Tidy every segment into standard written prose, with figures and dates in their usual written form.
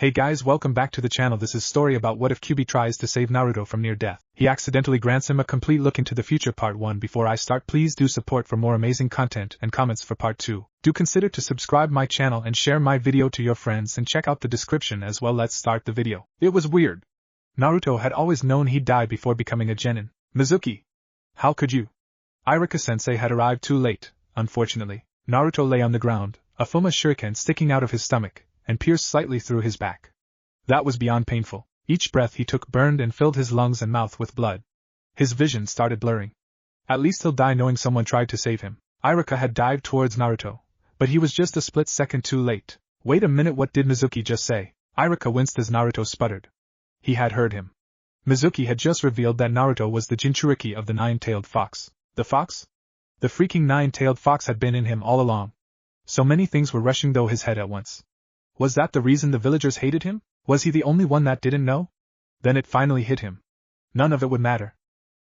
Hey guys, welcome back to the channel. This is story about what if Kyuubi tries to save Naruto from near death. He accidentally grants him a complete look into the future. Part 1. Before I start, please do support for more amazing content and comments for part 2. Do consider to subscribe my channel and share my video to your friends and check out the description as well. Let's start the video. It was weird. Naruto had always known he'd die before becoming a genin. Mizuki. How could you? Iruka-sensei had arrived too late, unfortunately. Naruto lay on the ground, a Fuma shuriken sticking out of his stomach, and pierced slightly through his back. That was beyond painful. Each breath he took burned and filled his lungs and mouth with blood. His vision started blurring. At least he'll die knowing someone tried to save him. Iruka had dived towards Naruto, but he was just a split second too late. Wait a minute, what did Mizuki just say? Iruka winced as Naruto sputtered. He had heard him. Mizuki had just revealed that Naruto was the Jinchuriki of the nine-tailed fox. The fox? The freaking nine-tailed fox had been in him all along. So many things were rushing through his head at once. Was that the reason the villagers hated him? Was he the only one that didn't know? Then it finally hit him. None of it would matter.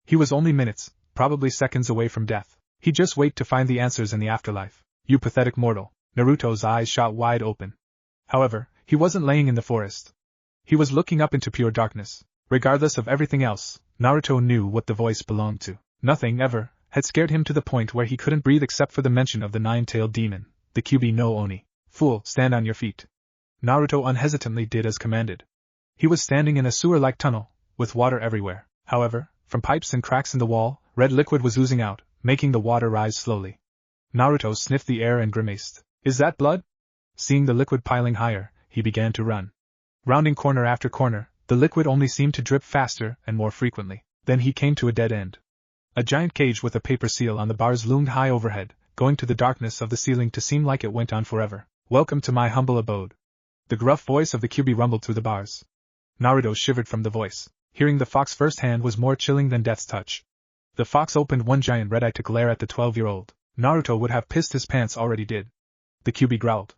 He was only minutes, probably seconds away from death. He'd just wait to find the answers in the afterlife. You pathetic mortal. Naruto's eyes shot wide open. However, he wasn't laying in the forest. He was looking up into pure darkness. Regardless of everything else, Naruto knew what the voice belonged to. Nothing ever had scared him to the point where he couldn't breathe except for the mention of the nine-tailed demon, the Kyuubi no Oni. Fool, stand on your feet. Naruto unhesitatingly did as commanded. He was standing in a sewer-like tunnel, with water everywhere. However, from pipes and cracks in the wall, red liquid was oozing out, making the water rise slowly. Naruto sniffed the air and grimaced. Is that blood? Seeing the liquid piling higher, he began to run. Rounding corner after corner, the liquid only seemed to drip faster and more frequently. Then he came to a dead end. A giant cage with a paper seal on the bars loomed high overhead, going to the darkness of the ceiling to seem like it went on forever. Welcome to my humble abode. The gruff voice of the Kyuubi rumbled through the bars. Naruto shivered from the voice. Hearing the fox firsthand was more chilling than death's touch. The fox opened one giant red eye to glare at the 12-year-old. Naruto would have pissed his pants already did. The Kyuubi growled.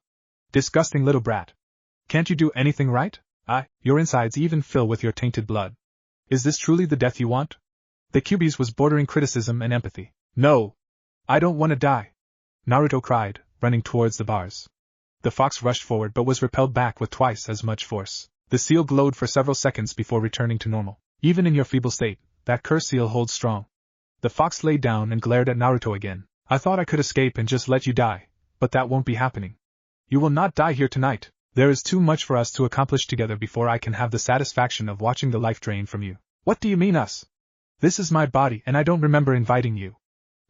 Disgusting little brat. Can't you do anything right? Your insides even fill with your tainted blood. Is this truly the death you want? The Kyuubi's was bordering criticism and empathy. No! I don't want to die! Naruto cried, running towards the bars. The fox rushed forward but was repelled back with twice as much force. The seal glowed for several seconds before returning to normal. Even in your feeble state, that curse seal holds strong. The fox lay down and glared at Naruto again. I thought I could escape and just let you die, but that won't be happening. You will not die here tonight. There is too much for us to accomplish together before I can have the satisfaction of watching the life drain from you. What do you mean us? This is my body and I don't remember inviting you.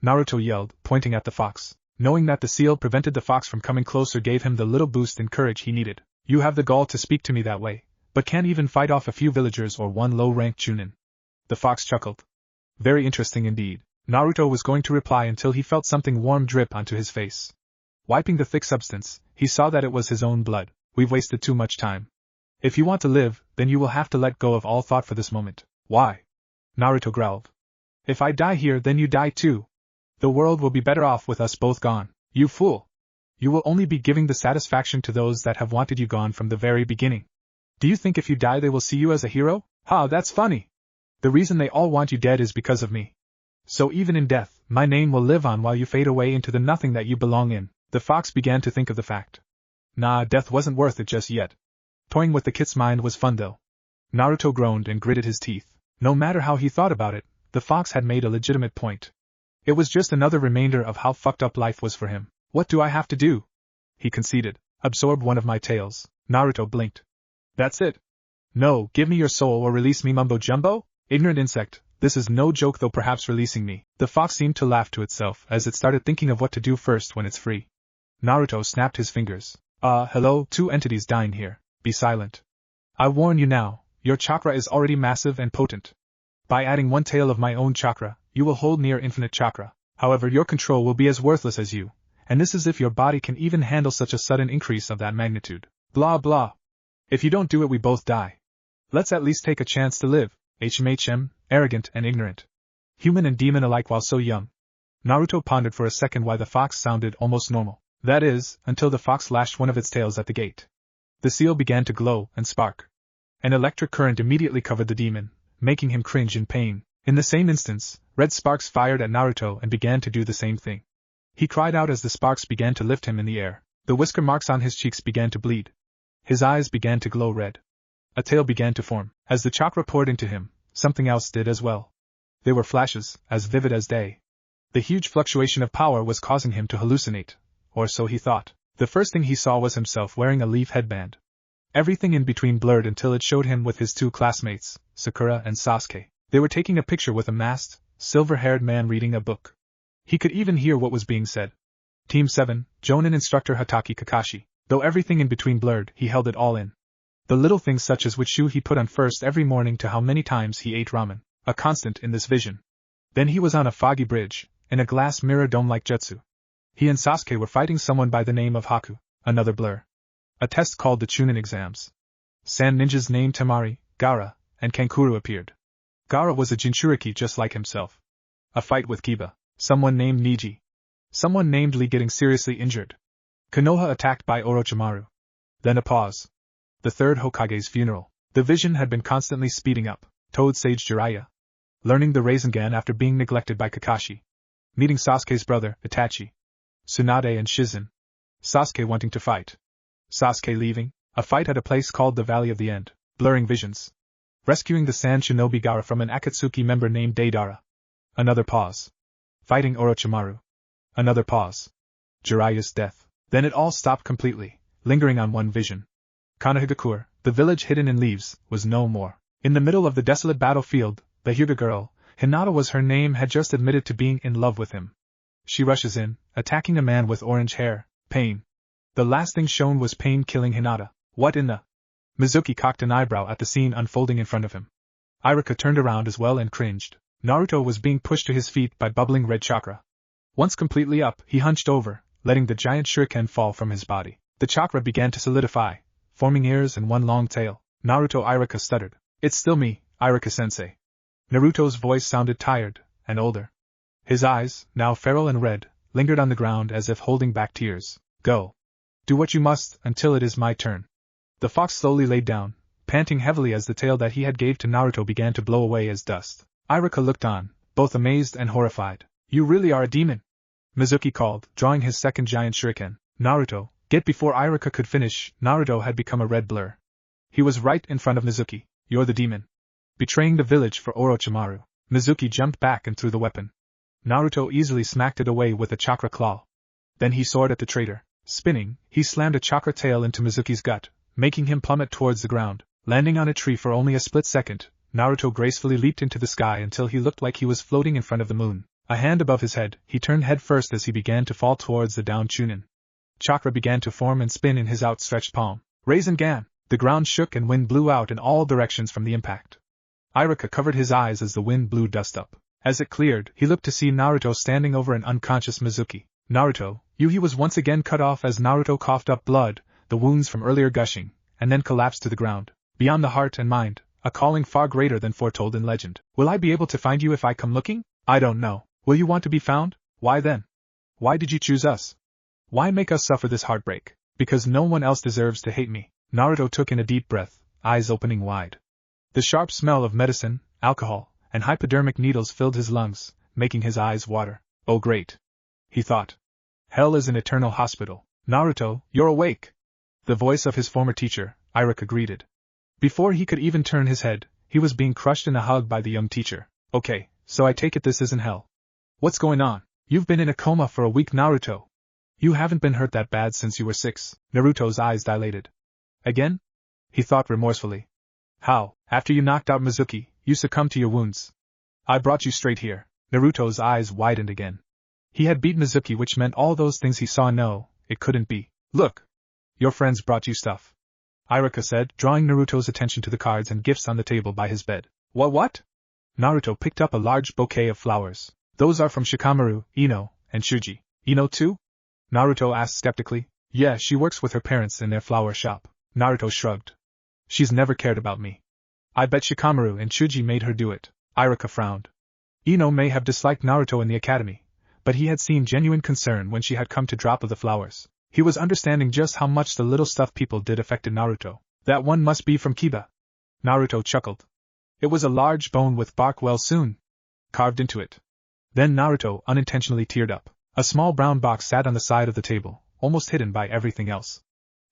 Naruto yelled, pointing at the fox. Knowing that the seal prevented the fox from coming closer gave him the little boost in courage he needed. You have the gall to speak to me that way, but can't even fight off a few villagers or one low-ranked chunin. The fox chuckled. Very interesting indeed. Naruto was going to reply until he felt something warm drip onto his face. Wiping the thick substance, he saw that it was his own blood. We've wasted too much time. If you want to live, then you will have to let go of all thought for this moment. Why? Naruto growled. If I die here, then you die too. The world will be better off with us both gone. You fool! You will only be giving the satisfaction to those that have wanted you gone from the very beginning. Do you think if you die they will see you as a hero? Ha, that's funny! The reason they all want you dead is because of me. So even in death, my name will live on while you fade away into the nothing that you belong in. The fox began to think of the fact. Nah, death wasn't worth it just yet. Toying with the kid's mind was fun though. Naruto groaned and gritted his teeth. No matter how he thought about it, the fox had made a legitimate point. It was just another reminder of how fucked up life was for him. What do I have to do? He conceded. Absorb one of my tails. Naruto blinked. That's it? No, give me your soul or release me, mumbo jumbo? Ignorant insect, this is no joke though. Perhaps releasing me. The fox seemed to laugh to itself as it started thinking of what to do first when it's free. Naruto snapped his fingers. Hello, two entities dying here. Be silent. I warn you now, your chakra is already massive and potent. By adding one tail of my own chakra, you will hold near infinite chakra. However, your control will be as worthless as you, and this is if your body can even handle such a sudden increase of that magnitude. Blah blah. If you don't do it, we both die. Let's at least take a chance to live. Arrogant and ignorant. Human and demon alike while so young. Naruto pondered for a second why the fox sounded almost normal. That is, until the fox lashed one of its tails at the gate. The seal began to glow and spark. An electric current immediately covered the demon, making him cringe in pain. In the same instance, red sparks fired at Naruto and began to do the same thing. He cried out as the sparks began to lift him in the air. The whisker marks on his cheeks began to bleed. His eyes began to glow red. A tail began to form. As the chakra poured into him, something else did as well. They were flashes, as vivid as day. The huge fluctuation of power was causing him to hallucinate, or so he thought. The first thing he saw was himself wearing a leaf headband. Everything in between blurred until it showed him with his two classmates, Sakura and Sasuke. They were taking a picture with a masked, silver-haired man reading a book. He could even hear what was being said. Team 7, Jonin instructor Hatake Kakashi. Though everything in between blurred, he held it all in. The little things such as which shoe he put on first every morning to how many times he ate ramen, a constant in this vision. Then he was on a foggy bridge, in a glass mirror dome like jutsu. He and Sasuke were fighting someone by the name of Haku, another blur. A test called the Chunin exams. Sand ninjas named Temari, Gaara, and Kankuro appeared. Gaara was a Jinchuriki just like himself. A fight with Kiba. Someone named Neji. Someone named Lee getting seriously injured. Konoha attacked by Orochimaru. Then a pause. The third Hokage's funeral. The vision had been constantly speeding up. Toad Sage Jiraiya. Learning the Rasengan after being neglected by Kakashi. Meeting Sasuke's brother, Itachi. Tsunade and Shizen. Sasuke wanting to fight. Sasuke leaving. A fight at a place called the Valley of the End. Blurring visions. Rescuing the Sand Shinobi Gaara from an Akatsuki member named Deidara. Another pause. Fighting Orochimaru. Another pause. Jiraiya's death. Then it all stopped completely, lingering on one vision. Konohagakure, the village hidden in leaves, was no more. In the middle of the desolate battlefield, the Hyuga girl, Hinata was her name, had just admitted to being in love with him. She rushes in, attacking a man with orange hair, Pain. The last thing shown was Pain killing Hinata. What in the... Mizuki cocked an eyebrow at the scene unfolding in front of him. Iruka turned around as well and cringed. Naruto was being pushed to his feet by bubbling red chakra. Once completely up, he hunched over, letting the giant shuriken fall from his body. The chakra began to solidify, forming ears and one long tail. Naruto Iruka stuttered. It's still me, Iruka-sensei. Naruto's voice sounded tired, and older. His eyes, now feral and red, lingered on the ground as if holding back tears. Go. Do what you must, until it is my turn. The fox slowly laid down, panting heavily as the tail that he had gave to Naruto began to blow away as dust. Iruka looked on, both amazed and horrified. You really are a demon? Mizuki called, drawing his second giant shuriken. Naruto, get before Iruka could finish. Naruto had become a red blur. He was right in front of Mizuki. You're the demon. Betraying the village for Orochimaru. Mizuki jumped back and threw the weapon. Naruto easily smacked it away with a chakra claw. Then he soared at the traitor. Spinning, he slammed a chakra tail into Mizuki's gut, making him plummet towards the ground. Landing on a tree for only a split second, Naruto gracefully leaped into the sky until he looked like he was floating in front of the moon. A hand above his head, he turned head first as he began to fall towards the downed Chunin. Chakra began to form and spin in his outstretched palm. Rasengan! The ground shook and wind blew out in all directions from the impact. Iruka covered his eyes as the wind blew dust up. As it cleared, he looked to see Naruto standing over an unconscious Mizuki. Naruto, he was once again cut off as Naruto coughed up blood, the wounds from earlier gushing, and then collapsed to the ground. Beyond the heart and mind, a calling far greater than foretold in legend. Will I be able to find you if I come looking? I don't know. Will you want to be found? Why then? Why did you choose us? Why make us suffer this heartbreak? Because no one else deserves to hate me. Naruto took in a deep breath, eyes opening wide. The sharp smell of medicine, alcohol, and hypodermic needles filled his lungs, making his eyes water. Oh great! He thought. Hell is an eternal hospital. Naruto, you're awake! The voice of his former teacher, Iruka, greeted. Before he could even turn his head, he was being crushed in a hug by the young teacher. Okay, so I take it this isn't hell. What's going on? You've been in a coma for a week, Naruto. You haven't been hurt that bad since you were 6. Naruto's eyes dilated. Again? He thought remorsefully. How, after you knocked out Mizuki, you succumbed to your wounds? I brought you straight here. Naruto's eyes widened again. He had beat Mizuki, which meant all those things he saw. No, it couldn't be. Look. Your friends brought you stuff. Iruka said, drawing Naruto's attention to the cards and gifts on the table by his bed. What? Naruto picked up a large bouquet of flowers. Those are from Shikamaru, Ino, and Shuji. Ino too? Naruto asked skeptically. Yeah, she works with her parents in their flower shop. Naruto shrugged. She's never cared about me. I bet Shikamaru and Shuji made her do it. Iruka frowned. Ino may have disliked Naruto in the academy, but he had seen genuine concern when she had come to drop of the flowers. He was understanding just how much the little stuff people did affected Naruto. That one must be from Kiba. Naruto chuckled. It was a large bone with bark well sewn, carved into it. Then Naruto unintentionally teared up. A small brown box sat on the side of the table, almost hidden by everything else.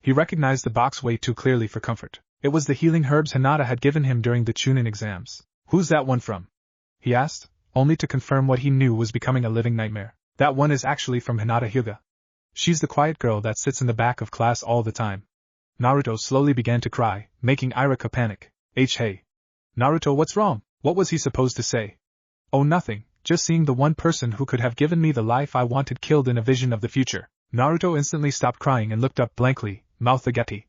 He recognized the box way too clearly for comfort. It was the healing herbs Hinata had given him during the Chunin exams. "Who's that one from?" he asked, only to confirm what he knew was becoming a living nightmare. "That one is actually from Hinata Hyuga. She's the quiet girl that sits in the back of class all the time." Naruto slowly began to cry, making Iruka panic. Hey. Naruto, what's wrong? What was he supposed to say? "Oh, nothing, just seeing the one person who could have given me the life I wanted killed in a vision of the future." Naruto instantly stopped crying and looked up blankly, mouth agape.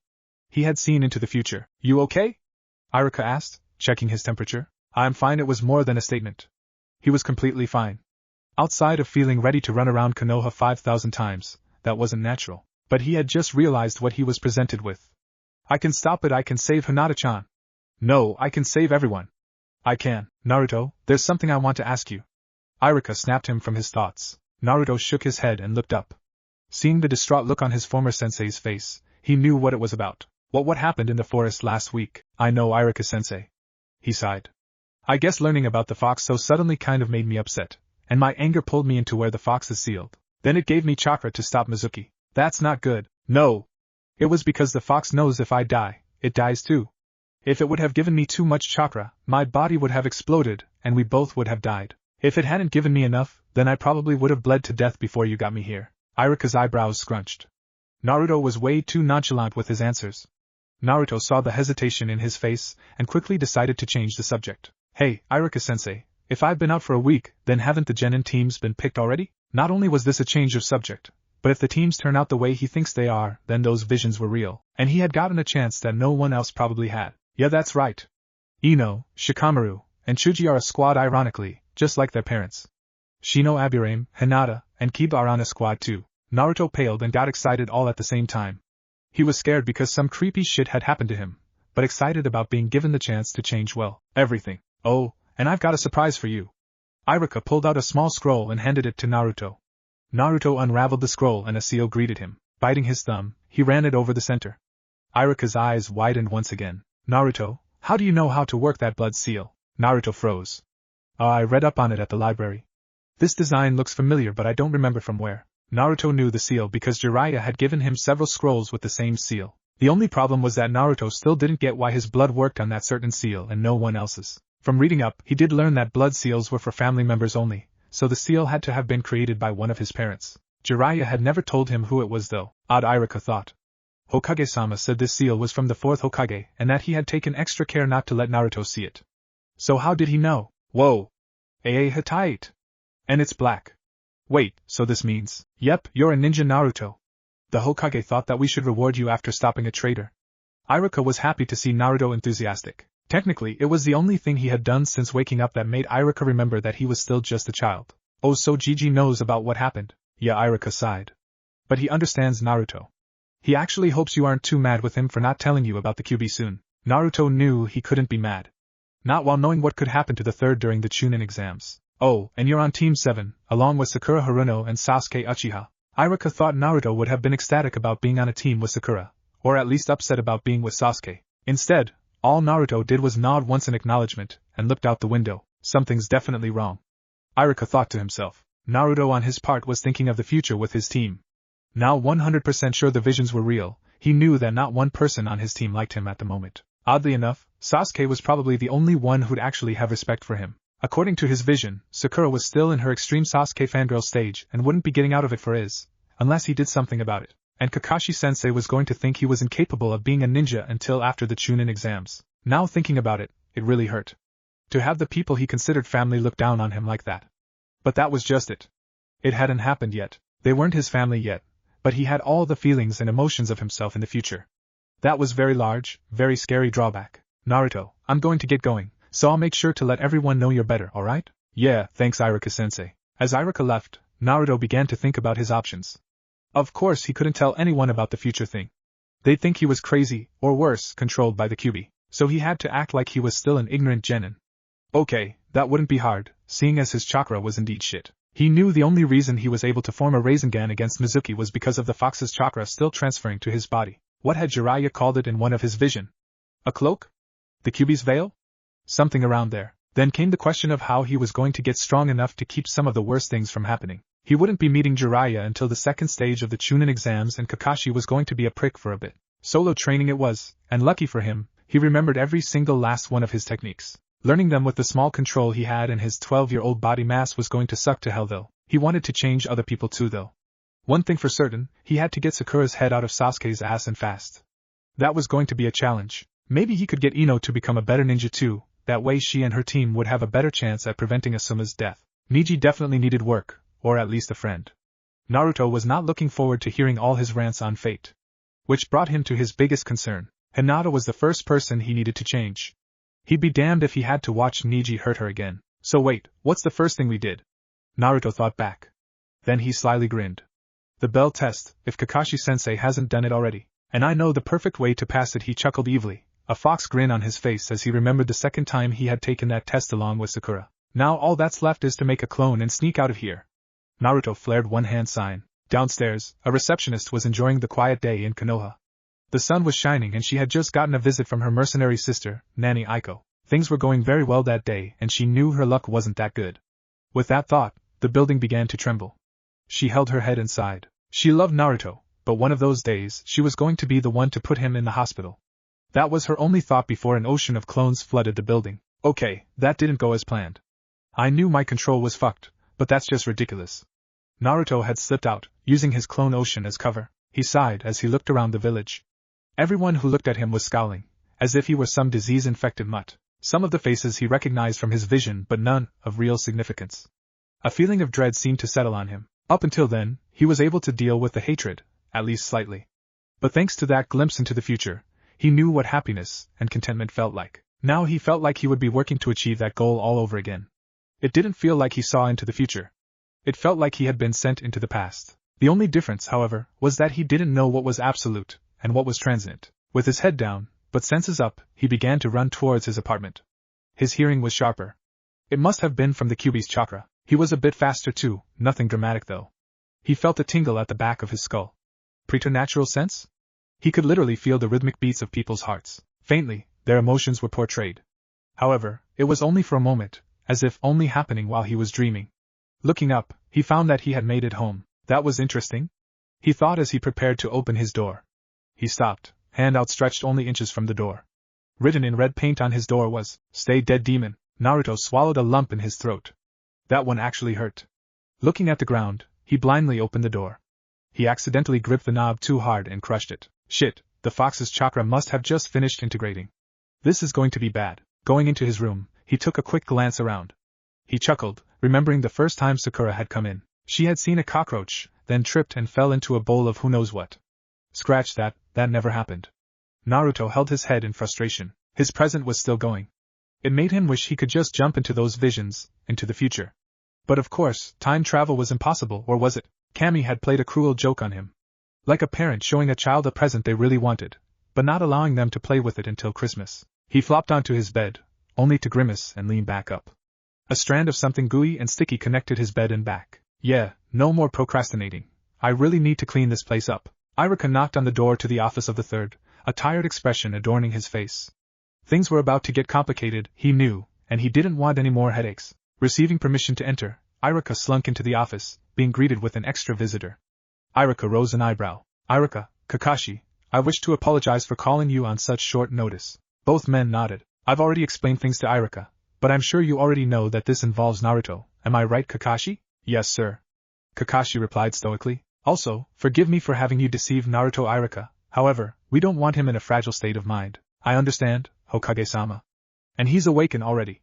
He had seen into the future. "You okay?" Iruka asked, checking his temperature. "I'm fine." It was more than a statement. He was completely fine. Outside of feeling ready to run around Konoha 5,000 times, that wasn't natural. But he had just realized what he was presented with. "I can stop it. I can save Hinata-chan." "No, I can save everyone." "I can." "Naruto, there's something I want to ask you." Iruka snapped him from his thoughts. Naruto shook his head and looked up. Seeing the distraught look on his former sensei's face, he knew what it was about. What happened in the forest last week?" "I know, Iruka-sensei." He sighed. "I guess learning about the fox so suddenly kind of made me upset, and my anger pulled me into where the fox is sealed. Then it gave me chakra to stop Mizuki." "That's not good." "No. It was because the fox knows if I die, it dies too. If it would have given me too much chakra, my body would have exploded, and we both would have died. If it hadn't given me enough, then I probably would have bled to death before you got me here." Iruka's eyebrows scrunched. Naruto was way too nonchalant with his answers. Naruto saw the hesitation in his face, and quickly decided to change the subject. "Hey, Iruka-sensei, if I've been out for a week, then haven't the genin teams been picked already?" Not only was this a change of subject, but if the teams turn out the way he thinks they are, then those visions were real, and he had gotten a chance that no one else probably had. "Yeah, that's right. Ino, Shikamaru, and Chuji are a squad, ironically, just like their parents. Shino, Aburame, Hinata, and Kiba are on a squad too." Naruto paled and got excited all at the same time. He was scared because some creepy shit had happened to him, but excited about being given the chance to change, well, everything. "Oh, and I've got a surprise for you." Iruka pulled out a small scroll and handed it to Naruto. Naruto unraveled the scroll and a seal greeted him. Biting his thumb, he ran it over the center. Iruka's eyes widened once again. "Naruto, how do you know how to work that blood seal?" Naruto froze. "I read up on it at the library. This design looks familiar, but I don't remember from where." Naruto knew the seal because Jiraiya had given him several scrolls with the same seal. The only problem was that Naruto still didn't get why his blood worked on that certain seal and no one else's. From reading up, he did learn that blood seals were for family members only, so the seal had to have been created by one of his parents. Jiraiya had never told him who it was though. Odd, Iruka thought. Hokage-sama said this seal was from the 4th Hokage and that he had taken extra care not to let Naruto see it. So how did he know? Whoa! Hitate! And it's black. Wait, so this means, yep, you're a ninja, Naruto. The Hokage thought that we should reward you after stopping a traitor. Iruka was happy to see Naruto enthusiastic. Technically, it was the only thing he had done since waking up that made Iruka remember that he was still just a child. Oh, so Gigi knows about what happened. Yeah, Iruka sighed. But he understands Naruto. He actually hopes you aren't too mad with him for not telling you about the Kyuubi soon. Naruto knew he couldn't be mad. Not while knowing what could happen to the third during the Chunin exams. "Oh, and you're on Team 7, along with Sakura Haruno and Sasuke Uchiha." Iruka thought Naruto would have been ecstatic about being on a team with Sakura, or at least upset about being with Sasuke. Instead, all Naruto did was nod once in acknowledgement, and looked out the window. Something's definitely wrong. Iruka thought to himself. Naruto on his part was thinking of the future with his team. Now 100% sure the visions were real, he knew that not one person on his team liked him at the moment. Oddly enough, Sasuke was probably the only one who'd actually have respect for him. According to his vision, Sakura was still in her extreme Sasuke fangirl stage and wouldn't be getting out of it for his, unless he did something about it. And Kakashi-sensei was going to think he was incapable of being a ninja until after the Chunin exams. Now thinking about it, it really hurt. To have the people he considered family look down on him like that. But that was just it. It hadn't happened yet. They weren't his family yet, but he had all the feelings and emotions of himself in the future. That was very large, very scary drawback. "Naruto, I'm going to get going, so I'll make sure to let everyone know you're better, alright?" "Yeah, thanks, Iruka-sensei." As Iruka left, Naruto began to think about his options. Of course he couldn't tell anyone about the future thing. They'd think he was crazy, or worse, controlled by the Kyuubi, so he had to act like he was still an ignorant genin. Okay, that wouldn't be hard, seeing as his chakra was indeed shit. He knew the only reason he was able to form a Rasengan against Mizuki was because of the fox's chakra still transferring to his body. What had Jiraiya called it in one of his vision? A cloak? The Kyuubi's veil? Something around there. Then came the question of how he was going to get strong enough to keep some of the worst things from happening. He wouldn't be meeting Jiraiya until the second stage of the Chunin exams, and Kakashi was going to be a prick for a bit. Solo training it was, and lucky for him, he remembered every single last one of his techniques. Learning them with the small control he had and his 12-year-old body mass was going to suck to hell though. He wanted to change other people too though. One thing for certain, he had to get Sakura's head out of Sasuke's ass and fast. That was going to be a challenge. Maybe he could get Ino to become a better ninja too, that way she and her team would have a better chance at preventing Asuma's death. Neji definitely needed work, or at least a friend. Naruto was not looking forward to hearing all his rants on fate. Which brought him to his biggest concern. Hinata was the first person he needed to change. He'd be damned if he had to watch Neji hurt her again. So wait, what's the first thing we did? Naruto thought back. Then he slyly grinned. The bell test, if Kakashi-sensei hasn't done it already. And I know the perfect way to pass it, he chuckled evilly, a fox grin on his face as he remembered the second time he had taken that test along with Sakura. Now all that's left is to make a clone and sneak out of here. Naruto flared one hand sign. Downstairs, a receptionist was enjoying the quiet day in Konoha. The sun was shining and she had just gotten a visit from her mercenary sister, Nanny Aiko. Things were going very well that day and she knew her luck wasn't that good. With that thought, the building began to tremble. She held her head and sighed. She loved Naruto, but one of those days she was going to be the one to put him in the hospital. That was her only thought before an ocean of clones flooded the building. Okay, that didn't go as planned. I knew my control was fucked, but that's just ridiculous. Naruto had slipped out, using his clone ocean as cover. He sighed as he looked around the village. Everyone who looked at him was scowling, as if he were some disease-infected mutt. Some of the faces he recognized from his vision, but none of real significance. A feeling of dread seemed to settle on him. Up until then, he was able to deal with the hatred, at least slightly. But thanks to that glimpse into the future, he knew what happiness and contentment felt like. Now he felt like he would be working to achieve that goal all over again. It didn't feel like he saw into the future. It felt like he had been sent into the past. The only difference, however, was that he didn't know what was absolute and what was transient. With his head down, but senses up, he began to run towards his apartment. His hearing was sharper. It must have been from the Kyuubi's chakra. He was a bit faster too, nothing dramatic though. He felt a tingle at the back of his skull. Preternatural sense? He could literally feel the rhythmic beats of people's hearts. Faintly, their emotions were portrayed. However, it was only for a moment, as if only happening while he was dreaming. Looking up, he found that he had made it home. That was interesting, he thought as he prepared to open his door. He stopped, hand outstretched only inches from the door. Written in red paint on his door was, "Stay dead, demon." Naruto swallowed a lump in his throat. That one actually hurt. Looking at the ground, he blindly opened the door. He accidentally gripped the knob too hard and crushed it. Shit, the fox's chakra must have just finished integrating. This is going to be bad. Going into his room, he took a quick glance around. He chuckled, remembering the first time Sakura had come in. She had seen a cockroach, then tripped and fell into a bowl of who knows what. Scratch that, that never happened. Naruto held his head in frustration. His present was still going. It made him wish he could just jump into those visions, into the future. But of course, time travel was impossible, or was it? Kami had played a cruel joke on him. Like a parent showing a child a present they really wanted, but not allowing them to play with it until Christmas. He flopped onto his bed, only to grimace and lean back up. A strand of something gooey and sticky connected his bed and back. Yeah, no more procrastinating. I really need to clean this place up. Iruka knocked on the door to the office of the third, a tired expression adorning his face. Things were about to get complicated, he knew, and he didn't want any more headaches. Receiving permission to enter, Iruka slunk into the office, being greeted with an extra visitor. Iruka rose an eyebrow. Iruka, Kakashi, I wish to apologize for calling you on such short notice. Both men nodded. I've already explained things to Iruka, but I'm sure you already know that this involves Naruto. Am I right, Kakashi? Yes, sir. Kakashi replied stoically. Also, forgive me for having you deceive Naruto. Iruka, however, we don't want him in a fragile state of mind. I understand, Hokage-sama. And he's awakened already.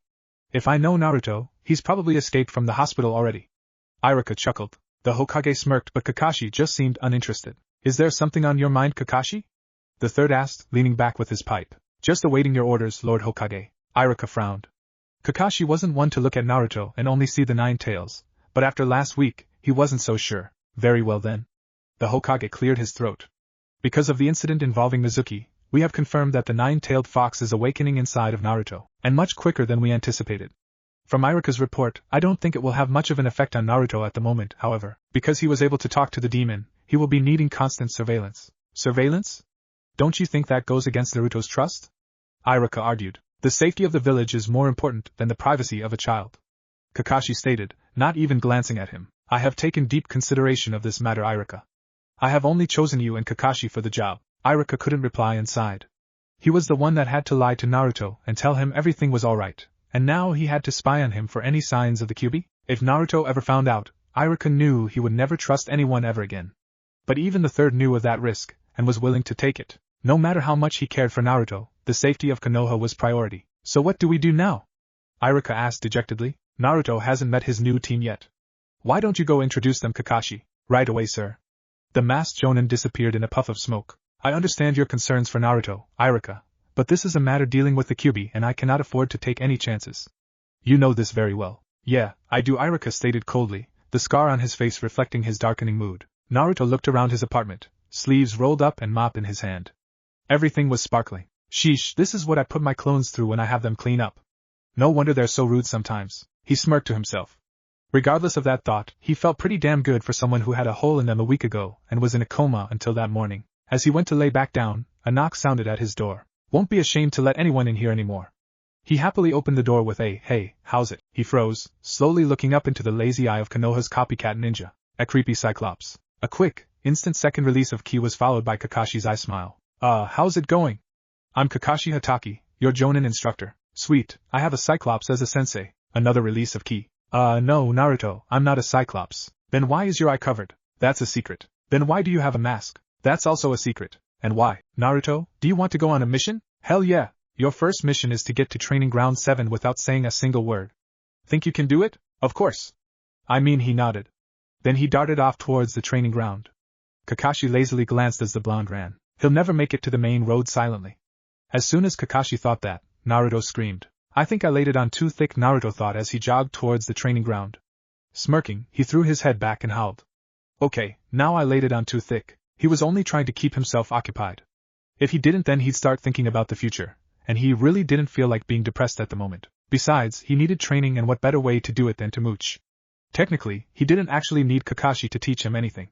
If I know Naruto, he's probably escaped from the hospital already. Iruka chuckled. The Hokage smirked, but Kakashi just seemed uninterested. Is there something on your mind, Kakashi? The third asked, leaning back with his pipe. Just awaiting your orders, Lord Hokage. Iruka frowned. Kakashi wasn't one to look at Naruto and only see the 9 tails, but after last week, he wasn't so sure. Very well then. The Hokage cleared his throat. Because of the incident involving Mizuki, we have confirmed that the 9-tailed fox is awakening inside of Naruto, and much quicker than we anticipated. From Iruka's report, I don't think it will have much of an effect on Naruto at the moment, however, because he was able to talk to the demon, he will be needing constant surveillance. Surveillance? Don't you think that goes against Naruto's trust? Iruka argued. The safety of the village is more important than the privacy of a child. Kakashi stated, not even glancing at him. I have taken deep consideration of this matter, Iruka. I have only chosen you and Kakashi for the job. Iruka couldn't reply and sighed. He was the one that had to lie to Naruto and tell him everything was alright, and now he had to spy on him for any signs of the Kyuubi? If Naruto ever found out, Iruka knew he would never trust anyone ever again. But even the third knew of that risk, and was willing to take it. No matter how much he cared for Naruto, the safety of Konoha was priority. So what do we do now? Iruka asked dejectedly. Naruto hasn't met his new team yet. Why don't you go introduce them, Kakashi? Right away, sir. The masked Jonin disappeared in a puff of smoke. I understand your concerns for Naruto, Iruka, but this is a matter dealing with the Kyuubi and I cannot afford to take any chances. You know this very well. Yeah, I do, Iruka stated coldly, the scar on his face reflecting his darkening mood. Naruto looked around his apartment, sleeves rolled up and mop in his hand. Everything was sparkling. Sheesh, this is what I put my clones through when I have them clean up. No wonder they're so rude sometimes. He smirked to himself. Regardless of that thought, he felt pretty damn good for someone who had a hole in them a week ago and was in a coma until that morning. As he went to lay back down, a knock sounded at his door. Won't be ashamed to let anyone in here anymore. He happily opened the door with a, "Hey, how's it?" He froze, slowly looking up into the lazy eye of Konoha's copycat ninja, a creepy cyclops. A quick, instant second release of ki was followed by Kakashi's eye smile. How's it going? I'm Kakashi Hatake, your Jonin instructor. Sweet, I have a cyclops as a sensei. Another release of ki. No, Naruto, I'm not a cyclops. Then why is your eye covered? That's a secret. Then why do you have a mask? That's also a secret. And why? Naruto, do you want to go on a mission? Hell yeah. Your first mission is to get to Training Ground 7 without saying a single word. Think you can do it? Of course. I mean, he nodded. Then he darted off towards the training ground. Kakashi lazily glanced as the blonde ran. He'll never make it to the main road silently. As soon as Kakashi thought that, Naruto screamed. I think I laid it on too thick, Naruto thought as he jogged towards the training ground. Smirking, he threw his head back and howled. Okay, now I laid it on too thick. He was only trying to keep himself occupied. If he didn't, then he'd start thinking about the future, and he really didn't feel like being depressed at the moment. Besides, he needed training, and what better way to do it than to mooch. Technically, he didn't actually need Kakashi to teach him anything.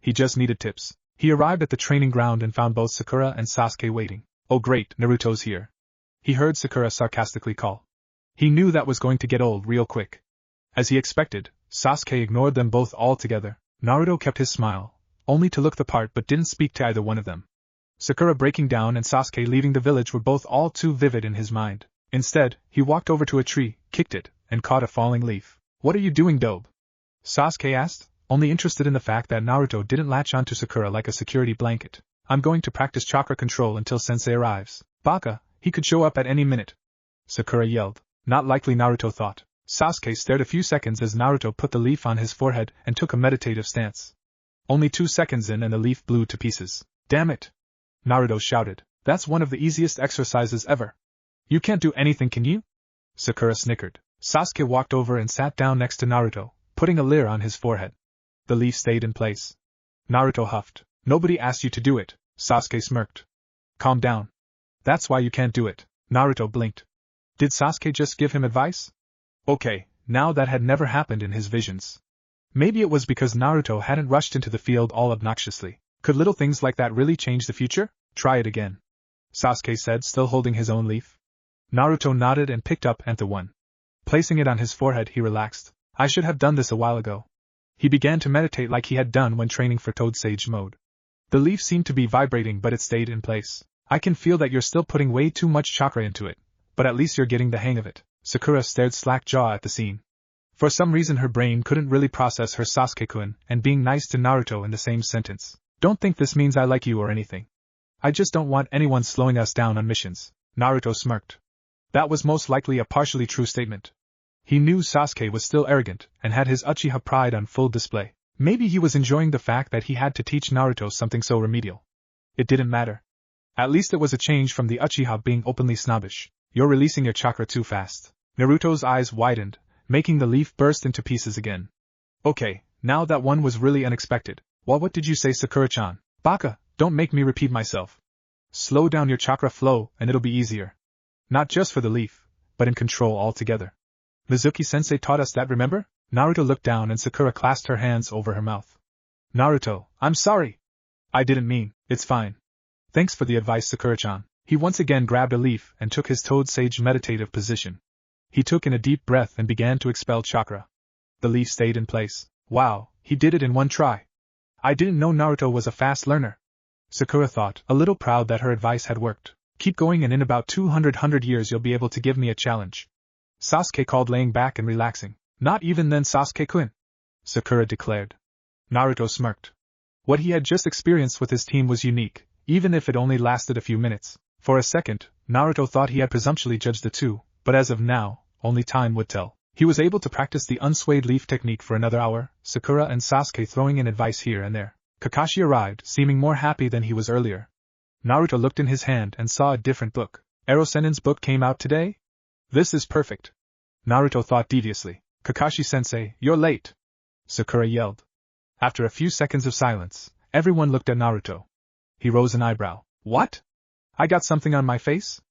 He just needed tips. He arrived at the training ground and found both Sakura and Sasuke waiting. Oh great, Naruto's here. He heard Sakura sarcastically call. He knew that was going to get old real quick. As he expected, Sasuke ignored them both altogether. Naruto kept his smile, only to look the part but didn't speak to either one of them. Sakura breaking down and Sasuke leaving the village were both all too vivid in his mind. Instead, he walked over to a tree, kicked it, and caught a falling leaf. What are you doing, Dobe? Sasuke asked, only interested in the fact that Naruto didn't latch onto Sakura like a security blanket. I'm going to practice chakra control until Sensei arrives. Baka, he could show up at any minute. Sakura yelled. Not likely, Naruto thought. Sasuke stared a few seconds as Naruto put the leaf on his forehead and took a meditative stance. Only 2 seconds in and the leaf blew to pieces. Damn it! Naruto shouted. That's one of the easiest exercises ever. You can't do anything, can you? Sakura snickered. Sasuke walked over and sat down next to Naruto, putting a leer on his forehead. The leaf stayed in place. Naruto huffed. Nobody asked you to do it, Sasuke smirked. Calm down. That's why you can't do it. Naruto blinked. Did Sasuke just give him advice? Okay, now that had never happened in his visions. Maybe it was because Naruto hadn't rushed into the field all obnoxiously. Could little things like that really change the future? Try it again, Sasuke said, still holding his own leaf. Naruto nodded and picked up the one. Placing it on his forehead, he relaxed. I should have done this a while ago. He began to meditate like he had done when training for Toad Sage mode. The leaf seemed to be vibrating, but it stayed in place. I can feel that you're still putting way too much chakra into it, but at least you're getting the hang of it. Sakura stared slack-jaw at the scene. For some reason her brain couldn't really process her Sasuke-kun and being nice to Naruto in the same sentence. Don't think this means I like you or anything. I just don't want anyone slowing us down on missions. Naruto smirked. That was most likely a partially true statement. He knew Sasuke was still arrogant and had his Uchiha pride on full display. Maybe he was enjoying the fact that he had to teach Naruto something so remedial. It didn't matter. At least it was a change from the Uchiha being openly snobbish. You're releasing your chakra too fast. Naruto's eyes widened, making the leaf burst into pieces again. Okay, now that one was really unexpected. Well, what did you say, Sakura-chan? Baka, don't make me repeat myself. Slow down your chakra flow and it'll be easier. Not just for the leaf, but in control altogether. Mizuki-sensei taught us that, remember? Naruto looked down and Sakura clasped her hands over her mouth. Naruto, I'm sorry. I didn't mean, it's fine. Thanks for the advice, Sakura-chan. He once again grabbed a leaf and took his Toad Sage meditative position. He took in a deep breath and began to expel chakra. The leaf stayed in place. Wow, he did it in one try. I didn't know Naruto was a fast learner. Sakura thought, a little proud that her advice had worked. Keep going and in about 200 years you'll be able to give me a challenge. Sasuke called, laying back and relaxing. Not even then, Sasuke-kun, Sakura declared. Naruto smirked. What he had just experienced with his team was unique, even if it only lasted a few minutes. For a second, Naruto thought he had presumptuously judged the two, but as of now, only time would tell. He was able to practice the unswayed leaf technique for another hour, Sakura and Sasuke throwing in advice here and there. Kakashi arrived, seeming more happy than he was earlier. Naruto looked in his hand and saw a different book. Ero-sennin's book came out today? This is perfect. Naruto thought deviously. Kakashi-sensei, you're late! Sakura yelled. After a few seconds of silence, everyone looked at Naruto. He rose an eyebrow. What? I got something on my face?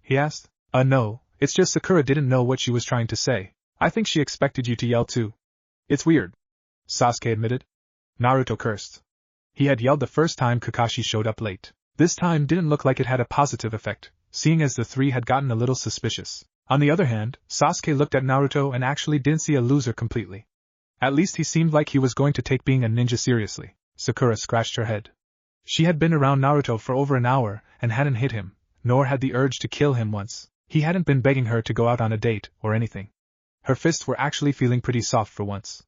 He asked. No, it's just Sakura didn't know what she was trying to say. I think she expected you to yell too. It's weird, Sasuke admitted. Naruto cursed. He had yelled the first time Kakashi showed up late. This time didn't look like it had a positive effect, seeing as the three had gotten a little suspicious. On the other hand, Sasuke looked at Naruto and actually didn't see a loser completely. At least he seemed like he was going to take being a ninja seriously. Sakura scratched her head. She had been around Naruto for over an hour and hadn't hit him, nor had the urge to kill him once. He hadn't been begging her to go out on a date or anything. Her fists were actually feeling pretty soft for once.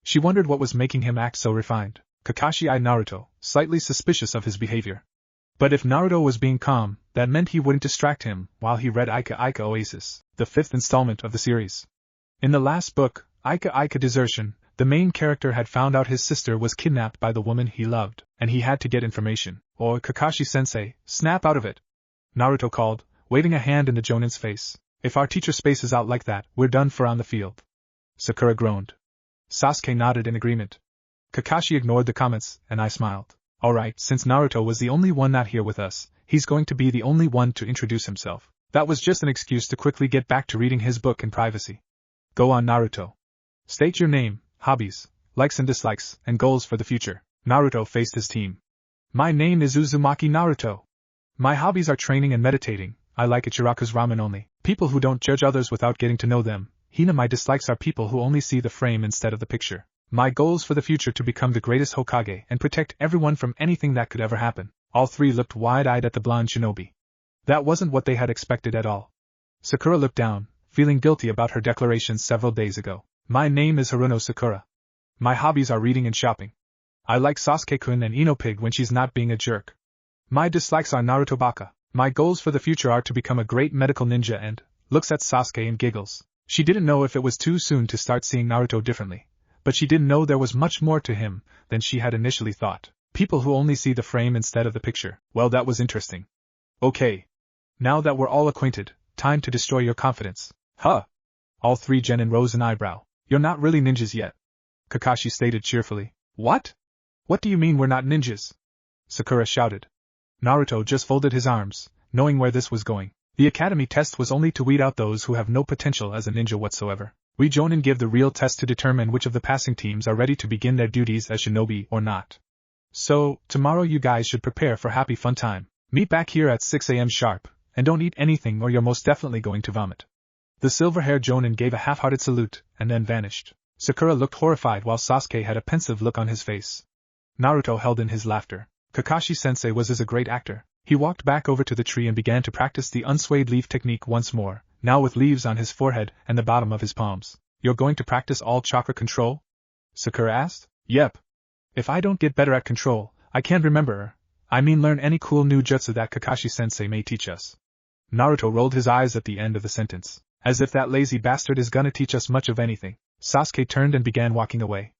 She wondered what was making him act so refined. Kakashi eyed Naruto, slightly suspicious of his behavior. But if Naruto was being calm, that meant he wouldn't distract him while he read Ika Ika Oasis, the 5th installment of the series. In the last book, Ika Ika Desertion, the main character had found out his sister was kidnapped by the woman he loved, and he had to get information. Or Kakashi-sensei, snap out of it! Naruto called, waving a hand in the Jonin's face. If our teacher spaces out like that, we're done for on the field. Sakura groaned. Sasuke nodded in agreement. Kakashi ignored the comments, and I smiled. Alright, since Naruto was the only one not here with us, he's going to be the only one to introduce himself. That was just an excuse to quickly get back to reading his book in privacy. Go on, Naruto. State your name, hobbies, likes and dislikes, and goals for the future. Naruto faced his team. My name is Uzumaki Naruto. My hobbies are training and meditating. I like Ichiraku's ramen only. People who don't judge others without getting to know them. Hina. My dislikes are people who only see the frame instead of the picture. My goals for the future to become the greatest Hokage and protect everyone from anything that could ever happen. All three looked wide-eyed at the blonde shinobi. That wasn't what they had expected at all. Sakura looked down, feeling guilty about her declarations several days ago. My name is Haruno Sakura. My hobbies are reading and shopping. I like Sasuke-kun and Ino-pig when she's not being a jerk. My dislikes are Naruto Baka. My goals for the future are to become a great medical ninja and, looks at Sasuke and giggles. She didn't know if it was too soon to start seeing Naruto differently. But she didn't know there was much more to him than she had initially thought. People who only see the frame instead of the picture. Well, that was interesting. Okay. Now that we're all acquainted, time to destroy your confidence. Huh? All three genin rose an eyebrow. You're not really ninjas yet, Kakashi stated cheerfully. What? What do you mean we're not ninjas? Sakura shouted. Naruto just folded his arms, knowing where this was going. The academy test was only to weed out those who have no potential as a ninja whatsoever. We jonin give the real test to determine which of the passing teams are ready to begin their duties as shinobi or not. So, tomorrow you guys should prepare for happy fun time. Meet back here at 6 a.m. sharp, and don't eat anything or you're most definitely going to vomit. The silver-haired jonin gave a half-hearted salute, and then vanished. Sakura looked horrified while Sasuke had a pensive look on his face. Naruto held in his laughter. Kakashi-sensei was a great actor. He walked back over to the tree and began to practice the unswayed leaf technique once more, now with leaves on his forehead and the bottom of his palms. You're going to practice all chakra control? Sakura asked. Yep. If I don't get better at control, I can't remember. I mean learn any cool new jutsu that Kakashi-sensei may teach us. Naruto rolled his eyes at the end of the sentence. As if that lazy bastard is gonna teach us much of anything. Sasuke turned and began walking away.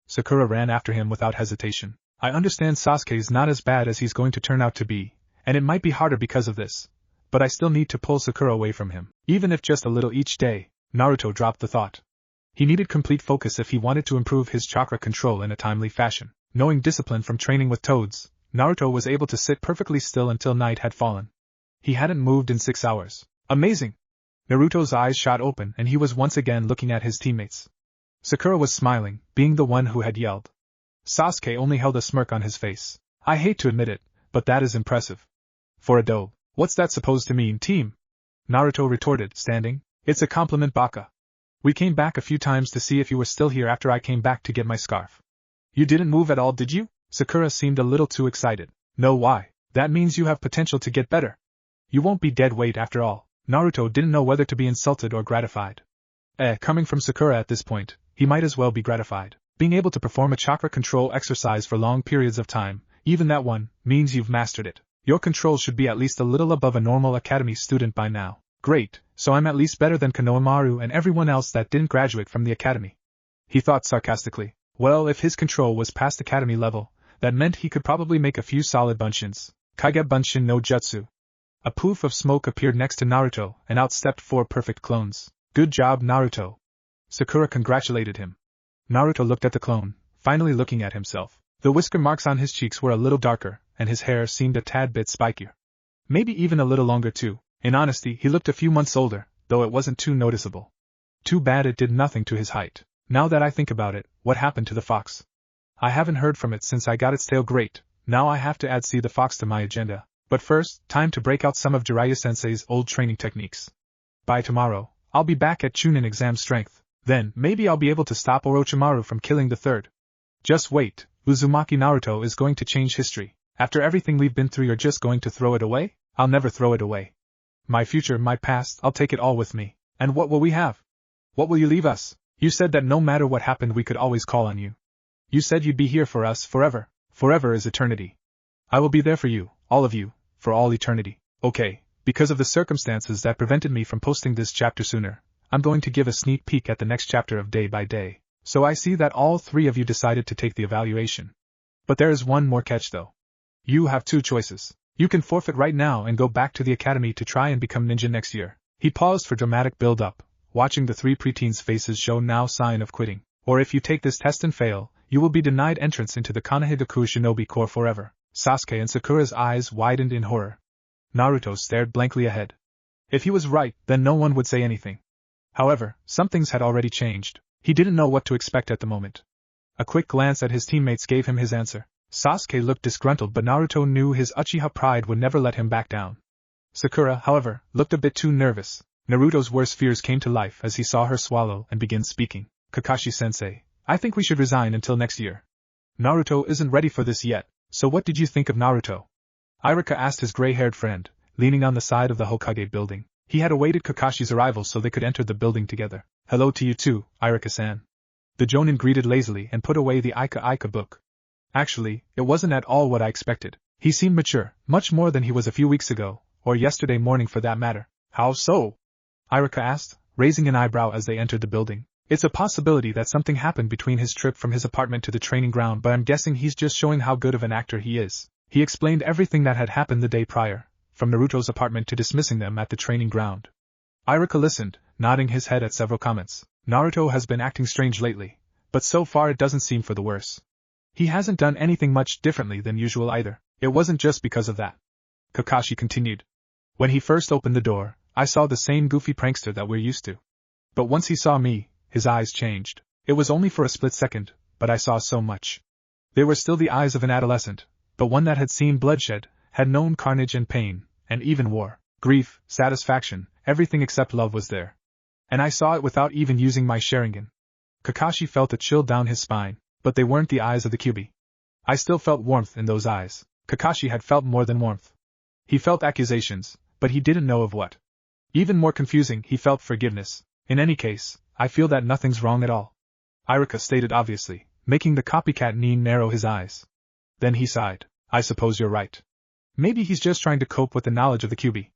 Sakura ran after him without hesitation. I understand Sasuke's not as bad as he's going to turn out to be, and it might be harder because of this. But I still need to pull Sakura away from him, even if just a little each day. Naruto dropped the thought. He needed complete focus if he wanted to improve his chakra control in a timely fashion. Knowing discipline from training with toads, Naruto was able to sit perfectly still until night had fallen. He hadn't moved in 6 hours. Amazing! Naruto's eyes shot open and he was once again looking at his teammates. Sakura was smiling, being the one who had yelled. Sasuke only held a smirk on his face. I hate to admit it, but that is impressive. For a doe. What's that supposed to mean, team? Naruto retorted, standing. It's a compliment, Baka. We came back a few times to see if you were still here after I came back to get my scarf. You didn't move at all, did you? Sakura seemed a little too excited. No, why? That means you have potential to get better. You won't be dead weight after all. Naruto didn't know whether to be insulted or gratified. Coming from Sakura at this point, he might as well be gratified. Being able to perform a chakra control exercise for long periods of time, even that one, means you've mastered it. Your control should be at least a little above a normal academy student by now. Great, so I'm at least better than Konohamaru and everyone else that didn't graduate from the academy. He thought sarcastically. Well, if his control was past academy level, that meant he could probably make a few solid bunshins. Kage Bunshin no Jutsu. A poof of smoke appeared next to Naruto, and out stepped 4 perfect clones. Good job, Naruto. Sakura congratulated him. Naruto looked at the clone, finally looking at himself. The whisker marks on his cheeks were a little darker, and his hair seemed a tad bit spikier. Maybe even a little longer too. In honesty, he looked a few months older, though it wasn't too noticeable. Too bad it did nothing to his height. Now that I think about it, what happened to the fox? I haven't heard from it since I got its tail. Great, now I have to add See the Fox to my agenda. But first, time to break out some of Jiraiya-sensei's old training techniques. By tomorrow, I'll be back at Chunin exam strength. Then, maybe I'll be able to stop Orochimaru from killing the third. Just wait, Uzumaki Naruto is going to change history. After everything we've been through, you're just going to throw it away? I'll never throw it away. My future, my past, I'll take it all with me. And what will we have? What will you leave us? You said that no matter what happened we could always call on you. You said you'd be here for us forever. Forever is eternity. I will be there for you, all of you, for all eternity. Okay, because of the circumstances that prevented me from posting this chapter sooner, I'm going to give a sneak peek at the next chapter of Day by Day. So I see that all 3 of you decided to take the evaluation. But there is one more catch though. You have 2 choices. You can forfeit right now and go back to the academy to try and become ninja next year. He paused for dramatic build-up, watching the 3 preteens' faces show no sign of quitting. Or if you take this test and fail, you will be denied entrance into the Konohagaku Shinobi Corps forever. Sasuke and Sakura's eyes widened in horror. Naruto stared blankly ahead. If he was right, then no one would say anything. However, some things had already changed. He didn't know what to expect at the moment. A quick glance at his teammates gave him his answer. Sasuke looked disgruntled, but Naruto knew his Uchiha pride would never let him back down. Sakura, however, looked a bit too nervous. Naruto's worst fears came to life as he saw her swallow and begin speaking. Kakashi-sensei, I think we should resign until next year. Naruto isn't ready for this yet, so what did you think of Naruto? Iruka asked his gray-haired friend, leaning on the side of the Hokage building. He had awaited Kakashi's arrival so they could enter the building together. Hello to you too, Iruka-san. The Jonin greeted lazily and put away the Ika book. Actually, it wasn't at all what I expected. He seemed mature, much more than he was a few weeks ago, or yesterday morning for that matter. How so? Iruka asked, raising an eyebrow as they entered the building. It's a possibility that something happened between his trip from his apartment to the training ground, but I'm guessing he's just showing how good of an actor he is. He explained everything that had happened the day prior, from Naruto's apartment to dismissing them at the training ground. Iruka listened, nodding his head at several comments. Naruto has been acting strange lately, but so far it doesn't seem for the worse. He hasn't done anything much differently than usual either. It wasn't just because of that. Kakashi continued. When he first opened the door, I saw the same goofy prankster that we're used to. But once he saw me, his eyes changed. It was only for a split second, but I saw so much. They were still the eyes of an adolescent, but one that had seen bloodshed, had known carnage and pain, and even war, grief, satisfaction, everything except love was there. And I saw it without even using my Sharingan. Kakashi felt a chill down his spine, but they weren't the eyes of the Kyuubi. I still felt warmth in those eyes. Kakashi had felt more than warmth. He felt accusations, but he didn't know of what. Even more confusing, he felt forgiveness. In any case, I feel that nothing's wrong at all. Iruka stated obviously, making the copycat Nin narrow his eyes. Then he sighed. I suppose you're right. Maybe he's just trying to cope with the knowledge of the Kyuubi.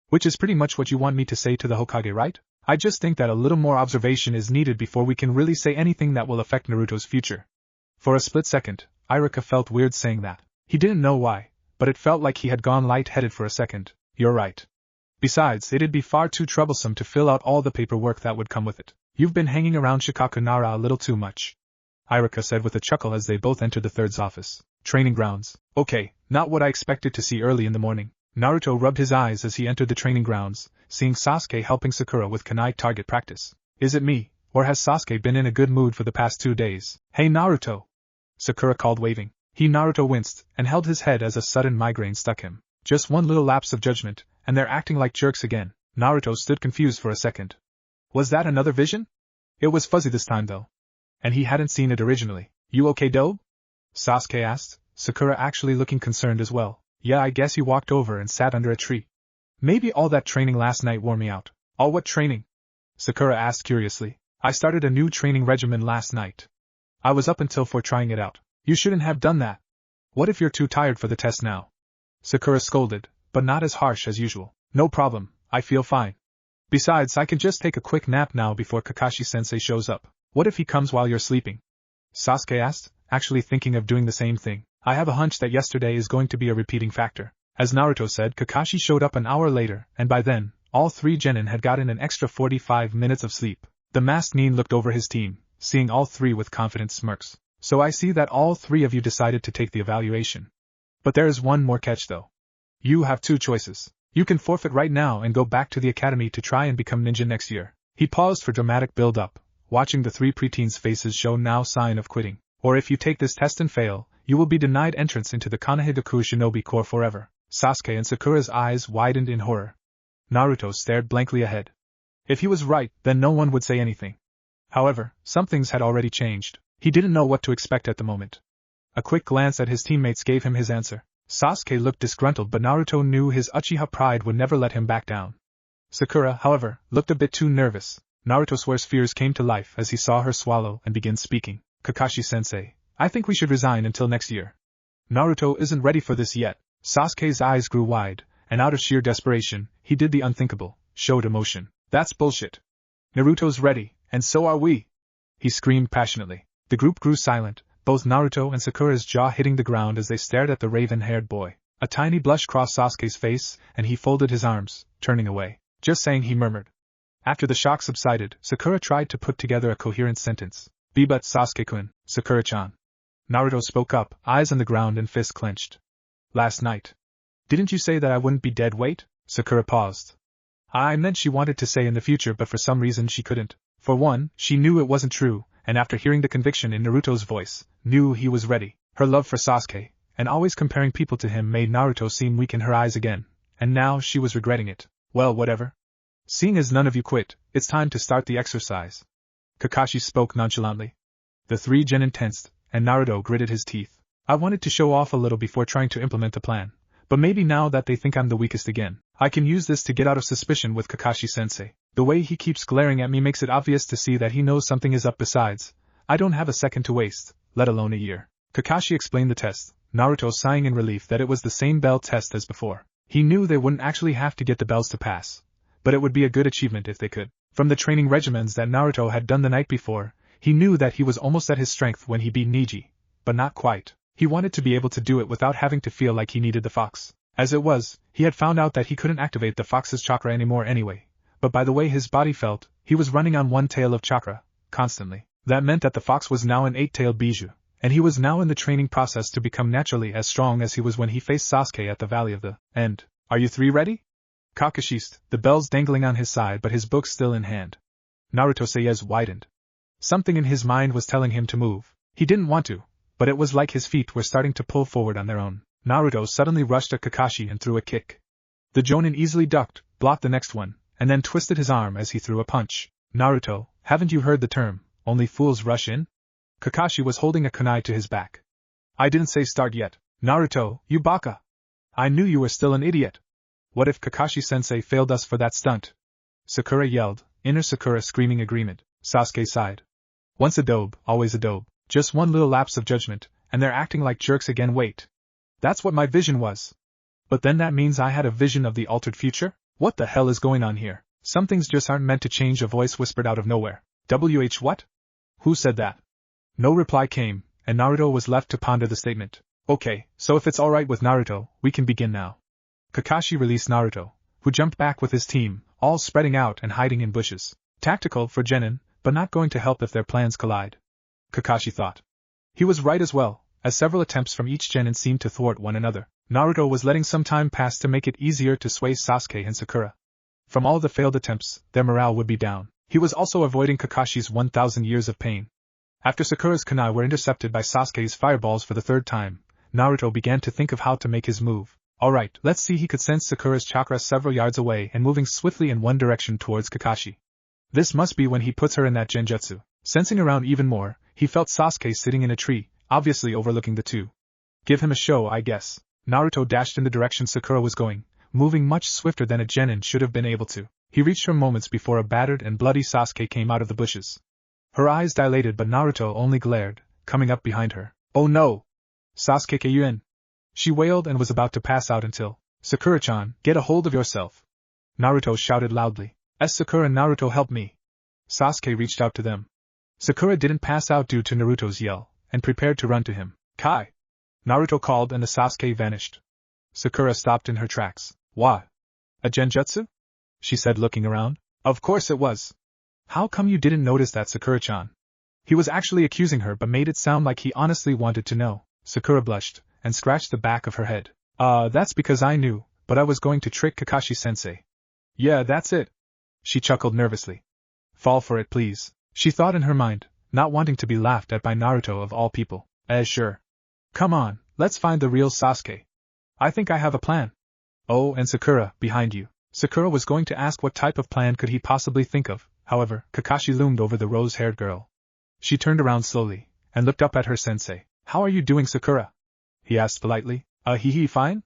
Which is pretty much what you want me to say to the Hokage, right? I just think that a little more observation is needed before we can really say anything that will affect Naruto's future. For a split second, Iruka felt weird saying that. He didn't know why, but it felt like he had gone light-headed for a second. You're right. Besides, it'd be far too troublesome to fill out all the paperwork that would come with it. You've been hanging around Shikaku Nara a little too much, Iruka said with a chuckle as they both entered the third's office. Training grounds. Okay, not what I expected to see early in the morning. Naruto rubbed his eyes as he entered the training grounds, seeing Sasuke helping Sakura with kunai target practice. Is it me, or has Sasuke been in a good mood for the past 2 days? Hey Naruto! Sakura called, waving. Naruto winced, and held his head as a sudden migraine stuck him. Just one little lapse of judgment, and they're acting like jerks again. Naruto stood confused for a second. Was that another vision? It was fuzzy this time though. And he hadn't seen it originally. You okay, Dobe? Sasuke asked, Sakura actually looking concerned as well. Yeah, I guess you walked over and sat under a tree. Maybe all that training last night wore me out. All what training? Sakura asked curiously. I started a new training regimen last night. I was up until 4 trying it out. You shouldn't have done that. What if you're too tired for the test now? Sakura scolded, but not as harsh as usual. No problem, I feel fine. Besides, I can just take a quick nap now before Kakashi-sensei shows up. What if he comes while you're sleeping? Sasuke asked, actually thinking of doing the same thing. I have a hunch that yesterday is going to be a repeating factor. As Naruto said, Kakashi showed up an hour later, and by then, all 3 genin had gotten an extra 45 minutes of sleep. The masked Nin looked over his team, seeing all 3 with confident smirks. So I see that all 3 of you decided to take the evaluation. But there is one more catch though. You have 2 choices. You can forfeit right now and go back to the academy to try and become ninja next year. He paused for dramatic build-up, watching the 3 preteens' faces show no sign of quitting. Or if you take this test and fail, you will be denied entrance into the Konohagaku Shinobi Corps forever. Sasuke and Sakura's eyes widened in horror. Naruto stared blankly ahead. If he was right, then no one would say anything. However, some things had already changed. He didn't know what to expect at the moment. A quick glance at his teammates gave him his answer. Sasuke looked disgruntled, but Naruto knew his Uchiha pride would never let him back down. Sakura, however, looked a bit too nervous. Naruto swears fears came to life as he saw her swallow and begin speaking. Kakashi-sensei, I think we should resign until next year. Naruto isn't ready for this yet. Sasuke's eyes grew wide, and out of sheer desperation, he did the unthinkable, showed emotion. That's bullshit. Naruto's ready, and so are we. He screamed passionately. The group grew silent, both Naruto and Sakura's jaw hitting the ground as they stared at the raven-haired boy. A tiny blush crossed Sasuke's face, and he folded his arms, turning away. Just saying, he murmured. After the shock subsided, Sakura tried to put together a coherent sentence. But Sasuke-kun, Sakura-chan. Naruto spoke up, eyes on the ground and fists clenched. Last night. Didn't you say that I wouldn't be dead weight? Sakura paused. I meant she wanted to say in the future, but for some reason she couldn't. For one, she knew it wasn't true, and after hearing the conviction in Naruto's voice, knew he was ready. Her love for Sasuke, and always comparing people to him, made Naruto seem weak in her eyes again, and now she was regretting it. Well, whatever. Seeing as none of you quit, it's time to start the exercise. Kakashi spoke nonchalantly. The 3 genin tensed, and Naruto gritted his teeth. I wanted to show off a little before trying to implement the plan, but maybe now that they think I'm the weakest again, I can use this to get out of suspicion with Kakashi-sensei. The way he keeps glaring at me makes it obvious to see that he knows something is up. Besides, I don't have a second to waste, let alone a year. Kakashi explained the test, Naruto sighing in relief that it was the same bell test as before. He knew they wouldn't actually have to get the bells to pass, but it would be a good achievement if they could. From the training regimens that Naruto had done the night before, he knew that he was almost at his strength when he beat Neji, but not quite. He wanted to be able to do it without having to feel like he needed the fox. As it was, he had found out that he couldn't activate the fox's chakra anymore anyway, but by the way his body felt, he was running on 1 tail of chakra, constantly. That meant that the fox was now an 8-tailed Bijou, and he was now in the training process to become naturally as strong as he was when he faced Sasuke at the Valley of the End. Are you 3 ready? Kakashi's, the bells dangling on his side but his book still in hand. Naruto's eyes widened. Something in his mind was telling him to move. He didn't want to, but it was like his feet were starting to pull forward on their own. Naruto suddenly rushed at Kakashi and threw a kick. The Jonin easily ducked, blocked the next one, and then twisted his arm as he threw a punch. Naruto, haven't you heard the term, only fools rush in? Kakashi was holding a kunai to his back. I didn't say start yet. Naruto, you baka! I knew you were still an idiot. What if Kakashi-sensei failed us for that stunt? Sakura yelled, inner Sakura screaming agreement. Sasuke sighed. Once a dobe, always a dobe. Just one little lapse of judgment, and they're acting like jerks again. Wait. That's what my vision was. But then that means I had a vision of the altered future? What the hell is going on here? Some things just aren't meant to change, a voice whispered out of nowhere. What? Who said that? No reply came, and Naruto was left to ponder the statement. Okay, so if it's alright with Naruto, we can begin now. Kakashi released Naruto, who jumped back with his team, all spreading out and hiding in bushes. Tactical for genin, but not going to help if their plans collide. Kakashi thought. He was right as well, as several attempts from each genin seemed to thwart one another. Naruto was letting some time pass to make it easier to sway Sasuke and Sakura. From all the failed attempts, their morale would be down. He was also avoiding Kakashi's 1,000 years of pain. After Sakura's kunai were intercepted by Sasuke's fireballs for the 3rd time, Naruto began to think of how to make his move. Alright, let's see. He could sense Sakura's chakra several yards away and moving swiftly in one direction towards Kakashi. This must be when he puts her in that genjutsu. Sensing around even more, he felt Sasuke sitting in a tree, obviously overlooking the two. Give him a show, I guess. Naruto dashed in the direction Sakura was going, moving much swifter than a genin should have been able to. He reached her moments before a battered and bloody Sasuke came out of the bushes. Her eyes dilated, but Naruto only glared, coming up behind her. Oh no! Sasuke Kyuubi! She wailed and was about to pass out until, Sakura-chan, get a hold of yourself! Naruto shouted loudly. Sakura and Naruto, help me! Sasuke reached out to them. Sakura didn't pass out due to Naruto's yell, and prepared to run to him. Kai! Naruto called and the Sasuke vanished. Sakura stopped in her tracks. What? A genjutsu? She said, looking around. Of course it was. How come you didn't notice that, Sakura-chan? He was actually accusing her but made it sound like he honestly wanted to know. Sakura blushed, and scratched the back of her head. That's because I knew, but I was going to trick Kakashi-sensei. Yeah, that's it. She chuckled nervously. Fall for it, please, she thought in her mind, not wanting to be laughed at by Naruto of all people. Sure. Come on, let's find the real Sasuke. I think I have a plan. Oh, and Sakura, behind you. Sakura was going to ask what type of plan could he possibly think of, however, Kakashi loomed over the rose-haired girl. She turned around slowly, and looked up at her sensei. How are you doing, Sakura? He asked politely. Fine?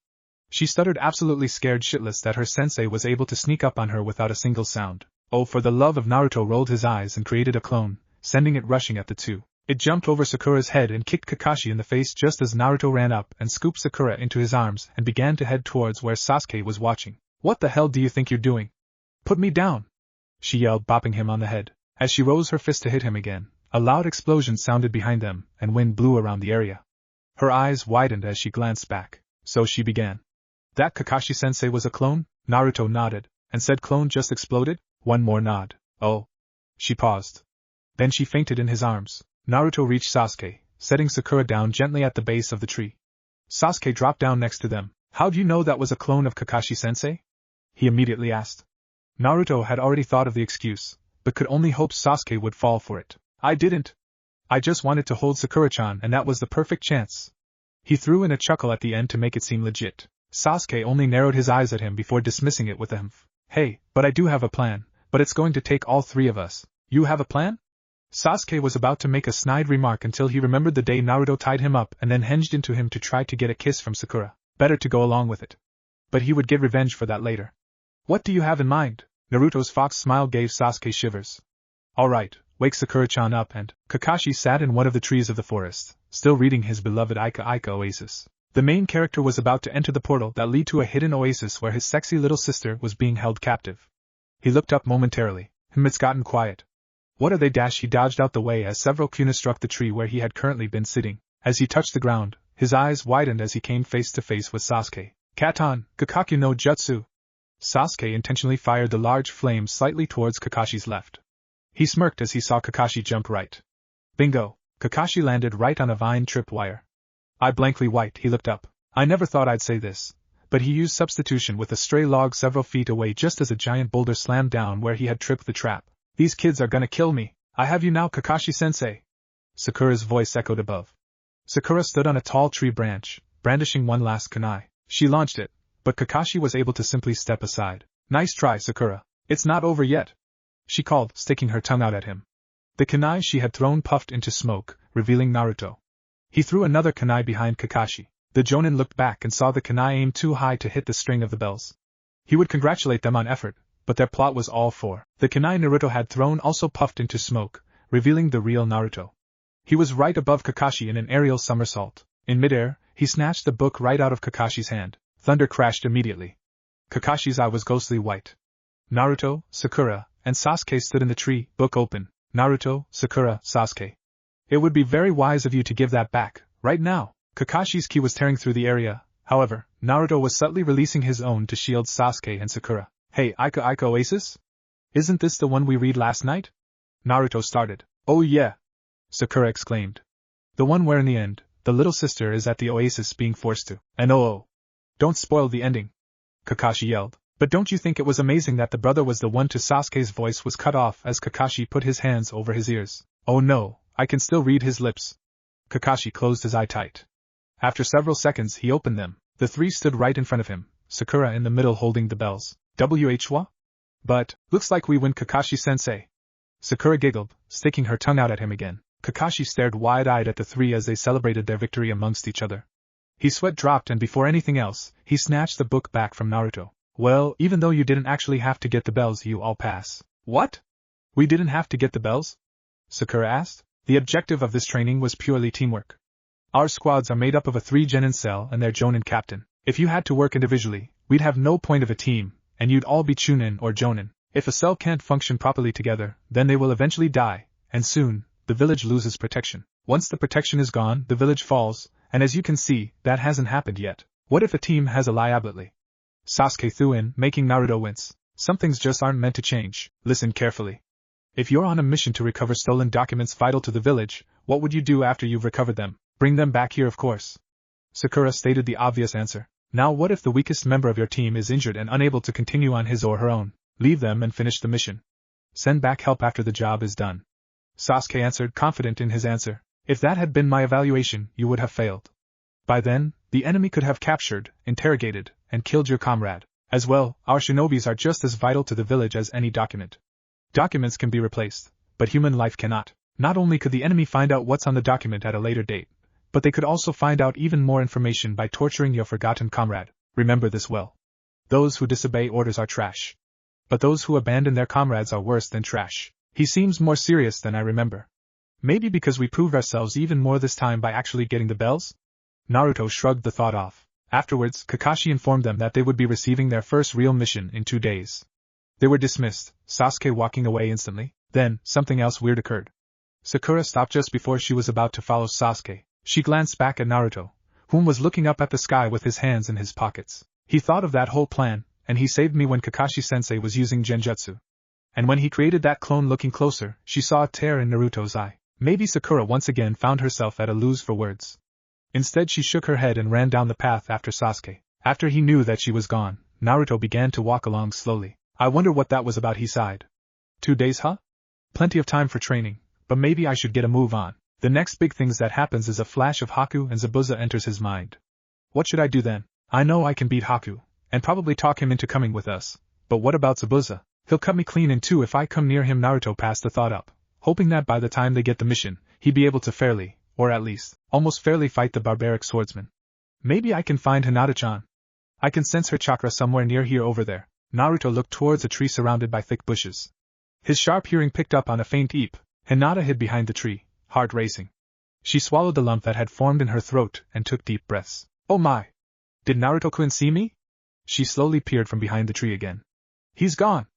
She stuttered, absolutely scared shitless that her sensei was able to sneak up on her without a single sound. Oh, for the love of Naruto rolled his eyes and created a clone, sending it rushing at the two. It jumped over Sakura's head and kicked Kakashi in the face just as Naruto ran up and scooped Sakura into his arms and began to head towards where Sasuke was watching. What the hell do you think you're doing? Put me down! She yelled, bopping him on the head. As she rose her fist to hit him again, a loud explosion sounded behind them, and wind blew around the area. Her eyes widened as she glanced back. So she began. That Kakashi-sensei was a clone? Naruto nodded, and said clone just exploded? One more nod. Oh. She paused. Then she fainted in his arms. Naruto reached Sasuke, setting Sakura down gently at the base of the tree. Sasuke dropped down next to them. How'd you know that was a clone of Kakashi-sensei? He immediately asked. Naruto had already thought of the excuse, but could only hope Sasuke would fall for it. I didn't. I just wanted to hold Sakura-chan and that was the perfect chance. He threw in a chuckle at the end to make it seem legit. Sasuke only narrowed his eyes at him before dismissing it with a humph. Hey, but I do have a plan, but it's going to take all three of us. You have a plan? Sasuke was about to make a snide remark until he remembered the day Naruto tied him up and then hinged into him to try to get a kiss from Sakura. Better to go along with it. But he would get revenge for that later. What do you have in mind? Naruto's fox smile gave Sasuke shivers. Alright, wake Sakura-chan up and... Kakashi sat in one of the trees of the forest, still reading his beloved Ika Oasis. The main character was about to enter the portal that led to a hidden oasis where his sexy little sister was being held captive. He looked up momentarily. It's gotten quiet. What are they? He dodged out the way as several kunas struck the tree where he had currently been sitting. As he touched the ground, his eyes widened as he came face to face with Sasuke. Katan, Kakaku no Jutsu. Sasuke intentionally fired the large flame slightly towards Kakashi's left. He smirked as he saw Kakashi jump right. Bingo! Kakashi landed right on a vine tripwire. Eye blankly white, he looked up. I never thought I'd say this, but he used substitution with a stray log several feet away just as a giant boulder slammed down where he had tripped the trap. These kids are gonna kill me. I have you now, Kakashi-sensei. Sakura's voice echoed above. Sakura stood on a tall tree branch, brandishing one last kunai. She launched it, but Kakashi was able to simply step aside. Nice try, Sakura. It's not over yet, she called, sticking her tongue out at him. The kunai she had thrown puffed into smoke, revealing Naruto. He threw another kunai behind Kakashi. The Jonin looked back and saw the kunai aim too high to hit the string of the bells. He would congratulate them on effort, but their plot was all for. The kunai Naruto had thrown also puffed into smoke, revealing the real Naruto. He was right above Kakashi in an aerial somersault. In midair, he snatched the book right out of Kakashi's hand. Thunder crashed immediately. Kakashi's eye was ghostly white. Naruto, Sakura, and Sasuke stood in the tree, book open. Naruto, Sakura, Sasuke. It would be very wise of you to give that back, right now. Kakashi's ki was tearing through the area, however, Naruto was subtly releasing his own to shield Sasuke and Sakura. Hey, Ika Oasis? Isn't this the one we read last night? Naruto started. Oh yeah! Sakura exclaimed. The one where in the end, the little sister is at the oasis being forced to. And oh! Don't spoil the ending! Kakashi yelled. But don't you think it was amazing that the brother was the one to Sasuke's voice was cut off as Kakashi put his hands over his ears. Oh no, I can still read his lips. Kakashi closed his eye tight. After several seconds he opened them. The three stood right in front of him, Sakura in the middle holding the bells. Wh-wa? But, looks like we win, Kakashi-sensei. Sakura giggled, sticking her tongue out at him again. Kakashi stared wide-eyed at the three as they celebrated their victory amongst each other. His sweat dropped and before anything else, he snatched the book back from Naruto. Well, even though you didn't actually have to get the bells, you all pass. What? We didn't have to get the bells? Sakura asked. The objective of this training was purely teamwork. Our squads are made up of a 3-genin cell and their jonin captain. If you had to work individually, we'd have no point of a team, and you'd all be chunin or jonin. If a cell can't function properly together, then they will eventually die, and soon, the village loses protection. Once the protection is gone, the village falls, and as you can see, that hasn't happened yet. What if a team has a liability? Sasuke threw in, making Naruto wince. Some things just aren't meant to change. Listen carefully. If you're on a mission to recover stolen documents vital to the village, what would you do after you've recovered them? Bring them back here, of course. Sakura stated the obvious answer. Now what if the weakest member of your team is injured and unable to continue on his or her own? Leave them and finish the mission. Send back help after the job is done. Sasuke answered, confident in his answer. If that had been my evaluation, you would have failed. By then, the enemy could have captured, interrogated, and killed your comrade. As well, our shinobis are just as vital to the village as any document. Documents can be replaced, but human life cannot. Not only could the enemy find out what's on the document at a later date, but they could also find out even more information by torturing your forgotten comrade. Remember this well. Those who disobey orders are trash. But those who abandon their comrades are worse than trash. He seems more serious than I remember. Maybe because we proved ourselves even more this time by actually getting the bells? Naruto shrugged the thought off. Afterwards, Kakashi informed them that they would be receiving their first real mission in 2 days. They were dismissed, Sasuke walking away instantly. Then, something else weird occurred. Sakura stopped just before she was about to follow Sasuke. She glanced back at Naruto, whom was looking up at the sky with his hands in his pockets. He thought of that whole plan, and he saved me when Kakashi-sensei was using genjutsu. And when he created that clone looking closer, she saw a tear in Naruto's eye. Maybe Sakura once again found herself at a lose for words. Instead she shook her head and ran down the path after Sasuke. After he knew that she was gone, Naruto began to walk along slowly. I wonder what that was about, he sighed. 2 days, huh? Plenty of time for training, but maybe I should get a move on. The next big thing that happens is a flash of Haku and Zabuza enters his mind. What should I do then? I know I can beat Haku, and probably talk him into coming with us, but what about Zabuza? He'll cut me clean in two if I come near him. Naruto passed the thought up, hoping that by the time they get the mission, he'd be able to fairly, or at least, almost fairly fight the barbaric swordsman. Maybe I can find Hinata-chan. I can sense her chakra somewhere near here over there. Naruto looked towards a tree surrounded by thick bushes. His sharp hearing picked up on a faint eep. Hinata hid behind the tree, heart racing. She swallowed the lump that had formed in her throat and took deep breaths. Oh my! Did Naruto-kun see me? She slowly peered from behind the tree again. He's gone!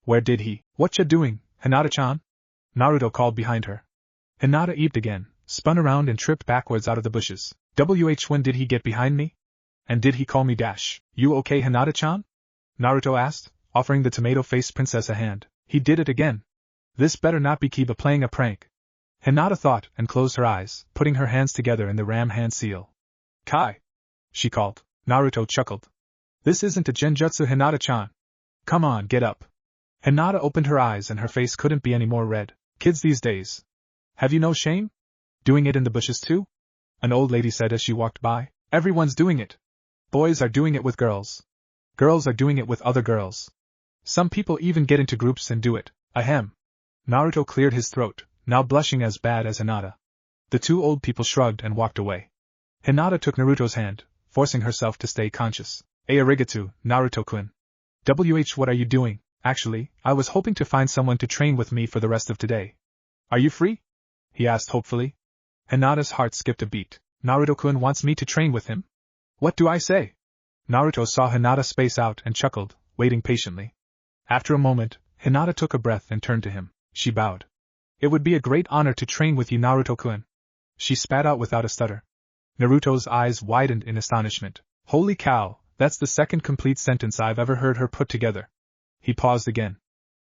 Where did he? Whatcha doing, Hinata-chan? Naruto called behind her. Hinata eeped again, spun around and tripped backwards out of the bushes. When did he get behind me? And did he call me dash? You okay, Hinata-chan? Naruto asked, offering the tomato-faced princess a hand. He did it again. This better not be Kiba playing a prank. Hinata thought and closed her eyes, putting her hands together in the ram hand seal. Kai! She called. Naruto chuckled. This isn't a genjutsu, Hinata-chan. Come on, get up. Hinata opened her eyes and her face couldn't be any more red. Kids these days. Have you no shame? Doing it in the bushes too? An old lady said as she walked by. Everyone's doing it. Boys are doing it with girls. Girls are doing it with other girls. Some people even get into groups and do it. Ahem. Naruto cleared his throat, now blushing as bad as Hinata. The two old people shrugged and walked away. Hinata took Naruto's hand, forcing herself to stay conscious. Arigato, Naruto-kun. What are you doing? Actually, I was hoping to find someone to train with me for the rest of today. Are you free? He asked hopefully. Hinata's heart skipped a beat. Naruto-kun wants me to train with him? What do I say? Naruto saw Hinata space out and chuckled, waiting patiently. After a moment, Hinata took a breath and turned to him. She bowed. It would be a great honor to train with you, Naruto-kun. She spat out without a stutter. Naruto's eyes widened in astonishment. Holy cow, that's the second complete sentence I've ever heard her put together. He paused again.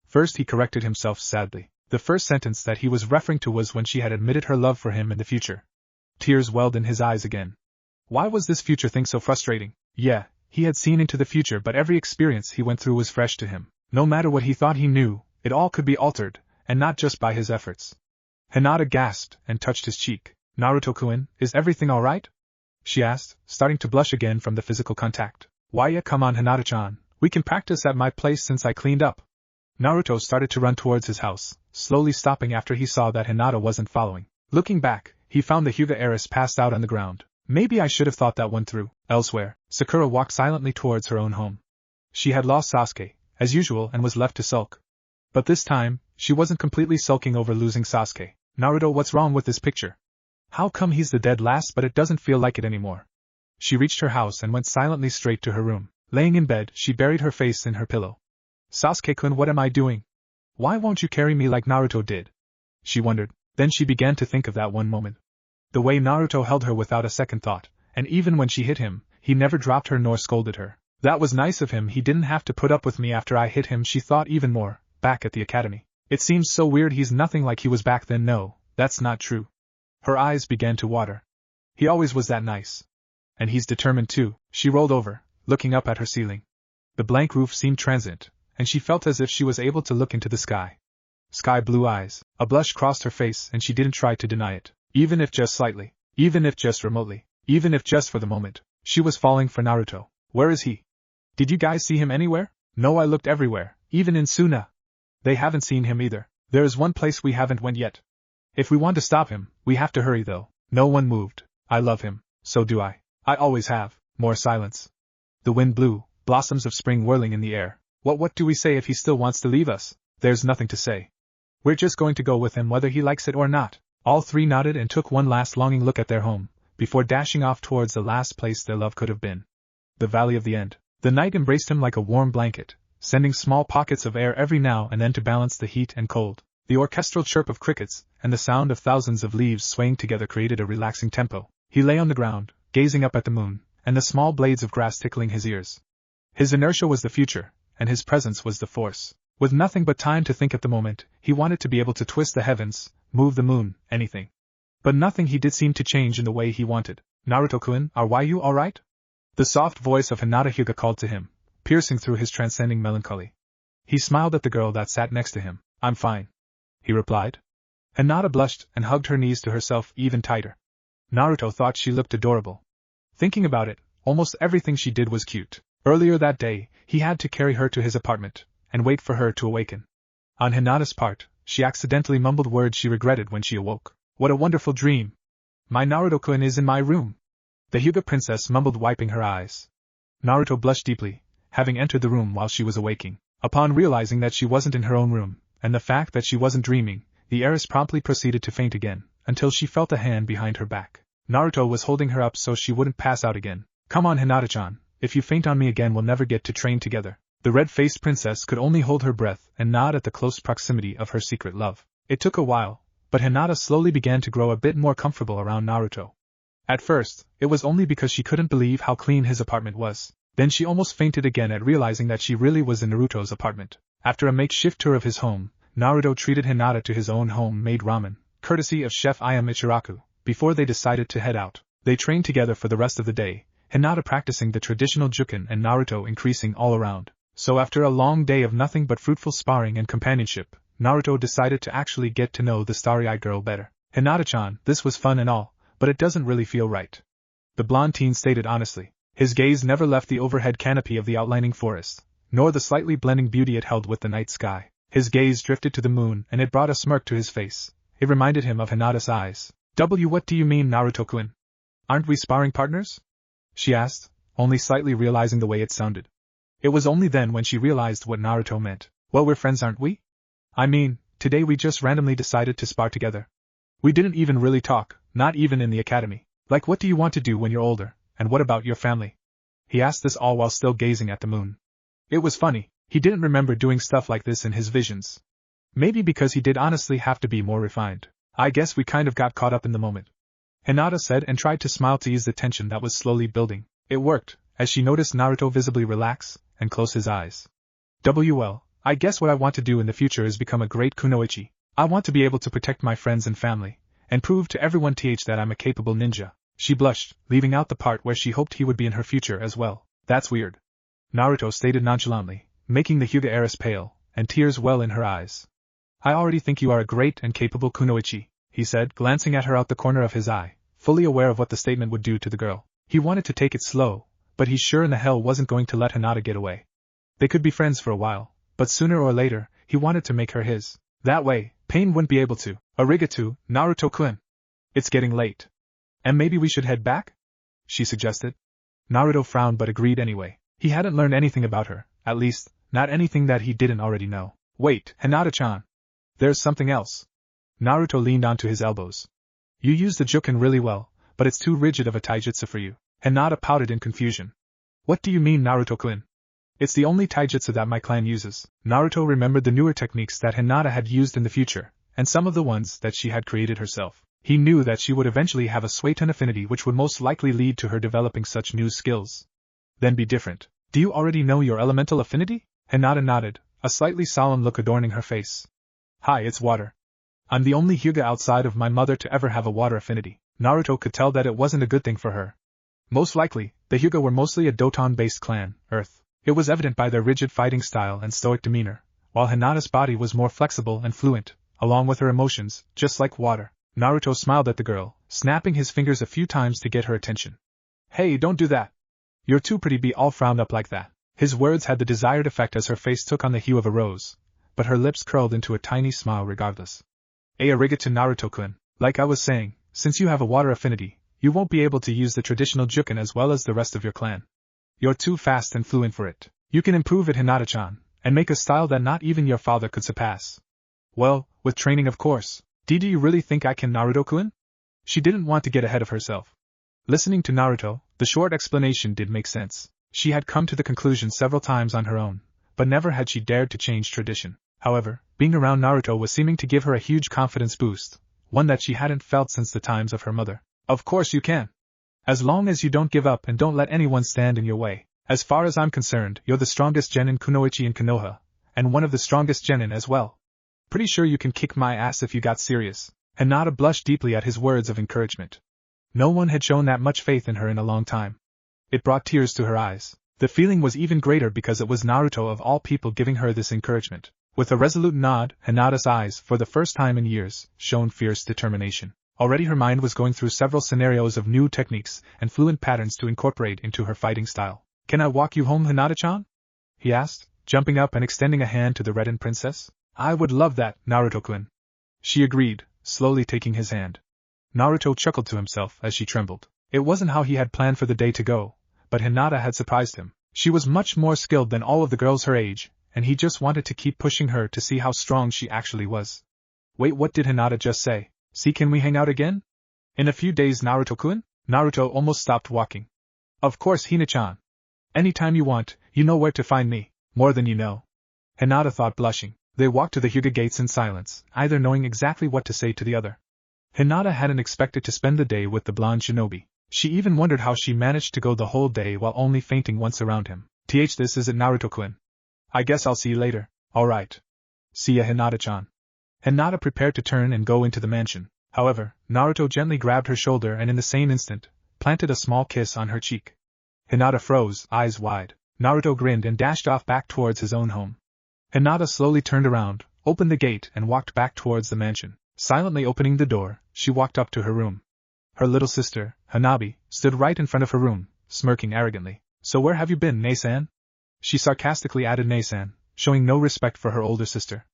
First he corrected himself sadly. The first sentence that he was referring to was when she had admitted her love for him in the future. Tears welled in his eyes again. Why was this future thing so frustrating? Yeah, he had seen into the future, but every experience he went through was fresh to him. No matter what he thought he knew, it all could be altered, and not just by his efforts. Hinata gasped and touched his cheek. Naruto-kun, is everything alright? She asked, starting to blush again from the physical contact. Why yeah, come on Hinata-chan, we can practice at my place since I cleaned up. Naruto started to run towards his house, slowly stopping after he saw that Hinata wasn't following. Looking back, he found the Hyuga heiress passed out on the ground. Maybe I should have thought that one through. Elsewhere, Sakura walked silently towards her own home. She had lost Sasuke, as usual, and was left to sulk. But this time, she wasn't completely sulking over losing Sasuke. Naruto, what's wrong with this picture? How come he's the dead last but it doesn't feel like it anymore? She reached her house and went silently straight to her room. Laying in bed, she buried her face in her pillow. Sasuke-kun, what am I doing? Why won't you carry me like Naruto did? She wondered. Then she began to think of that one moment. The way Naruto held her without a second thought, and even when she hit him, he never dropped her nor scolded her. That was nice of him, he didn't have to put up with me after I hit him, she thought even more, back at the academy. It seems so weird he's nothing like he was back then. No, that's not true. Her eyes began to water. He always was that nice. And he's determined too. She rolled over, looking up at her ceiling. The blank roof seemed transient, and she felt as if she was able to look into the sky. Sky blue eyes. A blush crossed her face and she didn't try to deny it. Even if just slightly, even if just remotely, even if just for the moment, she was falling for Naruto. Where is he? Did you guys see him anywhere? No, I looked everywhere, even in Suna. They haven't seen him either. There is one place we haven't went yet. If we want to stop him, we have to hurry though. No one moved. I love him. So do I. I always have. More silence. The wind blew, blossoms of spring whirling in the air. What do we say if he still wants to leave us? There's nothing to say. We're just going to go with him whether he likes it or not. All three nodded and took one last longing look at their home, before dashing off towards the last place their love could have been. The Valley of the End. The night embraced him like a warm blanket, sending small pockets of air every now and then to balance the heat and cold. The orchestral chirp of crickets, and the sound of thousands of leaves swaying together created a relaxing tempo. He lay on the ground, gazing up at the moon, and the small blades of grass tickling his ears. His inertia was the future, and his presence was the force. With nothing but time to think at the moment, he wanted to be able to twist the heavens, move the moon, anything. But nothing he did seemed to change in the way he wanted. Naruto-kun, are you alright? The soft voice of Hinata Hyuga called to him, piercing through his transcending melancholy. He smiled at the girl that sat next to him. I'm fine, he replied. Hinata blushed and hugged her knees to herself even tighter. Naruto thought she looked adorable. Thinking about it, almost everything she did was cute. Earlier that day, he had to carry her to his apartment, and wait for her to awaken. On Hinata's part, she accidentally mumbled words she regretted when she awoke. What a wonderful dream! My Naruto-kun is in my room. The Hyuga princess mumbled, wiping her eyes. Naruto blushed deeply, having entered the room while she was awaking. Upon realizing that she wasn't in her own room, and the fact that she wasn't dreaming, the heiress promptly proceeded to faint again, until she felt a hand behind her back. Naruto was holding her up so she wouldn't pass out again. Come on, Hinata-chan, if you faint on me again we'll never get to train together. The red-faced princess could only hold her breath and nod at the close proximity of her secret love. It took a while, but Hinata slowly began to grow a bit more comfortable around Naruto. At first, it was only because she couldn't believe how clean his apartment was. Then she almost fainted again at realizing that she really was in Naruto's apartment. After a makeshift tour of his home, Naruto treated Hinata to his own home-made ramen, courtesy of Chef Ayam Ichiraku, before they decided to head out. They trained together for the rest of the day, Hinata practicing the traditional juken and Naruto increasing all around. So after a long day of nothing but fruitful sparring and companionship, Naruto decided to actually get to know the starry-eyed girl better. Hinata-chan, this was fun and all, but it doesn't really feel right. The blonde teen stated honestly. His gaze never left the overhead canopy of the outlining forest, nor the slightly blending beauty it held with the night sky. His gaze drifted to the moon and it brought a smirk to his face. It reminded him of Hinata's eyes. What do you mean, Naruto-kun? Aren't we sparring partners? She asked, only slightly realizing the way it sounded. It was only then when she realized what Naruto meant. Well, we're friends, aren't we? I mean, today we just randomly decided to spar together. We didn't even really talk, not even in the academy. Like, what do you want to do when you're older, and what about your family? He asked this all while still gazing at the moon. It was funny, he didn't remember doing stuff like this in his visions. Maybe because he did honestly have to be more refined. I guess we kind of got caught up in the moment. Hinata said and tried to smile to ease the tension that was slowly building. It worked, as she noticed Naruto visibly relax and close his eyes. Well, I guess what I want to do in the future is become a great kunoichi. I want to be able to protect my friends and family, and prove to everyone that I'm a capable ninja. She blushed, leaving out the part where she hoped he would be in her future as well. That's weird, Naruto stated nonchalantly, making the Hyuga heiress pale, and tears well in her eyes. I already think you are a great and capable kunoichi, he said, glancing at her out the corner of his eye, fully aware of what the statement would do to the girl. He wanted to take it slow, but he's sure in the hell wasn't going to let Hinata get away. They could be friends for a while, but sooner or later, he wanted to make her his. That way, Pain wouldn't be able to. Arigato, Naruto-kun. It's getting late. And maybe we should head back? she suggested. Naruto frowned but agreed anyway. He hadn't learned anything about her, at least, not anything that he didn't already know. Wait, Hinata-chan. There's something else. Naruto leaned onto his elbows. You use the Juken really well, but it's too rigid of a taijutsu for you. Hinata pouted in confusion. What do you mean, Naruto-kun? It's the only taijutsu that my clan uses. Naruto remembered the newer techniques that Hinata had used in the future, and some of the ones that she had created herself. He knew that she would eventually have a Suiton affinity which would most likely lead to her developing such new skills. Then be different. Do you already know your elemental affinity? Hinata nodded, a slightly solemn look adorning her face. Hi, it's water. I'm the only Hyuga outside of my mother to ever have a water affinity. Naruto could tell that it wasn't a good thing for her. Most likely, the Hyuga were mostly a Doton-based clan, Earth. It was evident by their rigid fighting style and stoic demeanor, while Hinata's body was more flexible and fluent, along with her emotions, just like water. Naruto smiled at the girl, snapping his fingers a few times to get her attention. Hey, don't do that. You're too pretty to be all frowned up like that. His words had the desired effect as her face took on the hue of a rose, but her lips curled into a tiny smile regardless. Arigato Naruto-kun, like I was saying, since you have a water affinity, you won't be able to use the traditional Juken as well as the rest of your clan. You're too fast and fluent for it. You can improve it, Hinata-chan, and make a style that not even your father could surpass. Well, with training of course. Do you really think I can, Naruto-kun? She didn't want to get ahead of herself. Listening to Naruto, the short explanation did make sense. She had come to the conclusion several times on her own, but never had she dared to change tradition. However, being around Naruto was seeming to give her a huge confidence boost, one that she hadn't felt since the times of her mother. Of course you can. As long as you don't give up and don't let anyone stand in your way. As far as I'm concerned, you're the strongest genin kunoichi in Konoha, and one of the strongest genin as well. Pretty sure you can kick my ass if you got serious. Hinata blushed deeply at his words of encouragement. No one had shown that much faith in her in a long time. It brought tears to her eyes. The feeling was even greater because it was Naruto of all people giving her this encouragement. With a resolute nod, Hinata's eyes, for the first time in years, shone fierce determination. Already her mind was going through several scenarios of new techniques and fluent patterns to incorporate into her fighting style. Can I walk you home, Hinata-chan? He asked, jumping up and extending a hand to the reddened princess. I would love that, Naruto-kun. She agreed, slowly taking his hand. Naruto chuckled to himself as she trembled. It wasn't how he had planned for the day to go, but Hinata had surprised him. She was much more skilled than all of the girls her age, and he just wanted to keep pushing her to see how strong she actually was. Wait, what did Hinata just say? See, can we hang out again? In a few days, Naruto-kun? Naruto almost stopped walking. Of course, Hina-chan. Anytime you want, you know where to find me. More than you know. Hinata thought, blushing. They walked to the Hyuga gates in silence, either knowing exactly what to say to the other. Hinata hadn't expected to spend the day with the blonde shinobi. She even wondered how she managed to go the whole day while only fainting once around him. This isn't Naruto-kun. I guess I'll see you later. Alright. See ya, Hinata-chan. Hinata prepared to turn and go into the mansion. However, Naruto gently grabbed her shoulder and in the same instant, planted a small kiss on her cheek. Hinata froze, eyes wide. Naruto grinned and dashed off back towards his own home. Hinata slowly turned around, opened the gate and walked back towards the mansion. Silently opening the door, she walked up to her room. Her little sister, Hanabi, stood right in front of her room, smirking arrogantly. So where have you been, Nei-san? She sarcastically added Nei-san, showing no respect for her older sister.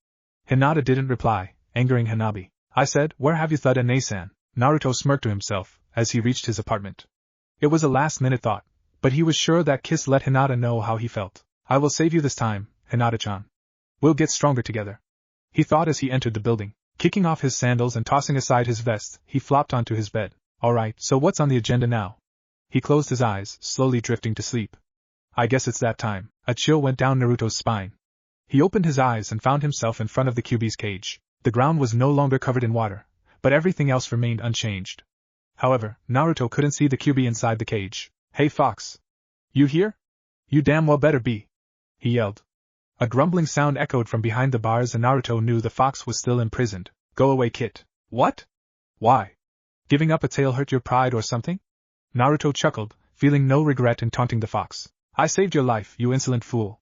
Hinata didn't reply, angering Hanabi. I said, where have you thought, Nei-san? Naruto smirked to himself, as he reached his apartment. It was a last-minute thought, but he was sure that kiss let Hinata know how he felt. I will save you this time, Hinata-chan. We'll get stronger together. He thought as he entered the building. Kicking off his sandals and tossing aside his vest, he flopped onto his bed. Alright, so what's on the agenda now? He closed his eyes, slowly drifting to sleep. I guess it's that time. A chill went down Naruto's spine. He opened his eyes and found himself in front of the Kyuubi's cage. The ground was no longer covered in water, but everything else remained unchanged. However, Naruto couldn't see the Kyuubi inside the cage. Hey fox! You here? You damn well better be! He yelled. A grumbling sound echoed from behind the bars and Naruto knew the fox was still imprisoned. Go away, kid. What? Why? Giving up a tail hurt your pride or something? Naruto chuckled, feeling no regret in taunting the fox. I saved your life, you insolent fool.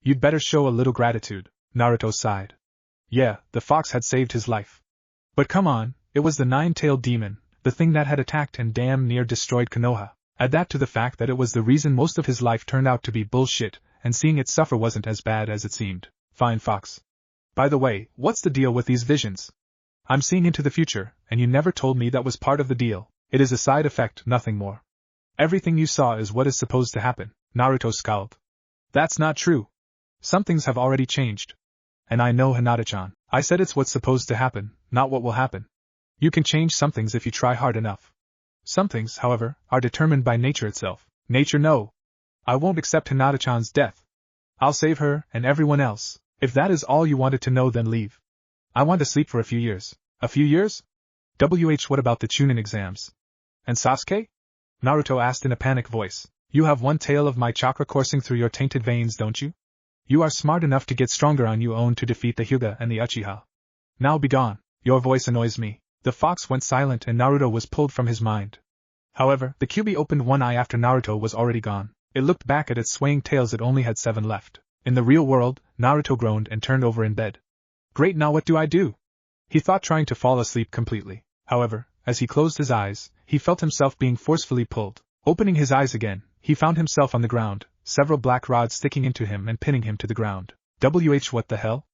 You'd better show a little gratitude, Naruto sighed. Yeah, the fox had saved his life. But come on, it was the nine-tailed demon, the thing that had attacked and damn near destroyed Konoha. Add that to the fact that it was the reason most of his life turned out to be bullshit, and seeing it suffer wasn't as bad as it seemed. Fine fox. By the way, what's the deal with these visions? I'm seeing into the future, and you never told me that was part of the deal. It is a side effect, nothing more. Everything you saw is what is supposed to happen. Naruto scowled. That's not true. Some things have already changed. And I know Hinata-chan. I said it's what's supposed to happen, not what will happen. You can change some things if you try hard enough. Some things, however, are determined by nature itself. Nature, no. I won't accept Hinata-chan's death. I'll save her and everyone else. If that is all you wanted to know, then leave. I want to sleep for a few years. A few years? What about the Chunin exams? And Sasuke? Naruto asked in a panic voice. You have one tail of my chakra coursing through your tainted veins, don't you? You are smart enough to get stronger on your own to defeat the Hyuga and the Uchiha. Now be gone. Your voice annoys me. The fox went silent and Naruto was pulled from his mind. However, the Kyuubi opened one eye after Naruto was already gone. It looked back at its swaying tails. It only had 7 left. In the real world, Naruto groaned and turned over in bed. Great, now what do I do? He thought, trying to fall asleep completely. However, as he closed his eyes, he felt himself being forcefully pulled. Opening his eyes again, he found himself on the ground, several black rods sticking into him and pinning him to the ground. What the hell?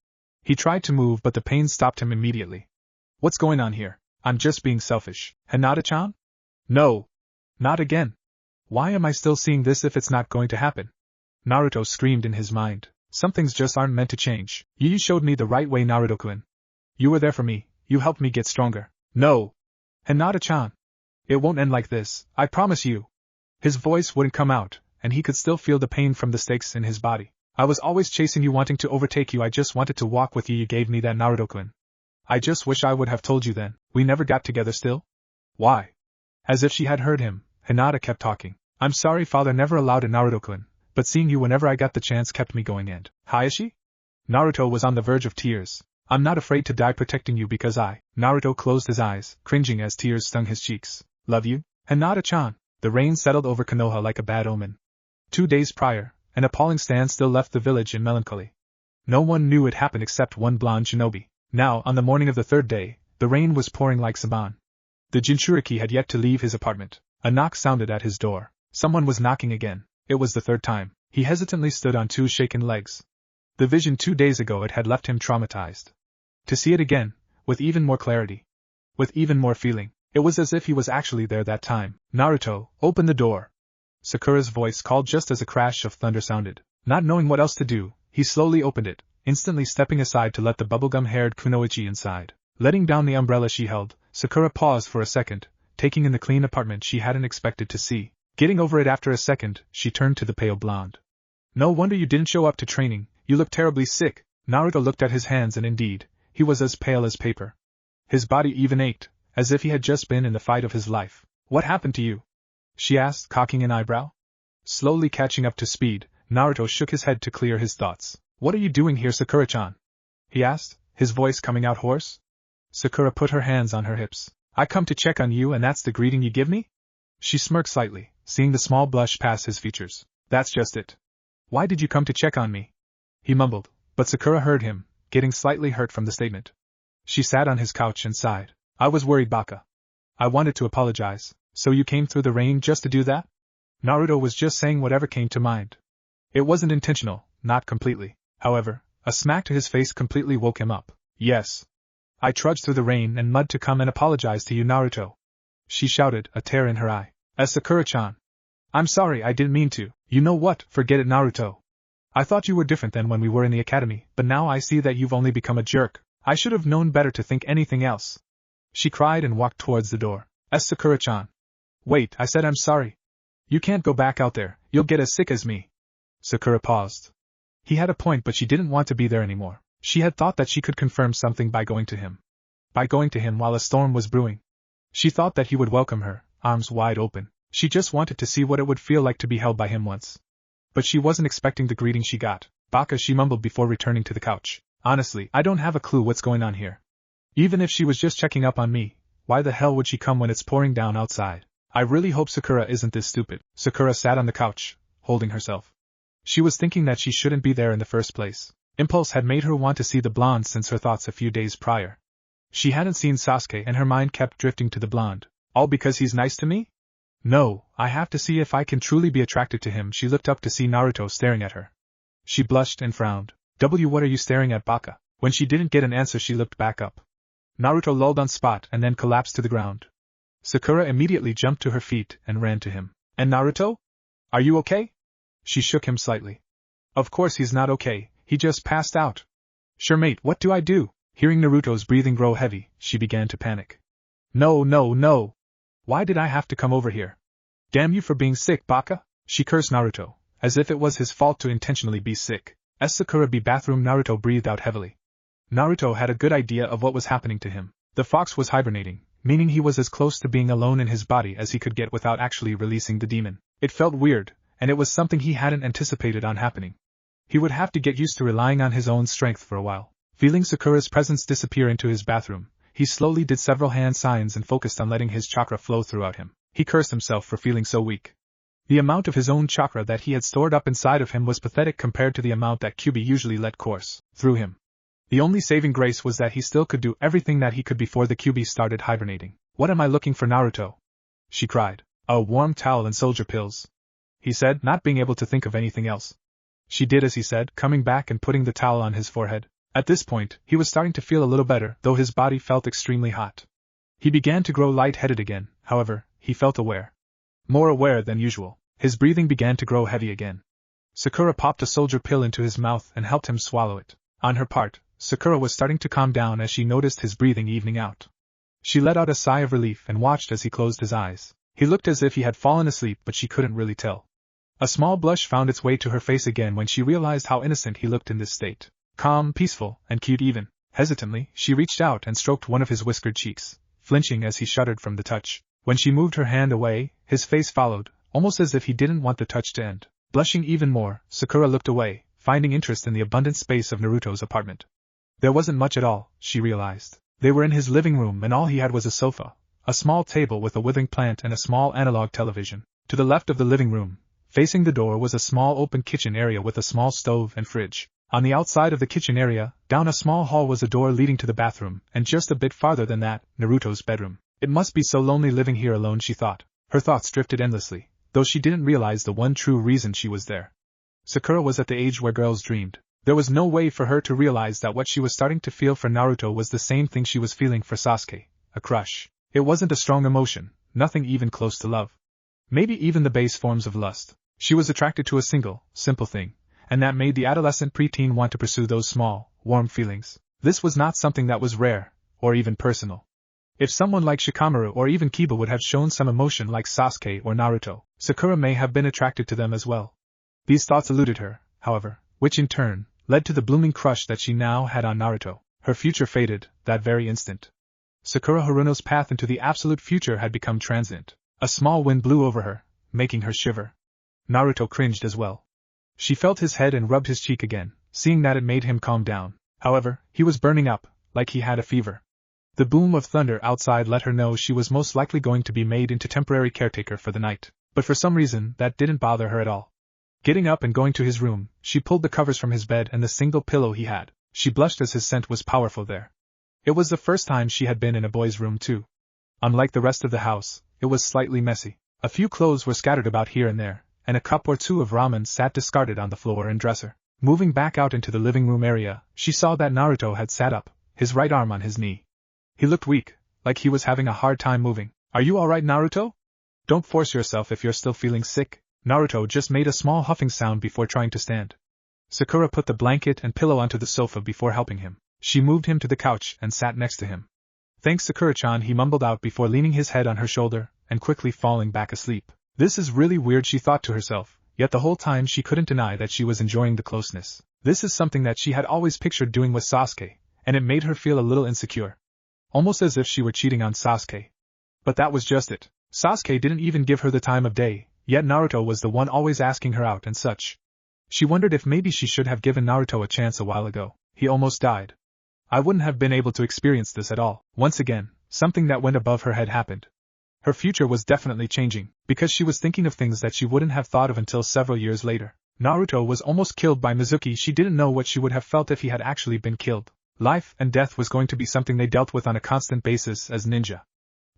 He tried to move, but the pain stopped him immediately. What's going on here? I'm just being selfish. Hinata-chan? No. Not again. Why am I still seeing this if it's not going to happen? Naruto screamed in his mind. Some things just aren't meant to change. You showed me the right way, Naruto-kun. You were there for me. You helped me get stronger. No. Hinata-chan. It won't end like this, I promise you. His voice wouldn't come out, and he could still feel the pain from the stakes in his body. I was always chasing you, wanting to overtake you. I just wanted to walk with you. You gave me that, Naruto-kun. I just wish I would have told you then. We never got together still? Why? As if she had heard him, Hinata kept talking. I'm sorry, father never allowed it, Naruto-kun, but seeing you whenever I got the chance kept me going. And Hiashi? Naruto was on the verge of tears. I'm not afraid to die protecting you because Naruto closed his eyes, cringing as tears stung his cheeks. Love you? Hinata-chan. The rain settled over Konoha like a bad omen. 2 days prior, an appalling standstill left the village in melancholy. No one knew it happened except one blonde shinobi. Now, on the morning of the 3rd day, the rain was pouring like saban. The Jinchuriki had yet to leave his apartment. A knock sounded at his door. Someone was knocking again. It was the 3rd time. He hesitantly stood on 2 shaken legs. The vision 2 days ago, it had left him traumatized. To see it again, with even more clarity, with even more feeling, it was as if he was actually there that time. Naruto, open the door. Sakura's voice called just as a crash of thunder sounded. Not knowing what else to do, he slowly opened it, instantly stepping aside to let the bubblegum-haired kunoichi inside. Letting down the umbrella she held, Sakura paused for a second, taking in the clean apartment she hadn't expected to see. Getting over it after a second, she turned to the pale blonde. No wonder you didn't show up to training, you look terribly sick. Naruto looked at his hands and indeed, he was as pale as paper. His body even ached, as if he had just been in the fight of his life. What happened to you? She asked, cocking an eyebrow. Slowly catching up to speed, Naruto shook his head to clear his thoughts. What are you doing here, Sakura-chan? He asked, his voice coming out hoarse. Sakura put her hands on her hips. I come to check on you and that's the greeting you give me? She smirked slightly, seeing the small blush pass his features. That's just it. Why did you come to check on me? He mumbled, but Sakura heard him, getting slightly hurt from the statement. She sat on his couch and sighed. I was worried, Baka. I wanted to apologize. So you came through the rain just to do that? Naruto was just saying whatever came to mind. It wasn't intentional, not completely. However, a smack to his face completely woke him up. Yes. I trudged through the rain and mud to come and apologize to you, Naruto. She shouted, a tear in her eye. As Sakura-chan. I'm sorry, I didn't mean to. You know what, forget it, Naruto. I thought you were different than when we were in the academy, but now I see that you've only become a jerk. I should have known better to think anything else. She cried and walked towards the door. As Sakura-chan. Wait, I said I'm sorry. You can't go back out there, you'll get as sick as me. Sakura paused. He had a point, but she didn't want to be there anymore. She had thought that she could confirm something by going to him. By going to him while a storm was brewing. She thought that he would welcome her, arms wide open. She just wanted to see what it would feel like to be held by him once. But she wasn't expecting the greeting she got. Baka, she mumbled before returning to the couch. Honestly, I don't have a clue what's going on here. Even if she was just checking up on me, why the hell would she come when it's pouring down outside? I really hope Sakura isn't this stupid. Sakura sat on the couch, holding herself. She was thinking that she shouldn't be there in the first place. Impulse had made her want to see the blonde since her thoughts a few days prior. She hadn't seen Sasuke and her mind kept drifting to the blonde. All because he's nice to me? No, I have to see if I can truly be attracted to him. She looked up to see Naruto staring at her. She blushed and frowned. What are you staring at, Baka? When she didn't get an answer, she looked back up. Naruto lulled on spot and then collapsed to the ground. Sakura immediately jumped to her feet and ran to him. And Naruto? Are you okay? She shook him slightly. Of course he's not okay, he just passed out. Sure mate, what do I do? Hearing Naruto's breathing grow heavy, she began to panic. No, no, no! Why did I have to come over here? Damn you for being sick, Baka! She cursed Naruto, as if it was his fault to intentionally be sick. As Sakura be bathroom, Naruto breathed out heavily. Naruto had a good idea of what was happening to him. The fox was hibernating, meaning he was as close to being alone in his body as he could get without actually releasing the demon. It felt weird, and it was something he hadn't anticipated on happening. He would have to get used to relying on his own strength for a while. Feeling Sakura's presence disappear into his bathroom, he slowly did several hand signs and focused on letting his chakra flow throughout him. He cursed himself for feeling so weak. The amount of his own chakra that he had stored up inside of him was pathetic compared to the amount that Kyuubi usually let course through him. The only saving grace was that he still could do everything that he could before the Kyuubi started hibernating. What am I looking for, Naruto? She cried. A warm towel and soldier pills, he said, not being able to think of anything else. She did as he said, coming back and putting the towel on his forehead. At this point, he was starting to feel a little better, though his body felt extremely hot. He began to grow lightheaded again, however, he felt aware. More aware than usual. His breathing began to grow heavy again. Sakura popped a soldier pill into his mouth and helped him swallow it. On her part, Sakura was starting to calm down as she noticed his breathing evening out. She let out a sigh of relief and watched as he closed his eyes. He looked as if he had fallen asleep, but she couldn't really tell. A small blush found its way to her face again when she realized how innocent he looked in this state. Calm, peaceful, and cute even. Hesitantly, she reached out and stroked one of his whiskered cheeks, flinching as he shuddered from the touch. When she moved her hand away, his face followed, almost as if he didn't want the touch to end. Blushing even more, Sakura looked away, finding interest in the abundant space of Naruto's apartment. There wasn't much at all, she realized. They were in his living room and all he had was a sofa, a small table with a withering plant and a small analog television. To the left of the living room, facing the door, was a small open kitchen area with a small stove and fridge. On the outside of the kitchen area, down a small hall, was a door leading to the bathroom, and just a bit farther than that, Naruto's bedroom. It must be so lonely living here alone, she thought. Her thoughts drifted endlessly, though she didn't realize the one true reason she was there. Sakura was at the age where girls dreamed. There was no way for her to realize that what she was starting to feel for Naruto was the same thing she was feeling for Sasuke, a crush. It wasn't a strong emotion, nothing even close to love. Maybe even the base forms of lust. She was attracted to a simple thing, and that made the adolescent preteen want to pursue those small, warm feelings. This was not something that was rare, or even personal. If someone like Shikamaru or even Kiba would have shown some emotion like Sasuke or Naruto, Sakura may have been attracted to them as well. These thoughts eluded her, however, which in turn led to the blooming crush that she now had on Naruto. Her future faded, that very instant. Sakura Haruno's path into the absolute future had become transient. A small wind blew over her, making her shiver. Naruto cringed as well. She felt his head and rubbed his cheek again, seeing that it made him calm down. However, he was burning up, like he had a fever. The boom of thunder outside let her know she was most likely going to be made into temporary caretaker for the night, but for some reason that didn't bother her at all. Getting up and going to his room, she pulled the covers from his bed and the single pillow he had. She blushed as his scent was powerful there. It was the first time she had been in a boy's room too. Unlike the rest of the house, it was slightly messy. A few clothes were scattered about here and there, and a cup or two of ramen sat discarded on the floor and dresser. Moving back out into the living room area, she saw that Naruto had sat up, his right arm on his knee. He looked weak, like he was having a hard time moving. Are you alright, Naruto? Don't force yourself if you're still feeling sick. Naruto just made a small huffing sound before trying to stand. Sakura put the blanket and pillow onto the sofa before helping him. She moved him to the couch and sat next to him. Thanks, Sakura-chan, he mumbled out before leaning his head on her shoulder and quickly falling back asleep. This is really weird, she thought to herself, yet the whole time she couldn't deny that she was enjoying the closeness. This is something that she had always pictured doing with Sasuke, and it made her feel a little insecure. Almost as if she were cheating on Sasuke. But that was just it. Sasuke didn't even give her the time of day, yet Naruto was the one always asking her out and such. She wondered if maybe she should have given Naruto a chance a while ago. He almost died. I wouldn't have been able to experience this at all. Once again, something that went above her head happened. Her future was definitely changing, because she was thinking of things that she wouldn't have thought of until several years later. Naruto was almost killed by Mizuki. She didn't know what she would have felt if he had actually been killed. Life and death was going to be something they dealt with on a constant basis as ninja.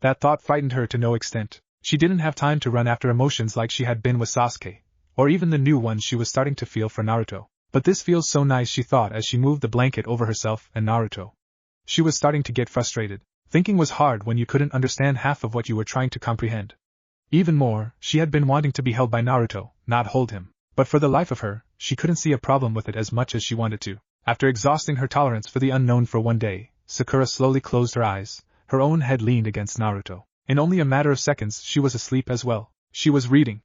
That thought frightened her to no extent. She didn't have time to run after emotions like she had been with Sasuke, or even the new ones she was starting to feel for Naruto. But this feels so nice, she thought as she moved the blanket over herself and Naruto. She was starting to get frustrated. Thinking was hard when you couldn't understand half of what you were trying to comprehend. Even more, she had been wanting to be held by Naruto, not hold him. But for the life of her, she couldn't see a problem with it as much as she wanted to. After exhausting her tolerance for the unknown for one day, Sakura slowly closed her eyes, her own head leaned against Naruto. In only a matter of seconds she was asleep as well. She was reading.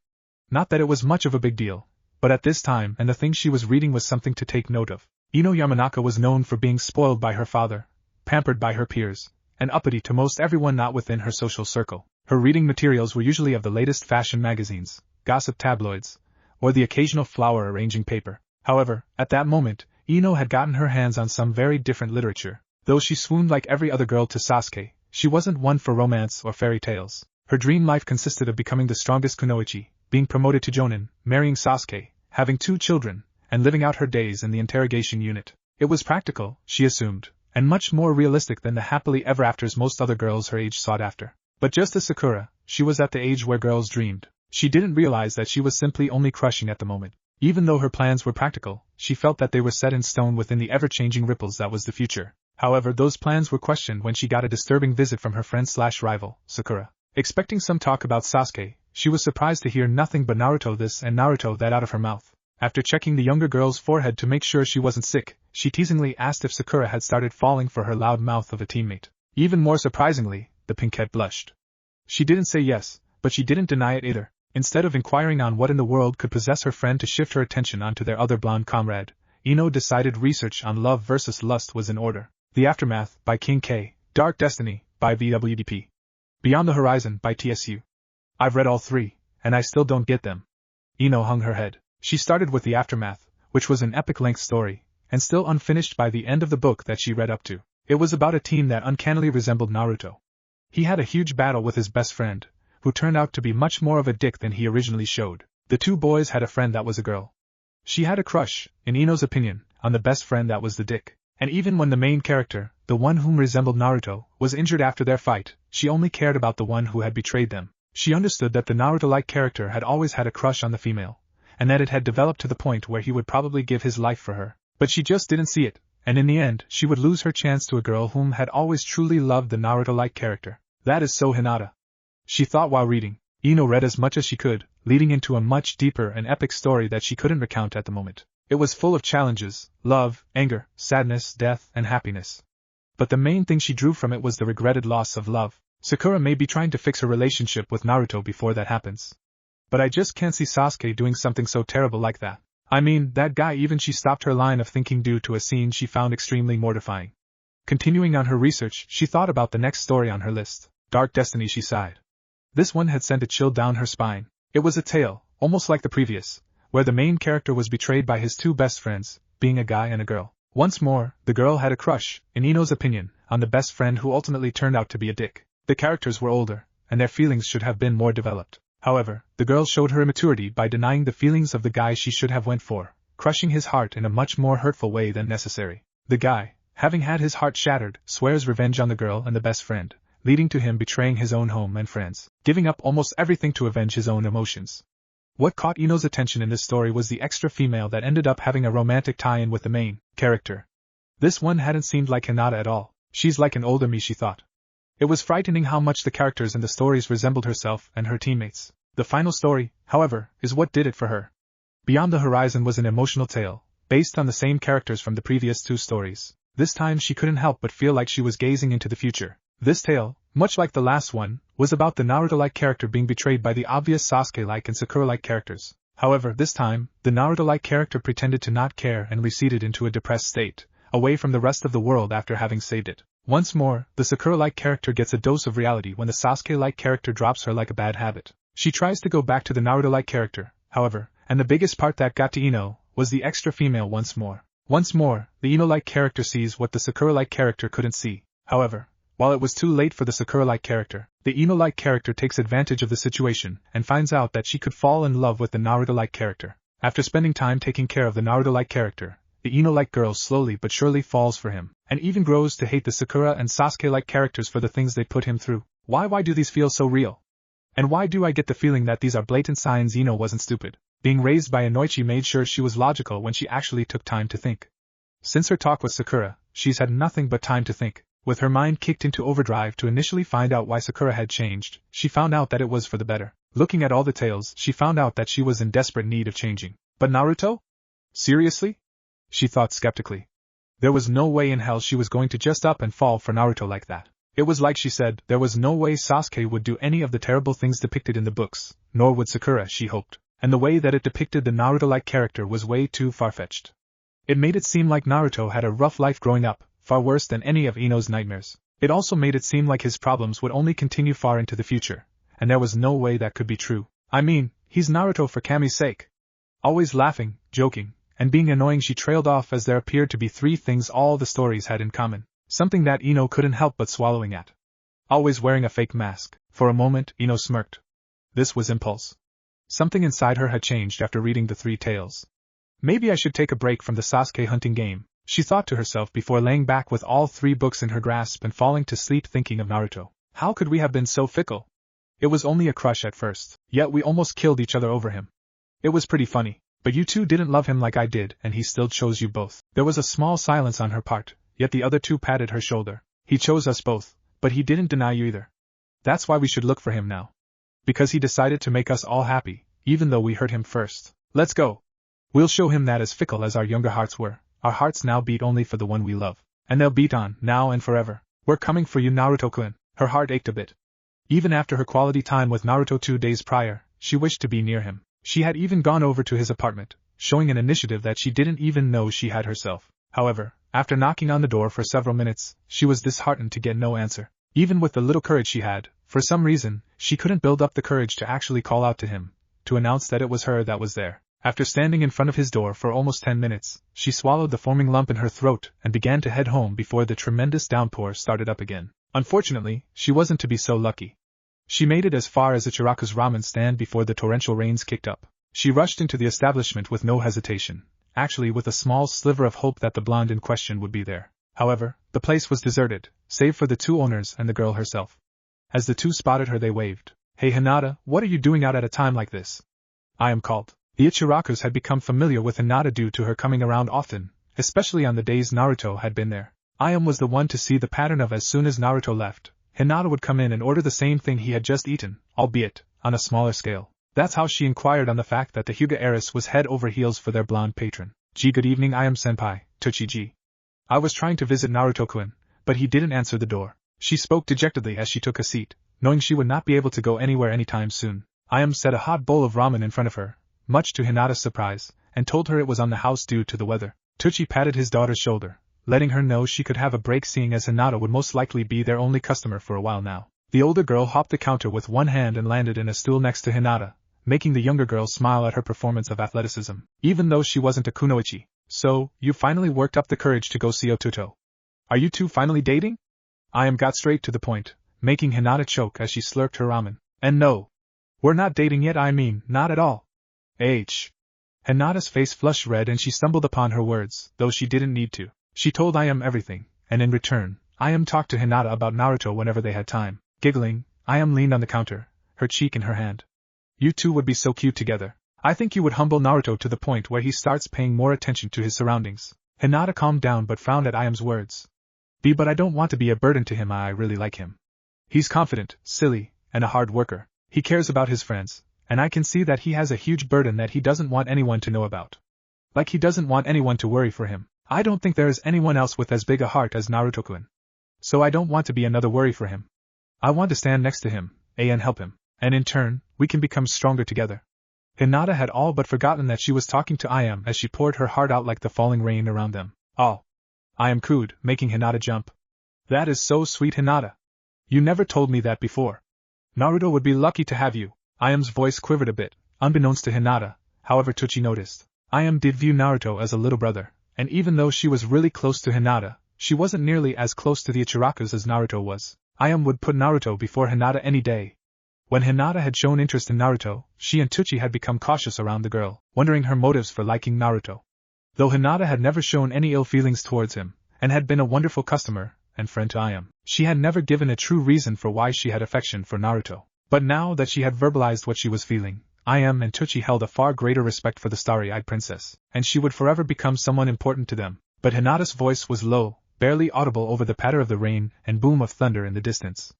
Not that it was much of a big deal, but at this time and the thing she was reading was something to take note of. Ino Yamanaka was known for being spoiled by her father, pampered by her peers, and uppity to most everyone not within her social circle. Her reading materials were usually of the latest fashion magazines, gossip tabloids, or the occasional flower arranging paper. However, at that moment, Ino had gotten her hands on some very different literature. Though she swooned like every other girl to Sasuke, she wasn't one for romance or fairy tales. Her dream life consisted of becoming the strongest kunoichi, being promoted to jonin, marrying Sasuke, having 2 children, and living out her days in the interrogation unit. It was practical, she assumed, and much more realistic than the happily ever afters most other girls her age sought after. But just as Sakura, she was at the age where girls dreamed. She didn't realize that she was simply only crushing at the moment. Even though her plans were practical, she felt that they were set in stone within the ever-changing ripples that was the future. However, those plans were questioned when she got a disturbing visit from her friend/rival, Sakura. Expecting some talk about Sasuke, she was surprised to hear nothing but Naruto this and Naruto that out of her mouth. After checking the younger girl's forehead to make sure she wasn't sick, she teasingly asked if Sakura had started falling for her loud mouth of a teammate. Even more surprisingly, the pinkette blushed. She didn't say yes, but she didn't deny it either. Instead of inquiring on what in the world could possess her friend to shift her attention onto their other blonde comrade, Ino decided research on love versus lust was in order. The Aftermath, by King K. Dark Destiny, by VWDP. Beyond the Horizon, by TSU. I've read all 3, and I still don't get them. Ino hung her head. She started with The Aftermath, which was an epic-length story, and still unfinished by the end of the book that she read up to. It was about a teen that uncannily resembled Naruto. He had a huge battle with his best friend, who turned out to be much more of a dick than he originally showed. The 2 boys had a friend that was a girl. She had a crush, in Ino's opinion, on the best friend that was the dick. And even when the main character, the one whom resembled Naruto, was injured after their fight, she only cared about the one who had betrayed them. She understood that the Naruto-like character had always had a crush on the female, and that it had developed to the point where he would probably give his life for her. But she just didn't see it, and in the end, she would lose her chance to a girl whom had always truly loved the Naruto-like character. That is so Hinata. She thought while reading. Ino read as much as she could, leading into a much deeper and epic story that she couldn't recount at the moment. It was full of challenges, love, anger, sadness, death, and happiness. But the main thing she drew from it was the regretted loss of love. Sakura may be trying to fix her relationship with Naruto before that happens. But I just can't see Sasuke doing something so terrible like that. I mean, that guy. Even she stopped her line of thinking due to a scene she found extremely mortifying. Continuing on her research, she thought about the next story on her list. Dark Destiny, she sighed. This one had sent a chill down her spine. It was a tale, almost like the previous, where the main character was betrayed by his 2 best friends, being a guy and a girl. Once more, the girl had a crush, in Ino's opinion, on the best friend who ultimately turned out to be a dick. The characters were older, and their feelings should have been more developed. However, the girl showed her immaturity by denying the feelings of the guy she should have went for, crushing his heart in a much more hurtful way than necessary. The guy, having had his heart shattered, swears revenge on the girl and the best friend, leading to him betraying his own home and friends, giving up almost everything to avenge his own emotions. What caught Ino's attention in this story was the extra female that ended up having a romantic tie-in with the main character. This one hadn't seemed like Hinata at all. She's like an older me, she thought. It was frightening how much the characters in the stories resembled herself and her teammates. The final story, however, is what did it for her. Beyond the Horizon was an emotional tale, based on the same characters from the previous 2 stories. This time she couldn't help but feel like she was gazing into the future. This tale, much like the last one, was about the Naruto-like character being betrayed by the obvious Sasuke-like and Sakura-like characters. However, this time, the Naruto-like character pretended to not care and receded into a depressed state, away from the rest of the world after having saved it. Once more, the Sakura-like character gets a dose of reality when the Sasuke-like character drops her like a bad habit. She tries to go back to the Naruto-like character, however, and the biggest part that got to Ino was the extra female once more. Once more, the Ino-like character sees what the Sakura-like character couldn't see. However, while it was too late for the Sakura-like character, the Ino-like character takes advantage of the situation and finds out that she could fall in love with the Naruto-like character. After spending time taking care of the Naruto-like character, the Ino-like girl slowly but surely falls for him, and even grows to hate the Sakura and Sasuke-like characters for the things they put him through. Why do these feel so real? And why do I get the feeling that these are blatant signs Ino wasn't stupid? Being raised by a Noichi made sure she was logical when she actually took time to think. Since her talk with Sakura, she's had nothing but time to think. With her mind kicked into overdrive to initially find out why Sakura had changed, she found out that it was for the better. Looking at all the tales, she found out that she was in desperate need of changing. But Naruto? Seriously? She thought skeptically. There was no way in hell she was going to just up and fall for Naruto like that. It was like she said, there was no way Sasuke would do any of the terrible things depicted in the books, nor would Sakura, she hoped, and the way that it depicted the Naruto-like character was way too far-fetched. It made it seem like Naruto had a rough life growing up, far worse than any of Ino's nightmares. It also made it seem like his problems would only continue far into the future, and there was no way that could be true. I mean, he's Naruto for Kami's sake. Always laughing, joking, and being annoying. She trailed off as there appeared to be three things all the stories had in common, something that Ino couldn't help but swallowing at. Always wearing a fake mask. For a moment, Ino smirked. This was impulse. Something inside her had changed after reading the three tales. Maybe I should take a break from the Sasuke hunting game, she thought to herself before laying back with all three books in her grasp and falling to sleep thinking of Naruto. How could we have been so fickle? It was only a crush at first, yet we almost killed each other over him. It was pretty funny, but you two didn't love him like I did, and he still chose you both. There was a small silence on her part, yet the other two patted her shoulder. He chose us both, but he didn't deny you either. That's why we should look for him now. Because he decided to make us all happy, even though we hurt him first. Let's go. We'll show him that as fickle as our younger hearts were, our hearts now beat only for the one we love. And they'll beat on, now and forever. We're coming for you, Naruto-kun. Her heart ached a bit. Even after her quality time with Naruto 2 days prior, she wished to be near him. She had even gone over to his apartment, showing an initiative that she didn't even know she had herself. However, after knocking on the door for several minutes, she was disheartened to get no answer. Even with the little courage she had, for some reason, she couldn't build up the courage to actually call out to him, to announce that it was her that was there. After standing in front of his door for almost 10 minutes, she swallowed the forming lump in her throat and began to head home before the tremendous downpour started up again. Unfortunately, she wasn't to be so lucky. She made it as far as Ichiraku's ramen stand before the torrential rains kicked up. She rushed into the establishment with no hesitation, actually with a small sliver of hope that the blonde in question would be there. However, the place was deserted, save for the two owners and the girl herself. As the two spotted her they waved. Hey Hinata, what are you doing out at a time like this? I am called. The Ichirakus had become familiar with Hinata due to her coming around often, especially on the days Naruto had been there. Ayam was the one to see the pattern of as soon as Naruto left, Hinata would come in and order the same thing he had just eaten, albeit on a smaller scale. That's how she inquired on the fact that the Hyuga heiress was head over heels for their blonde patron. Gee, good evening, Ayam-senpai, Tochi-ji. I was trying to visit Naruto-kun, but he didn't answer the door. She spoke dejectedly as she took a seat, knowing she would not be able to go anywhere anytime soon. Ayam set a hot bowl of ramen in front of her, much to Hinata's surprise, and told her it was on the house due to the weather. Tochi patted his daughter's shoulder, letting her know she could have a break seeing as Hinata would most likely be their only customer for a while now. The older girl hopped the counter with one hand and landed in a stool next to Hinata, making the younger girl smile at her performance of athleticism, even though she wasn't a kunoichi. So, you finally worked up the courage to go see Otuto. Are you two finally dating? Ayam got straight to the point, making Hinata choke as she slurped her ramen. And no. We're not dating yet, I mean, not at all. Hinata's face flushed red and she stumbled upon her words, though she didn't need to. She told Ayam everything, and in return, Ayam talked to Hinata about Naruto whenever they had time. Giggling, Ayam leaned on the counter, her cheek in her hand. You two would be so cute together. I think you would humble Naruto to the point where he starts paying more attention to his surroundings. Hinata calmed down but frowned at Ayam's words. But I don't want to be a burden to him. I really like him. He's confident, silly, and a hard worker. He cares about his friends, and I can see that he has a huge burden that he doesn't want anyone to know about. Like he doesn't want anyone to worry for him. I don't think there is anyone else with as big a heart as Naruto-kun. So I don't want to be another worry for him. I want to stand next to him, and help him, and in turn, we can become stronger together. Hinata had all but forgotten that she was talking to Ayam as she poured her heart out like the falling rain around them. Oh. Ayam cooed, making Hinata jump. That is so sweet, Hinata. You never told me that before. Naruto would be lucky to have you. Ayam's voice quivered a bit, unbeknownst to Hinata, however Tochi noticed. Ayam did view Naruto as a little brother, and even though she was really close to Hinata, she wasn't nearly as close to the Ichirakus as Naruto was. Ayam would put Naruto before Hinata any day. When Hinata had shown interest in Naruto, she and Tochi had become cautious around the girl, wondering her motives for liking Naruto. Though Hinata had never shown any ill feelings towards him, and had been a wonderful customer and friend to Ayam, she had never given a true reason for why she had affection for Naruto. But now that she had verbalized what she was feeling, Ayam and Tochi held a far greater respect for the starry-eyed princess, and she would forever become someone important to them. But Hinata's voice was low, barely audible over the patter of the rain and boom of thunder in the distance.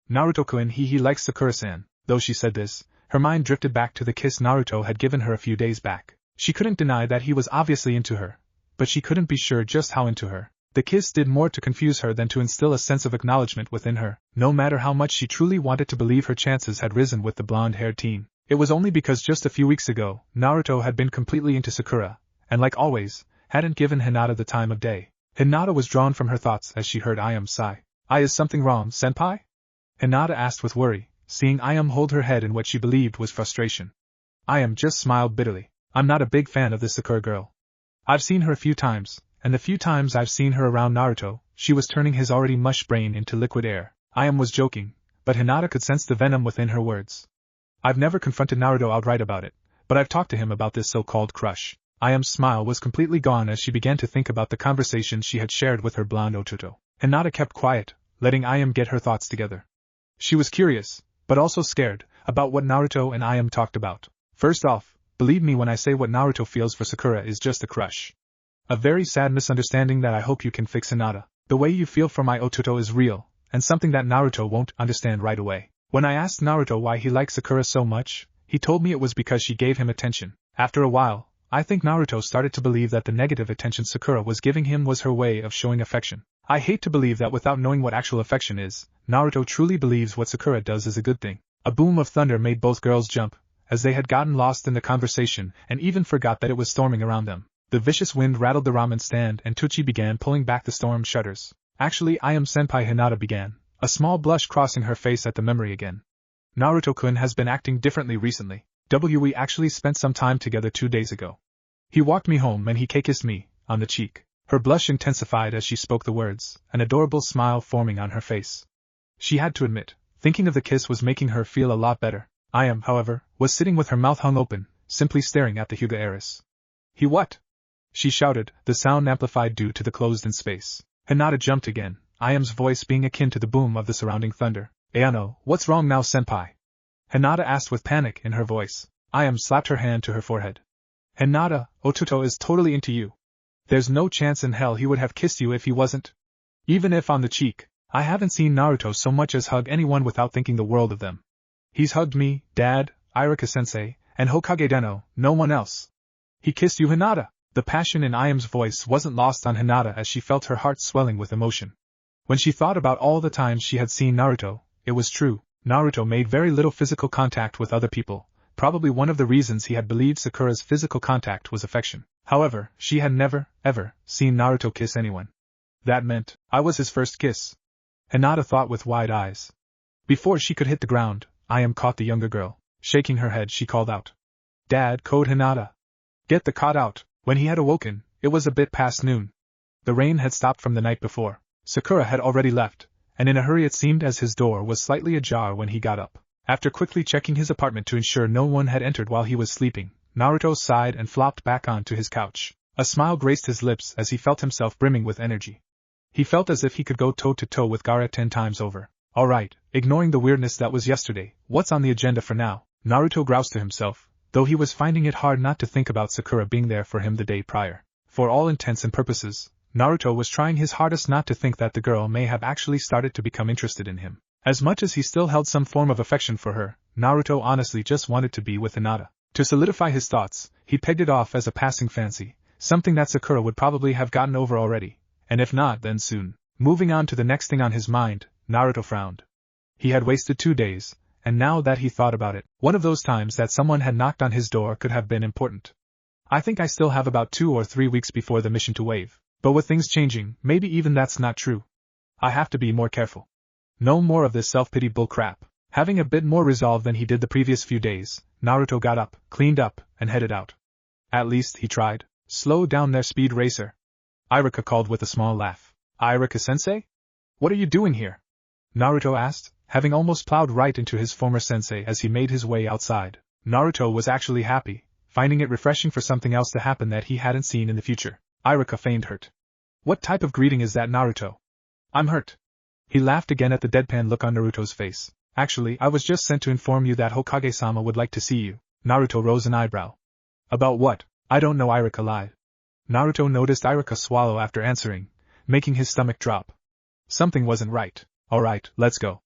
Naruto-kun he likes Sakura-san. Though she said this, Her mind drifted back to the kiss Naruto had given her a few days back. She couldn't deny that he was obviously into her, but she couldn't be sure just how into her. The kiss did more to confuse her than to instill a sense of acknowledgement within her, no matter how much she truly wanted to believe her chances had risen with the blonde-haired teen. It was only because just a few weeks ago, Naruto had been completely into Sakura, and like always, hadn't given Hinata the time of day. Hinata was drawn from her thoughts as she heard Ayam sigh. Is something wrong, senpai? Hinata asked with worry, seeing Ayam hold her head in what she believed was frustration. Ayam just smiled bitterly. I'm not a big fan of this Sakura girl. I've seen her a few times, and the few times I've seen her around Naruto, she was turning his already mush brain into liquid air. Ayam was joking, but Hinata could sense the venom within her words. I've never confronted Naruto outright about it, but I've talked to him about this so-called crush. Ayam's smile was completely gone as she began to think about the conversation she had shared with her blonde Ototo. Hinata kept quiet, letting Ayam get her thoughts together. She was curious, but also scared, about what Naruto and Ayam talked about. First off, believe me when I say what Naruto feels for Sakura is just a crush. A very sad misunderstanding that I hope you can fix, Hinata. The way you feel for my Ototo is real, and something that Naruto won't understand right away. When I asked Naruto why he liked Sakura so much, he told me it was because she gave him attention. After a while, I think Naruto started to believe that the negative attention Sakura was giving him was her way of showing affection. I hate to believe that without knowing what actual affection is, Naruto truly believes what Sakura does is a good thing. A boom of thunder made both girls jump, as they had gotten lost in the conversation and even forgot that it was storming around them. The vicious wind rattled the ramen stand and Tucci began pulling back the storm shutters. Actually, I am senpai, Hinata began, a small blush crossing her face at the memory again. Naruto-kun has been acting differently recently. We actually spent some time together 2 days ago. He walked me home and he kissed me, on the cheek. Her blush intensified as she spoke the words, an adorable smile forming on her face. She had to admit, thinking of the kiss was making her feel a lot better. Ayam, however, was sitting with her mouth hung open, simply staring at the Hyuga heiress. He what? She shouted, the sound amplified due to the closed-in space. Hinata jumped again, Ayam's voice being akin to the boom of the surrounding thunder. Ayano, what's wrong now, senpai? Hinata asked with panic in her voice. Ayam slapped her hand to her forehead. Hinata, Ototo is totally into you. There's no chance in hell he would have kissed you if he wasn't. Even if on the cheek, I haven't seen Naruto so much as hug anyone without thinking the world of them. He's hugged me, Dad, Iruka-sensei, and Hokage Denno, no one else. He kissed you, Hinata. The passion in Ayam's voice wasn't lost on Hinata as she felt her heart swelling with emotion. When she thought about all the times she had seen Naruto, it was true, Naruto made very little physical contact with other people, probably one of the reasons he had believed Sakura's physical contact was affection. However, she had never, ever, seen Naruto kiss anyone. That meant, I was his first kiss. Hinata thought with wide eyes. Before she could hit the ground, Ayam caught the younger girl. Shaking her head, she called out. Dad, code Hinata. Get the cot out. When he had awoken, it was a bit past noon. The rain had stopped from the night before. Sakura had already left, and in a hurry it seemed as his door was slightly ajar when he got up. After quickly checking his apartment to ensure no one had entered while he was sleeping, Naruto sighed and flopped back onto his couch. A smile graced his lips as he felt himself brimming with energy. He felt as if he could go toe-to-toe with Gaara 10 times over. Alright, ignoring the weirdness that was yesterday, what's on the agenda for now? Naruto groused to himself, though he was finding it hard not to think about Sakura being there for him the day prior. For all intents and purposes, Naruto was trying his hardest not to think that the girl may have actually started to become interested in him. As much as he still held some form of affection for her, Naruto honestly just wanted to be with Hinata. To solidify his thoughts, he pegged it off as a passing fancy, something that Sakura would probably have gotten over already, and if not, then soon. Moving on to the next thing on his mind, Naruto frowned. He had wasted 2 days, and now that he thought about it, one of those times that someone had knocked on his door could have been important. I think I still have about 2 or 3 weeks before the mission to Wave, but with things changing, maybe even that's not true. I have to be more careful. No more of this self-pity bull crap. Having a bit more resolve than he did the previous few days, Naruto got up, cleaned up, and headed out. At least he tried. Slow down there, speed racer. Iruka called with a small laugh. Iruka-sensei? What are you doing here? Naruto asked, having almost plowed right into his former sensei as he made his way outside. Naruto was actually happy, finding it refreshing for something else to happen that he hadn't seen in the future. Iruka feigned hurt. What type of greeting is that, Naruto? I'm hurt. He laughed again at the deadpan look on Naruto's face. Actually, I was just sent to inform you that Hokage-sama would like to see you. Naruto rose an eyebrow. About what? I don't know, Iruka lied. Naruto noticed Iruka swallow after answering, making his stomach drop. Something wasn't right. Alright, let's go.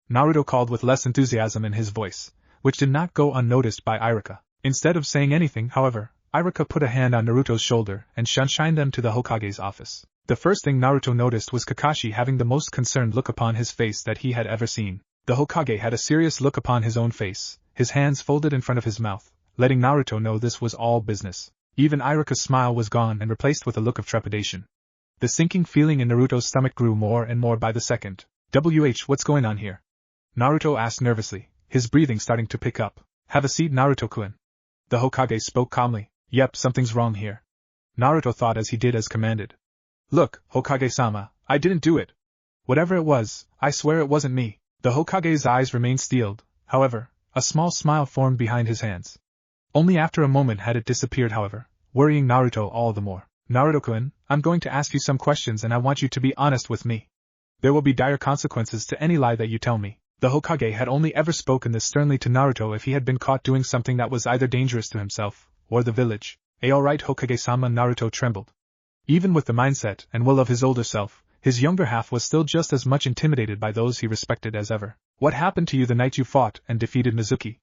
Naruto called with less enthusiasm in his voice, which did not go unnoticed by Iruka. Instead of saying anything, however, Iruka put a hand on Naruto's shoulder and shined them to the Hokage's office. The first thing Naruto noticed was Kakashi having the most concerned look upon his face that he had ever seen. The Hokage had a serious look upon his own face, his hands folded in front of his mouth, letting Naruto know this was all business. Even Iruka's smile was gone and replaced with a look of trepidation. The sinking feeling in Naruto's stomach grew more and more by the second. What's going on here? Naruto asked nervously, his breathing starting to pick up. Have a seat, Naruto-kun. The Hokage spoke calmly. Yep, something's wrong here. Naruto thought as he did as commanded. Look, Hokage-sama, I didn't do it. Whatever it was, I swear it wasn't me. The Hokage's eyes remained steeled, however, a small smile formed behind his hands. Only after a moment had it disappeared, however, worrying Naruto all the more. Naruto-kun, I'm going to ask you some questions and I want you to be honest with me. There will be dire consequences to any lie that you tell me. The Hokage had only ever spoken this sternly to Naruto if he had been caught doing something that was either dangerous to himself or the village. Alright, Hokage-sama. Naruto trembled. Even with the mindset and will of his older self, his younger half was still just as much intimidated by those he respected as ever. What happened to you the night you fought and defeated Mizuki?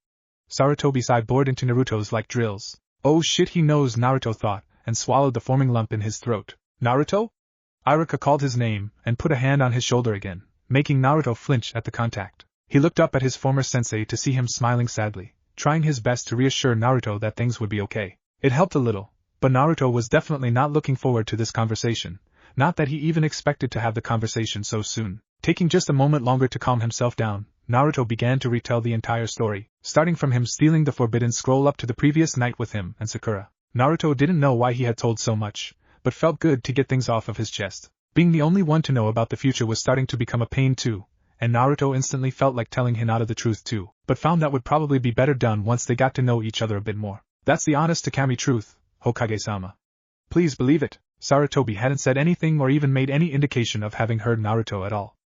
Sarutobi's eye bored into Naruto's like drills. Oh shit, he knows, Naruto thought, and swallowed the forming lump in his throat. Naruto? Iruka called his name and put a hand on his shoulder again, making Naruto flinch at the contact. He looked up at his former sensei to see him smiling sadly, trying his best to reassure Naruto that things would be okay. It helped a little, but Naruto was definitely not looking forward to this conversation, not that he even expected to have the conversation so soon. Taking just a moment longer to calm himself down, Naruto began to retell the entire story, starting from him stealing the forbidden scroll up to the previous night with him and Sakura. Naruto didn't know why he had told so much, but felt good to get things off of his chest. Being the only one to know about the future was starting to become a pain too, and Naruto instantly felt like telling Hinata the truth too, but found that would probably be better done once they got to know each other a bit more. That's the honest to Kami truth, Hokage-sama. Please believe it. Sarutobi hadn't said anything or even made any indication of having heard Naruto at all.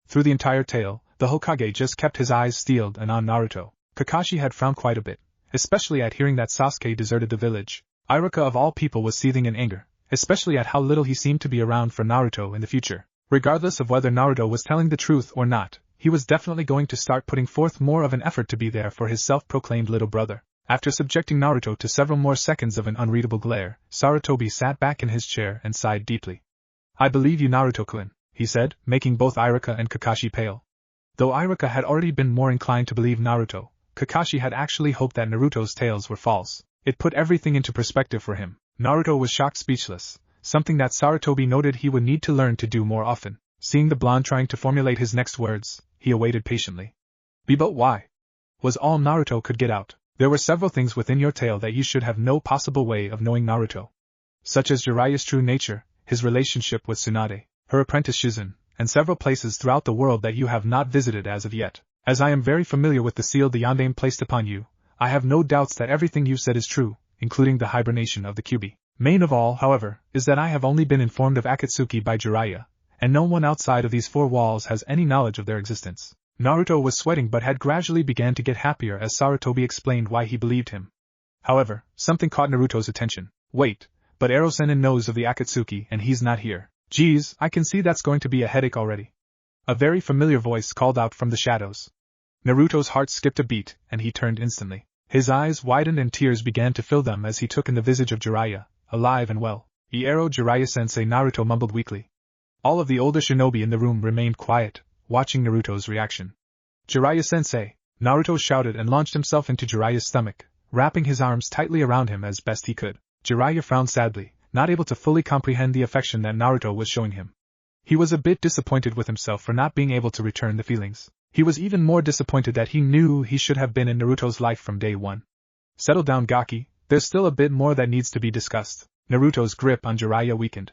Through the entire tale, the Hokage just kept his eyes steeled and on Naruto. Kakashi had frowned quite a bit, especially at hearing that Sasuke deserted the village. Iruka of all people was seething in anger, especially at how little he seemed to be around for Naruto in the future. Regardless of whether Naruto was telling the truth or not, he was definitely going to start putting forth more of an effort to be there for his self-proclaimed little brother. After subjecting Naruto to several more seconds of an unreadable glare, Sarutobi sat back in his chair and sighed deeply. I believe you, Naruto-kun, he said, making both Iruka and Kakashi pale. Though Iruka had already been more inclined to believe Naruto, Kakashi had actually hoped that Naruto's tales were false. It put everything into perspective for him. Naruto was shocked speechless, something that Sarutobi noted he would need to learn to do more often. Seeing the blonde trying to formulate his next words, he awaited patiently. But why? Was all Naruto could get out. There were several things within your tale that you should have no possible way of knowing Naruto. Such as Jiraiya's true nature, his relationship with Tsunade, her apprentice Shizun, and several places throughout the world that you have not visited as of yet. As I am very familiar with the seal the Yondaime placed upon you, I have no doubts that everything you said is true, including the hibernation of the Kyuubi. Main of all, however, is that I have only been informed of Akatsuki by Jiraiya, and no one outside of these four walls has any knowledge of their existence. Naruto was sweating but had gradually began to get happier as Sarutobi explained why he believed him. However, something caught Naruto's attention. Wait, but Ero-sennin knows of the Akatsuki and he's not here. Geez, I can see that's going to be a headache already. A very familiar voice called out from the shadows. Naruto's heart skipped a beat, and he turned instantly. His eyes widened and tears began to fill them as he took in the visage of Jiraiya, alive and well. Iero Jiraiya-sensei, Naruto mumbled weakly. All of the older shinobi in the room remained quiet, watching Naruto's reaction. Jiraiya-sensei, Naruto shouted and launched himself into Jiraiya's stomach, wrapping his arms tightly around him as best he could. Jiraiya frowned sadly, not able to fully comprehend the affection that Naruto was showing him. He was a bit disappointed with himself for not being able to return the feelings. He was even more disappointed that he knew he should have been in Naruto's life from day one. Settle down, Gaki, there's still a bit more that needs to be discussed. Naruto's grip on Jiraiya weakened.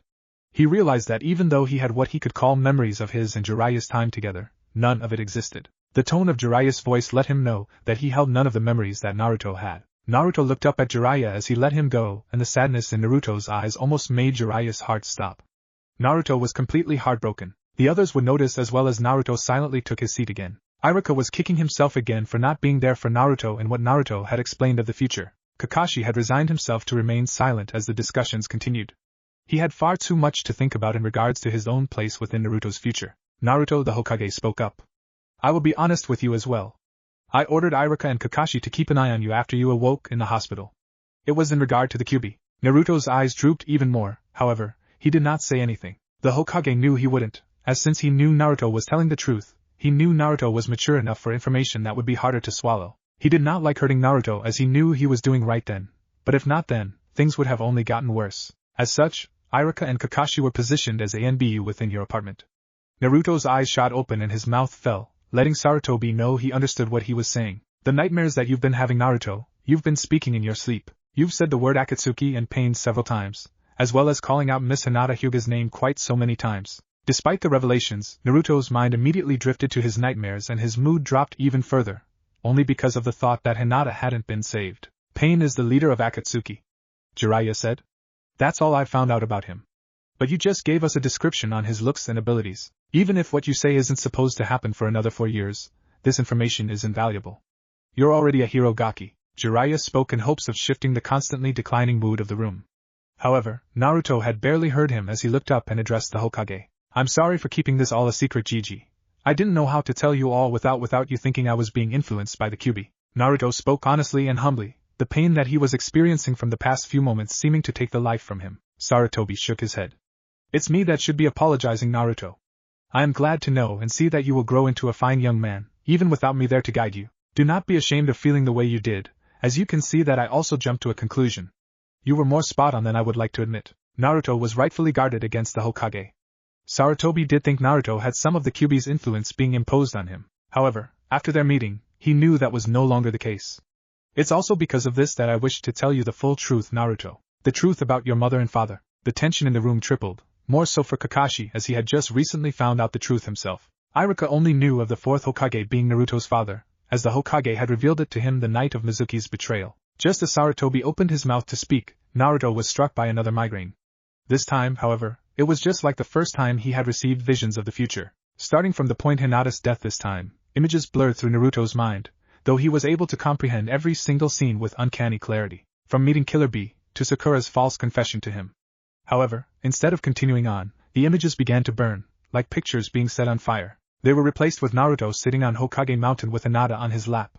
He realized that even though he had what he could call memories of his and Jiraiya's time together, none of it existed. The tone of Jiraiya's voice let him know that he held none of the memories that Naruto had. Naruto looked up at Jiraiya as he let him go, and the sadness in Naruto's eyes almost made Jiraiya's heart stop. Naruto was completely heartbroken. The others would notice as well as Naruto silently took his seat again. Iruka was kicking himself again for not being there for Naruto and what Naruto had explained of the future. Kakashi had resigned himself to remain silent as the discussions continued. He had far too much to think about in regards to his own place within Naruto's future. Naruto the Hokage spoke up. I will be honest with you as well. I ordered Iruka and Kakashi to keep an eye on you after you awoke in the hospital. It was in regard to the Kyuubi. Naruto's eyes drooped even more, however, he did not say anything. The Hokage knew he wouldn't, as since he knew Naruto was telling the truth, he knew Naruto was mature enough for information that would be harder to swallow. He did not like hurting Naruto as he knew he was doing right then, but if not then, things would have only gotten worse. As such, Iruka and Kakashi were positioned as ANBU within your apartment. Naruto's eyes shot open and his mouth fell, letting Sarutobi know he understood what he was saying. The nightmares that you've been having, Naruto, you've been speaking in your sleep. You've said the word Akatsuki and pain several times, as well as calling out Miss Hinata Hyuga's name quite so many times. Despite the revelations, Naruto's mind immediately drifted to his nightmares and his mood dropped even further, only because of the thought that Hinata hadn't been saved. Pain is the leader of Akatsuki, Jiraiya said. That's all I found out about him. But you just gave us a description on his looks and abilities. Even if what you say isn't supposed to happen for another 4 years, this information is invaluable. You're already a hero, Gaki. Jiraiya spoke in hopes of shifting the constantly declining mood of the room. However, Naruto had barely heard him as he looked up and addressed the Hokage. I'm sorry for keeping this all a secret, Gigi. I didn't know how to tell you all without you thinking I was being influenced by the Kyuubi. Naruto spoke honestly and humbly, the pain that he was experiencing from the past few moments seeming to take the life from him. Sarutobi shook his head. It's me that should be apologizing, Naruto. I am glad to know and see that you will grow into a fine young man, even without me there to guide you. Do not be ashamed of feeling the way you did, as you can see that I also jumped to a conclusion. You were more spot on than I would like to admit. Naruto was rightfully guarded against the Hokage. Sarutobi did think Naruto had some of the Kyuubi's influence being imposed on him. However, after their meeting, he knew that was no longer the case. It's also because of this that I wish to tell you the full truth, Naruto. The truth about your mother and father. The tension in the room tripled, more so for Kakashi as he had just recently found out the truth himself. Iruka only knew of the fourth Hokage being Naruto's father, as the Hokage had revealed it to him the night of Mizuki's betrayal. Just as Sarutobi opened his mouth to speak, Naruto was struck by another migraine. This time, however, it was just like the first time he had received visions of the future. Starting from the point Hinata's death this time, images blurred through Naruto's mind, though he was able to comprehend every single scene with uncanny clarity, from meeting Killer Bee to Sakura's false confession to him. However, instead of continuing on, the images began to burn, like pictures being set on fire. They were replaced with Naruto sitting on Hokage Mountain with Hinata on his lap.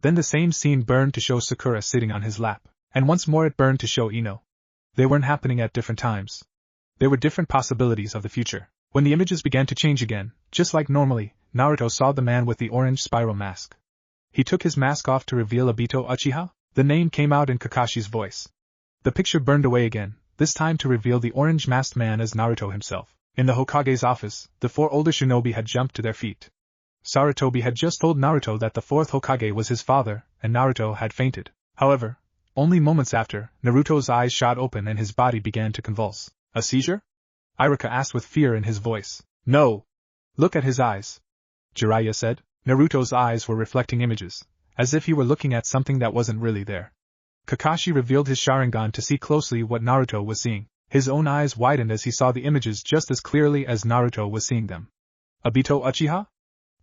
Then the same scene burned to show Sakura sitting on his lap, and once more it burned to show Ino. They weren't happening at different times. They were different possibilities of the future. When the images began to change again, just like normally, Naruto saw the man with the orange spiral mask. He took his mask off to reveal Obito Uchiha. The name came out in Kakashi's voice. The picture burned away again, this time to reveal the orange-masked man as Naruto himself. In the Hokage's office, the 4 older shinobi had jumped to their feet. Sarutobi had just told Naruto that the 4th Hokage was his father, and Naruto had fainted. However, only moments after, Naruto's eyes shot open and his body began to convulse. A seizure? Iruka asked with fear in his voice. No. Look at his eyes, Jiraiya said. Naruto's eyes were reflecting images, as if he were looking at something that wasn't really there. Kakashi revealed his Sharingan to see closely what Naruto was seeing. His own eyes widened as he saw the images just as clearly as Naruto was seeing them. Obito Uchiha?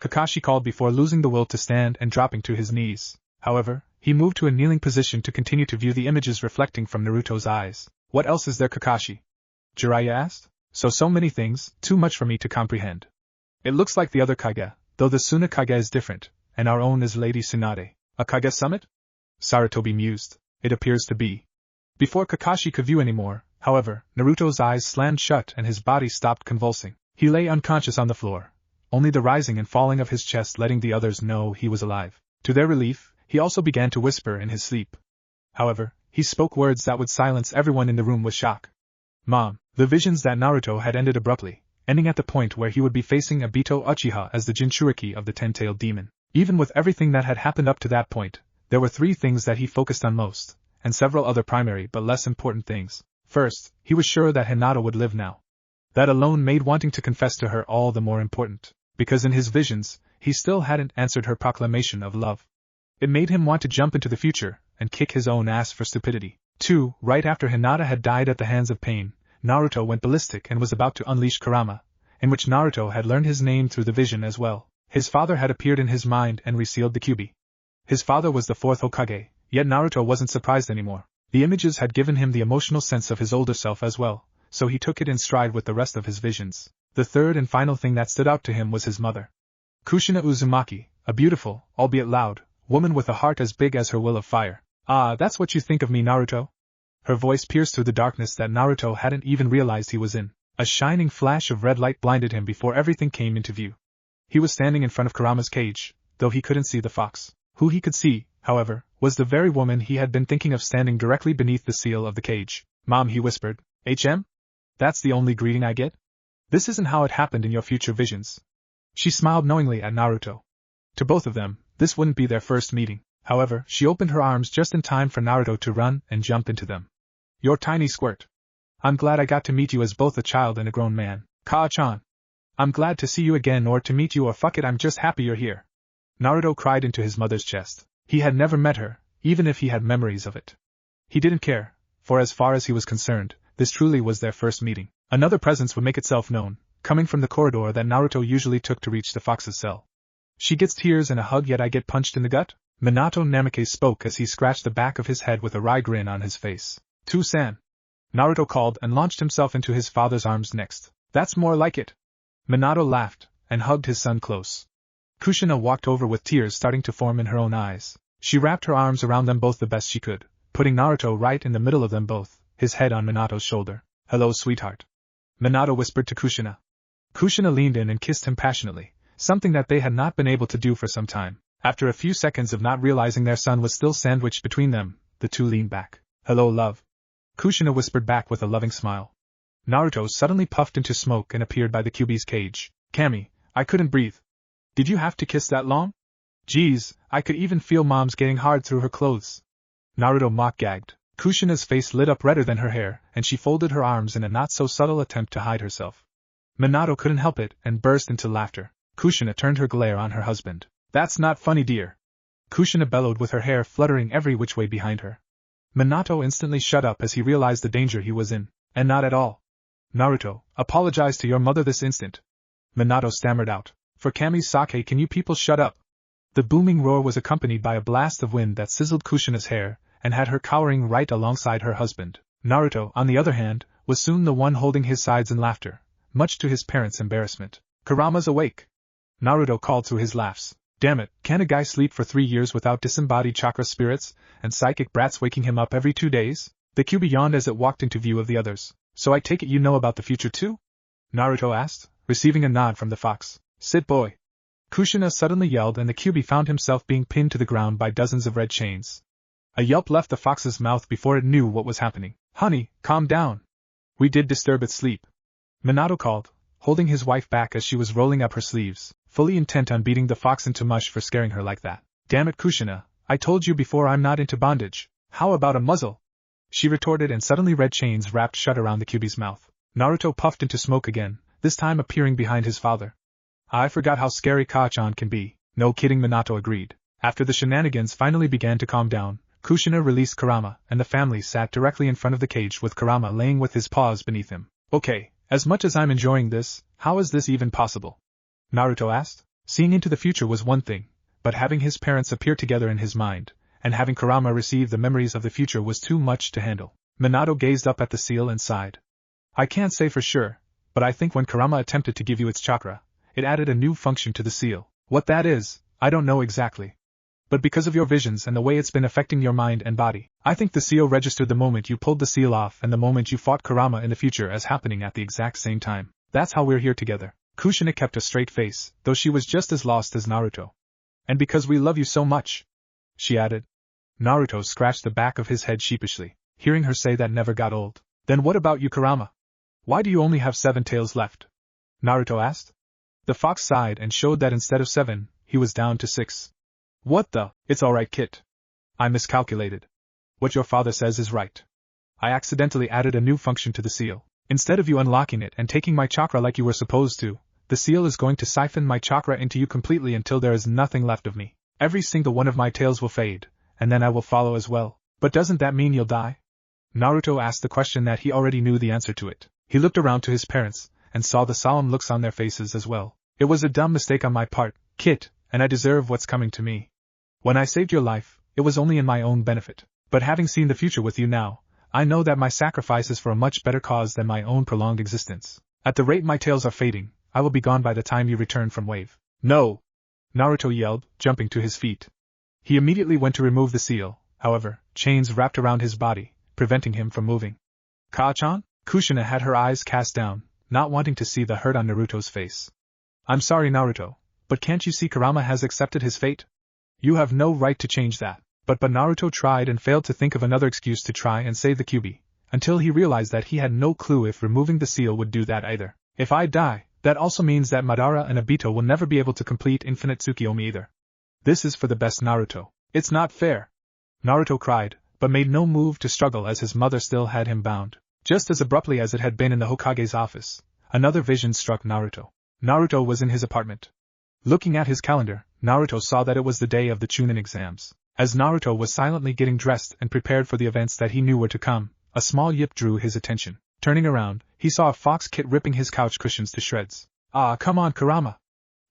Kakashi called before losing the will to stand and dropping to his knees. However, he moved to a kneeling position to continue to view the images reflecting from Naruto's eyes. What else is there, Kakashi? Jiraiya asked. So many things, too much for me to comprehend. It looks like the other Kage, though the Suna Kage is different, and our own is Lady Tsunade. A Kage summit? Sarutobi mused. It appears to be. Before Kakashi could view any more, however, Naruto's eyes slammed shut and his body stopped convulsing. He lay unconscious on the floor, only the rising and falling of his chest letting the others know he was alive. To their relief, he also began to whisper in his sleep. However, he spoke words that would silence everyone in the room with shock. Mom. The visions that Naruto had ended abruptly, ending at the point where he would be facing Obito Uchiha as the Jinchuriki of the Ten-Tailed Demon. Even with everything that had happened up to that point, there were 3 things that he focused on most, and several other primary but less important things. First, he was sure that Hinata would live now. That alone made wanting to confess to her all the more important, because in his visions, he still hadn't answered her proclamation of love. It made him want to jump into the future and kick his own ass for stupidity. 2. Right after Hinata had died at the hands of pain, Naruto went ballistic and was about to unleash Kurama, in which Naruto had learned his name through the vision as well. His father had appeared in his mind and resealed the Kyuubi. His father was the 4th Hokage, yet Naruto wasn't surprised anymore. The images had given him the emotional sense of his older self as well, so he took it in stride with the rest of his visions. The third and final thing that stood out to him was his mother. Kushina Uzumaki, a beautiful, albeit loud, woman with a heart as big as her will of fire. Ah, that's what you think of me, Naruto? Her voice pierced through the darkness that Naruto hadn't even realized he was in. A shining flash of red light blinded him before everything came into view. He was standing in front of Kurama's cage, though he couldn't see the fox. Who he could see, however, was the very woman he had been thinking of standing directly beneath the seal of the cage. Mom, he whispered. HM? That's the only greeting I get? This isn't how it happened in your future visions. She smiled knowingly at Naruto. To both of them, this wouldn't be their first meeting. However, she opened her arms just in time for Naruto to run and jump into them. Your tiny squirt. I'm glad I got to meet you as both a child and a grown man. Ka-chan. I'm glad to see you again, or to meet you, or fuck it, I'm just happy you're here. Naruto cried into his mother's chest. He had never met her, even if he had memories of it. He didn't care, for as far as he was concerned, this truly was their first meeting. Another presence would make itself known, coming from the corridor that Naruto usually took to reach the fox's cell. She gets tears and a hug, yet I get punched in the gut? Minato Namikaze spoke as he scratched the back of his head with a wry grin on his face. Tu-san. Naruto called and launched himself into his father's arms next. That's more like it. Minato laughed and hugged his son close. Kushina walked over with tears starting to form in her own eyes. She wrapped her arms around them both the best she could, putting Naruto right in the middle of them both, his head on Minato's shoulder. Hello, sweetheart. Minato whispered to Kushina. Kushina leaned in and kissed him passionately, something that they had not been able to do for some time. After a few seconds of not realizing their son was still sandwiched between them, the two leaned back. Hello, love. Kushina whispered back with a loving smile. Naruto suddenly puffed into smoke and appeared by the Kyuubi's cage. Kami, I couldn't breathe. Did you have to kiss that long? Geez, I could even feel Mom's getting hard through her clothes. Naruto mock-gagged. Kushina's face lit up redder than her hair, and she folded her arms in a not-so-subtle attempt to hide herself. Minato couldn't help it and burst into laughter. Kushina turned her glare on her husband. That's not funny, dear. Kushina bellowed with her hair fluttering every which way behind her. Minato instantly shut up as he realized the danger he was in. And not at all. Naruto, apologize to your mother this instant. Minato stammered out. For Kami's sake, can you people shut up? The booming roar was accompanied by a blast of wind that sizzled Kushina's hair, and had her cowering right alongside her husband. Naruto, on the other hand, was soon the one holding his sides in laughter, much to his parents' embarrassment. Kurama's awake. Naruto called through his laughs. Damn it, can a guy sleep for 3 years without disembodied chakra spirits, and psychic brats waking him up every 2 days? The Kyuubi yawned as it walked into view of the others. So I take it you know about the future too? Naruto asked, receiving a nod from the fox. Sit, boy. Kushina suddenly yelled, and the Kyuubi found himself being pinned to the ground by dozens of red chains. A yelp left the fox's mouth before it knew what was happening. Honey, calm down. We did disturb its sleep. Minato called, holding his wife back as she was rolling up her sleeves, fully intent on beating the fox into mush for scaring her like that. Damn it, Kushina, I told you before I'm not into bondage. How about a muzzle? She retorted, and suddenly red chains wrapped shut around the Kyuubi's mouth. Naruto puffed into smoke again, this time appearing behind his father. I forgot how scary Ka-chan can be. No kidding, Minato agreed. After the shenanigans finally began to calm down, Kushina released Kurama, and the family sat directly in front of the cage with Kurama laying with his paws beneath him. Okay, as much as I'm enjoying this, how is this even possible? Naruto asked. Seeing into the future was one thing, but having his parents appear together in his mind, and having Kurama receive the memories of the future was too much to handle. Minato gazed up at the seal and sighed. I can't say for sure, but I think when Kurama attempted to give you its chakra, it added a new function to the seal. What that is, I don't know exactly. But because of your visions and the way it's been affecting your mind and body, I think the seal registered the moment you pulled the seal off and the moment you fought Kurama in the future as happening at the exact same time. That's how we're here together. Kushina kept a straight face, though she was just as lost as Naruto. And because we love you so much, she added. Naruto scratched the back of his head sheepishly, hearing her say that never got old. Then what about you, Kurama? Why do you only have 7 tails left? Naruto asked. The fox sighed and showed that instead of 7, he was down to 6. What the? It's alright, Kit. I miscalculated. What your father says is right. I accidentally added a new function to the seal. Instead of you unlocking it and taking my chakra like you were supposed to, the seal is going to siphon my chakra into you completely until there is nothing left of me. Every single one of my tails will fade, and then I will follow as well. But doesn't that mean you'll die? Naruto asked the question that he already knew the answer to it. He looked around to his parents, and saw the solemn looks on their faces as well. It was a dumb mistake on my part, Kit, and I deserve what's coming to me. When I saved your life, it was only in my own benefit. But having seen the future with you now, I know that my sacrifice is for a much better cause than my own prolonged existence. At the rate my tails are fading, I will be gone by the time you return from Wave. No! Naruto yelled, jumping to his feet. He immediately went to remove the seal, however, chains wrapped around his body, preventing him from moving. Ka-chan? Kushina had her eyes cast down, not wanting to see the hurt on Naruto's face. I'm sorry, Naruto, but can't you see Kurama has accepted his fate? You have no right to change that. But Naruto tried and failed to think of another excuse to try and save the Kyuubi, until he realized that he had no clue if removing the seal would do that either. If I die, that also means that Madara and Obito will never be able to complete Infinite Tsukiyomi either. This is for the best, Naruto. It's not fair. Naruto cried, but made no move to struggle as his mother still had him bound. Just as abruptly as it had been in the Hokage's office, another vision struck Naruto. Naruto was in his apartment. Looking at his calendar, Naruto saw that it was the day of the Chunin exams. As Naruto was silently getting dressed and prepared for the events that he knew were to come, a small yip drew his attention. Turning around, he saw a fox kit ripping his couch cushions to shreds. Ah, come on, Kurama.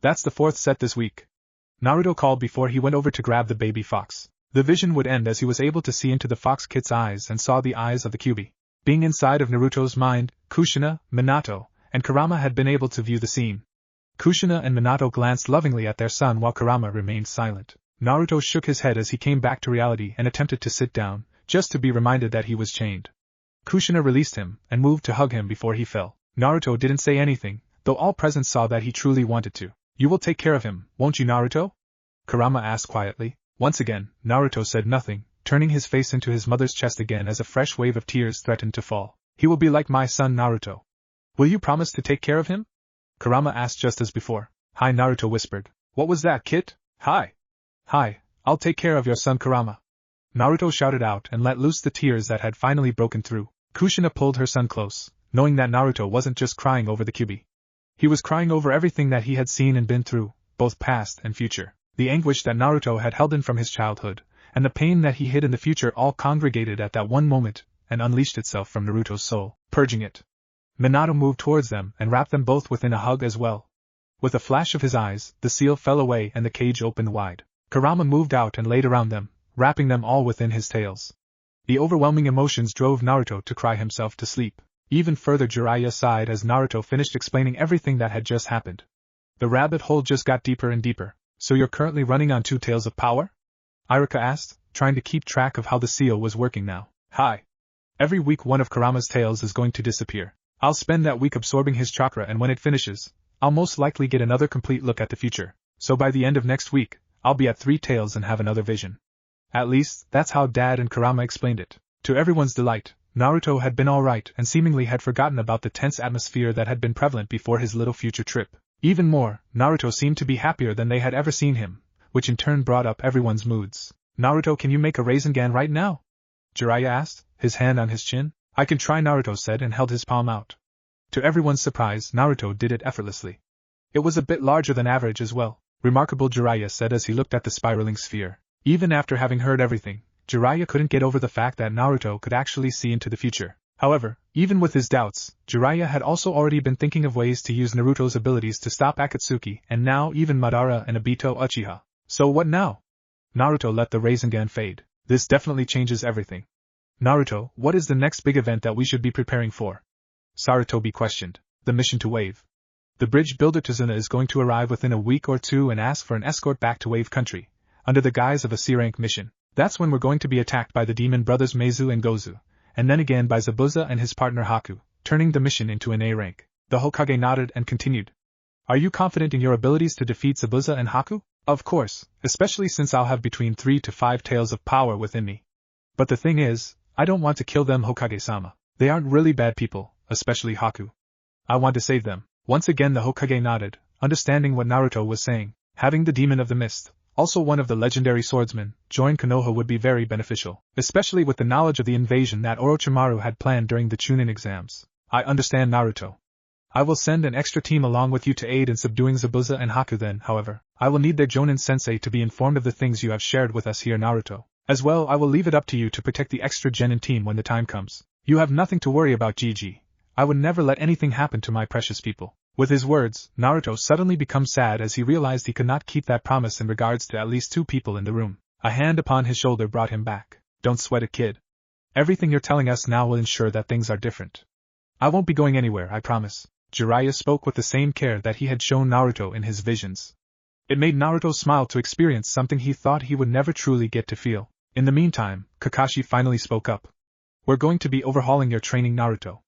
That's the 4th set this week. Naruto called before he went over to grab the baby fox. The vision would end as he was able to see into the fox kit's eyes and saw the eyes of the Kyuubi. Being inside of Naruto's mind, Kushina, Minato, and Kurama had been able to view the scene. Kushina and Minato glanced lovingly at their son while Kurama remained silent. Naruto shook his head as he came back to reality and attempted to sit down, just to be reminded that he was chained. Kushina released him and moved to hug him before he fell. Naruto didn't say anything, though all present saw that he truly wanted to. You will take care of him, won't you, Naruto? Kurama asked quietly. Once again, Naruto said nothing, turning his face into his mother's chest again as a fresh wave of tears threatened to fall. He will be like my son Naruto. Will you promise to take care of him? Kurama asked just as before. Hi, Naruto whispered. What was that, kid? Hi. Hi, I'll take care of your son Kurama. Naruto shouted out and let loose the tears that had finally broken through. Kushina pulled her son close, knowing that Naruto wasn't just crying over the Kyuubi. He was crying over everything that he had seen and been through, both past and future. The anguish that Naruto had held in from his childhood, and the pain that he hid in the future all congregated at that one moment, and unleashed itself from Naruto's soul, purging it. Minato moved towards them and wrapped them both within a hug as well. With a flash of his eyes, the seal fell away and the cage opened wide. Kurama moved out and laid around them, wrapping them all within his tails. The overwhelming emotions drove Naruto to cry himself to sleep. Even further, Jiraiya sighed as Naruto finished explaining everything that had just happened. The rabbit hole just got deeper and deeper. So you're currently running on 2 tails of power? Iruka asked, trying to keep track of how the seal was working now. Hi. Every week one of Kurama's tails is going to disappear. I'll spend that week absorbing his chakra, and when it finishes, I'll most likely get another complete look at the future. So by the end of next week, I'll be at 3 tails and have another vision. At least, that's how Dad and Kurama explained it. To everyone's delight, Naruto had been alright and seemingly had forgotten about the tense atmosphere that had been prevalent before his little future trip. Even more, Naruto seemed to be happier than they had ever seen him, which in turn brought up everyone's moods. Naruto, can you make a Rasengan right now? Jiraiya asked, his hand on his chin. I can try, Naruto said and held his palm out. To everyone's surprise, Naruto did it effortlessly. It was a bit larger than average as well. Remarkable, Jiraiya said as he looked at the spiraling sphere. Even after having heard everything, Jiraiya couldn't get over the fact that Naruto could actually see into the future. However, even with his doubts, Jiraiya had also already been thinking of ways to use Naruto's abilities to stop Akatsuki and now even Madara and Obito Uchiha. So what now? Naruto let the Rasengan fade. This definitely changes everything. Naruto, what is the next big event that we should be preparing for? Sarutobi questioned. The mission to Wave. The bridge builder Tazuna is going to arrive within a week or two and ask for an escort back to Wave Country, under the guise of a C-rank mission. That's when we're going to be attacked by the demon brothers Meizu and Gozu, and then again by Zabuza and his partner Haku, turning the mission into an A rank. The Hokage nodded and continued. Are you confident in your abilities to defeat Zabuza and Haku? Of course, especially since I'll have between 3 to 5 tails of power within me. But the thing is, I don't want to kill them, Hokage-sama. They aren't really bad people, especially Haku. I want to save them. Once again the Hokage nodded, understanding what Naruto was saying. Having the Demon of the Mist, also one of the legendary swordsmen, join Konoha would be very beneficial, especially with the knowledge of the invasion that Orochimaru had planned during the Chunin exams. I understand, Naruto. I will send an extra team along with you to aid in subduing Zabuza and Haku then, however, I will need their Jonin-sensei to be informed of the things you have shared with us here, Naruto. As well, I will leave it up to you to protect the extra genin team when the time comes. You have nothing to worry about, Gigi. I would never let anything happen to my precious people. With his words, Naruto suddenly becomes sad as he realized he could not keep that promise in regards to at least 2 people in the room. A hand upon his shoulder brought him back. Don't sweat it, kid. Everything you're telling us now will ensure that things are different. I won't be going anywhere, I promise. Jiraiya spoke with the same care that he had shown Naruto in his visions. It made Naruto smile to experience something he thought he would never truly get to feel. In the meantime, Kakashi finally spoke up. We're going to be overhauling your training, Naruto.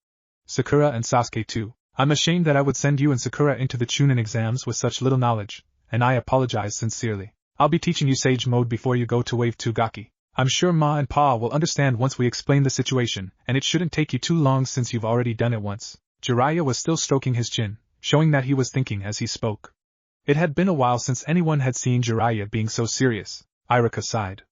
Sakura and Sasuke too. I'm ashamed that I would send you and Sakura into the Chunin exams with such little knowledge, and I apologize sincerely. I'll be teaching you Sage Mode before you go to Wave 2 Gaki. I'm sure Ma and Pa will understand once we explain the situation, and it shouldn't take you too long since you've already done it once. Jiraiya was still stroking his chin, showing that he was thinking as he spoke. It had been a while since anyone had seen Jiraiya being so serious. Iruka sighed.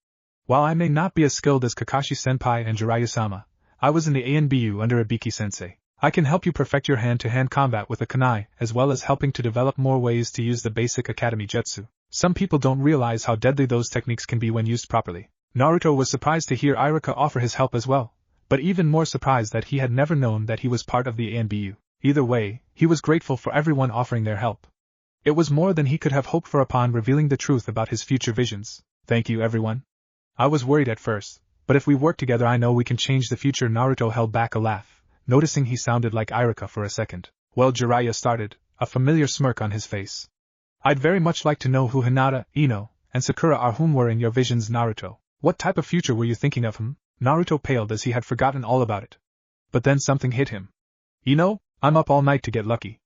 While I may not be as skilled as Kakashi-senpai and Jiraiya-sama, I was in the ANBU under Ibiki-sensei. I can help you perfect your hand-to-hand combat with a kunai, as well as helping to develop more ways to use the basic academy jutsu. Some people don't realize how deadly those techniques can be when used properly. Naruto was surprised to hear Iruka offer his help as well, but even more surprised that he had never known that he was part of the ANBU. Either way, he was grateful for everyone offering their help. It was more than he could have hoped for upon revealing the truth about his future visions. Thank you, everyone. I was worried at first, but if we work together I know we can change the future. Naruto held back a laugh, noticing he sounded like Iruka for a second. Well, Jiraiya started, a familiar smirk on his face. I'd very much like to know who Hinata, Ino, and Sakura are, whom were in your visions, Naruto. What type of future were you thinking of? Naruto paled as he had forgotten all about it. But then something hit him. Ino, I'm up all night to get lucky.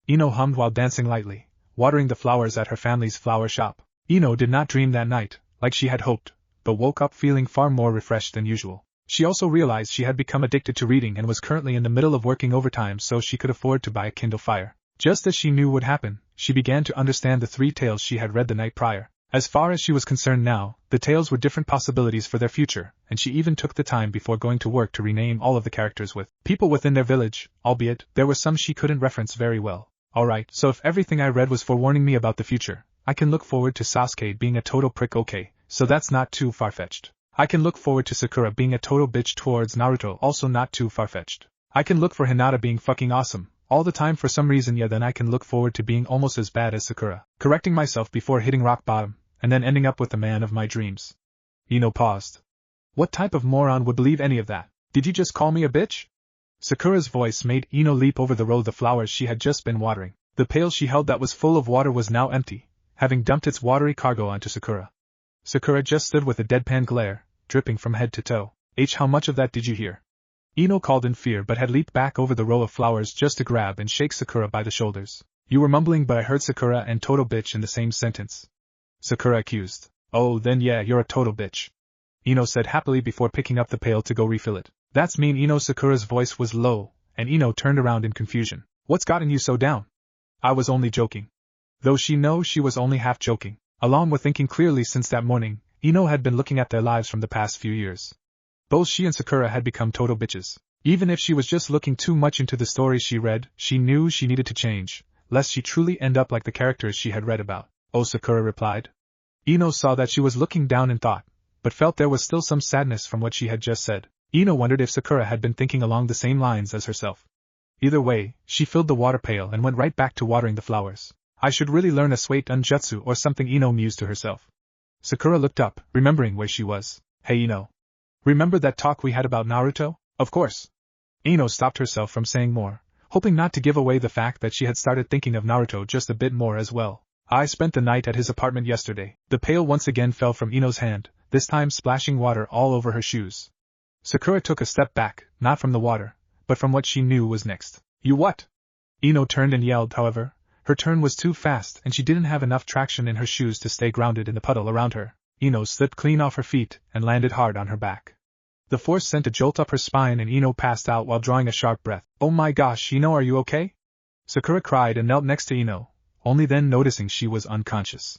Ino hummed while dancing lightly, watering the flowers at her family's flower shop. Ino did not dream that night, like she had hoped, but woke up feeling far more refreshed than usual. She also realized she had become addicted to reading and was currently in the middle of working overtime so she could afford to buy a Kindle Fire. Just as she knew would happen, she began to understand the 3 tales she had read the night prior. As far as she was concerned now, the tales were different possibilities for their future, and she even took the time before going to work to rename all of the characters with people within their village, albeit there were some she couldn't reference very well. Alright, so if everything I read was forewarning me about the future, I can look forward to Sasuke being a total prick. Okay, so that's not too far-fetched. I can look forward to Sakura being a total bitch towards Naruto, also not too far-fetched. I can look for Hinata being fucking awesome all the time for some reason, then I can look forward to being almost as bad as Sakura, correcting myself before hitting rock bottom, and then ending up with the man of my dreams. Ino paused. What type of moron would believe any of that? Did you just call me a bitch? Sakura's voice made Ino leap over the row of flowers she had just been watering. The pail she held that was full of water was now empty, having dumped its watery cargo onto Sakura. Sakura just stood with a deadpan glare, dripping from head to toe. How much of that did you hear? Ino called in fear but had leaped back over the row of flowers just to grab and shake Sakura by the shoulders. You were mumbling, but I heard Sakura and total bitch in the same sentence. Sakura accused. Oh, then yeah, you're a total bitch. Ino said happily before picking up the pail to go refill it. That's mean, Ino. Sakura's voice was low, and Ino turned around in confusion. What's gotten you so down? I was only joking. Though she knows she was only half joking. Along with thinking clearly since that morning, Ino had been looking at their lives from the past few years. Both she and Sakura had become total bitches. Even if she was just looking too much into the stories she read, she knew she needed to change, lest she truly end up like the characters she had read about. Oh, Sakura replied. Ino saw that she was looking down in thought, but felt there was still some sadness from what she had just said. Ino wondered if Sakura had been thinking along the same lines as herself. Either way, she filled the water pail and went right back to watering the flowers. I should really learn a Suiton jutsu or something, Ino mused to herself. Sakura looked up, remembering where she was. Hey Ino. Remember that talk we had about Naruto? Of course. Ino stopped herself from saying more, hoping not to give away the fact that she had started thinking of Naruto just a bit more as well. I spent the night at his apartment yesterday. The pail once again fell from Ino's hand, this time splashing water all over her shoes. Sakura took a step back, not from the water, but from what she knew was next. You what? Ino turned and yelled. However, her turn was too fast and she didn't have enough traction in her shoes to stay grounded in the puddle around her. Ino slipped clean off her feet and landed hard on her back. The force sent a jolt up her spine and Ino passed out while drawing a sharp breath. Oh my gosh, Ino, are you okay? Sakura cried and knelt next to Ino, only then noticing she was unconscious.